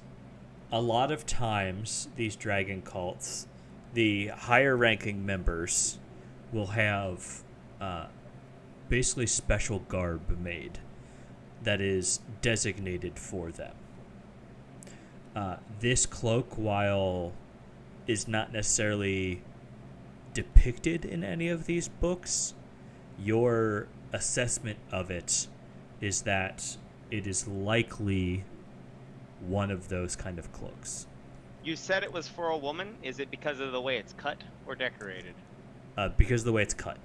a lot of times these dragon cults, the higher ranking members will have basically special garb made that is designated for them. This cloak, while is not necessarily depicted in any of these books, your assessment of it is that it is likely one of those kind of cloaks. You said it was for a woman. Is it because of the way it's cut or decorated? Because of the way it's cut.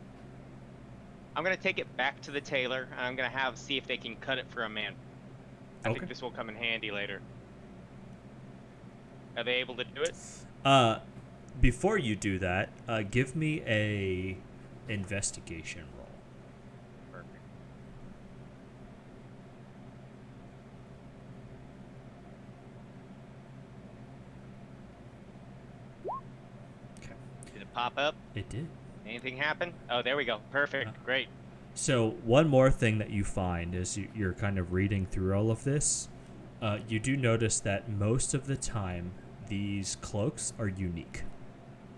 I'm gonna take it back to the tailor, and I'm gonna see if they can cut it for a man. I Okay. think this will come in handy later. Are they able to do it? Before you do that, give me a investigation roll. Perfect. Okay. Did it pop up? It did. Anything happen? Oh, there we go. Perfect. Great. So one more thing that you find as you're kind of reading through all of this, you do notice that most of the time these cloaks are unique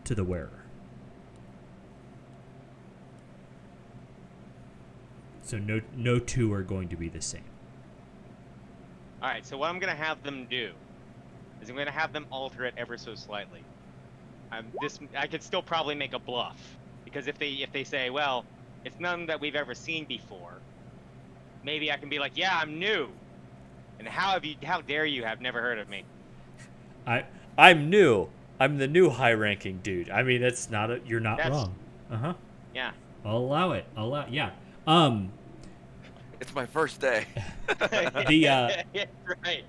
to the wearer. So no two are going to be the same. All right. So what I'm gonna have them do is I'm gonna have them alter it ever so slightly. I could still probably make a bluff because if they say, well, it's none that we've ever seen before, maybe I can be like, yeah, I'm new. And how dare you have never heard of me? I'm new. I'm the new high-ranking dude. I mean, that's not you're not That's- wrong. Uh-huh. Yeah. I'll allow it. Yeah. It's my first day. The Yeah, right.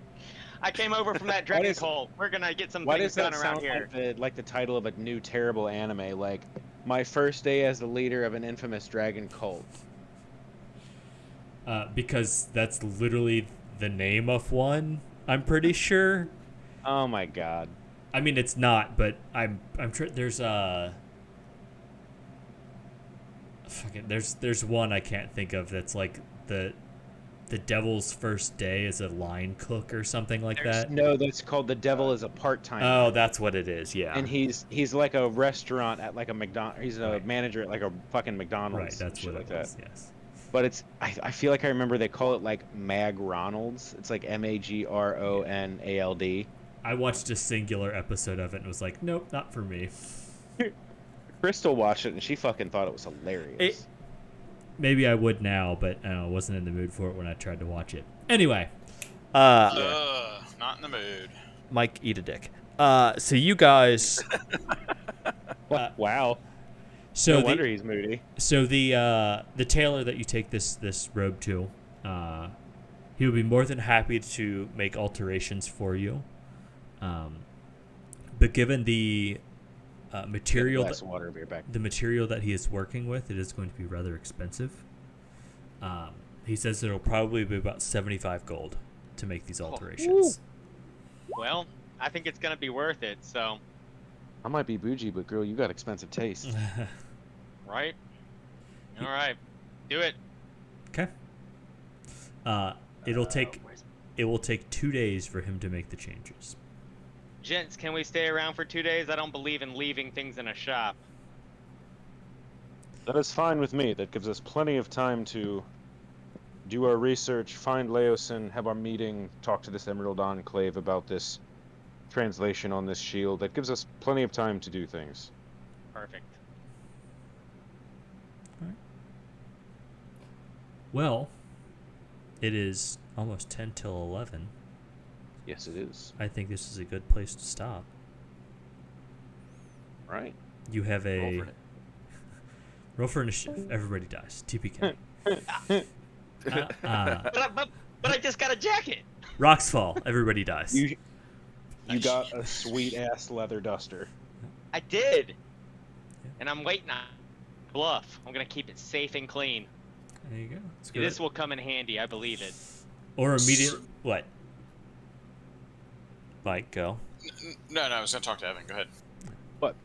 I came over from that dragon cult. We're gonna get some Why things does done that around sound here. like the title of a new terrible anime? Like, my first day as the leader of an infamous dragon cult. because that's literally the name of one. I'm pretty sure. Oh my god. I mean, it's not, but I'm sure there's there's one I can't think of that's like the devil's first day as a line cook or something like that. No, that's called The Devil is a Part-Time. Oh, that's what it is. Yeah. And he's like a restaurant at like a McDonald's. He's a Right. manager at like a fucking McDonald's. right. That's shit what like it that. was. Yes. But it's I feel like I remember they call it like Mag Ronald's. It's like MAGRONALD. I watched a singular episode of it and was like, nope, not for me. Crystal watched it and she fucking thought it was hilarious. maybe I would now, but I wasn't in the mood for it when I tried to watch it. Anyway, Not in the mood. Mike, eat a dick. So you guys. Wow. So No wonder he's moody. So the tailor that you take this robe to, he would be more than happy to make alterations for you. But given the material Glass of water, be right back. the material that he is working with, it is going to be rather expensive. He says it'll probably be about 75 gold to make these alterations. Well, I think it's gonna be worth it. So, I might be bougie, but girl, you got expensive taste. right? All right, do it. Okay. It will take 2 days for him to make the changes. Gents, can we stay around for 2 days? I don't believe in leaving things in a shop. That is fine with me. That gives us plenty of time to do our research, find Laosin, have our meeting, talk to this Emerald Enclave about this translation on this shield. That gives us plenty of time to do things. Perfect. Well, it is almost 10 till 11. Yes, it is. I think this is a good place to stop. Right. You have Roll a for it. roll for initiative. Everybody dies. TPK. But I just got a jacket. Rocks fall. Everybody dies. You got a sweet ass leather duster. I did. And I'm waiting on bluff. I'm gonna keep it safe and clean. There you go. That's good. This will come in handy. I believe it. Or immediate. What? Mike, go. No, I was gonna talk to Evan. Go ahead. What?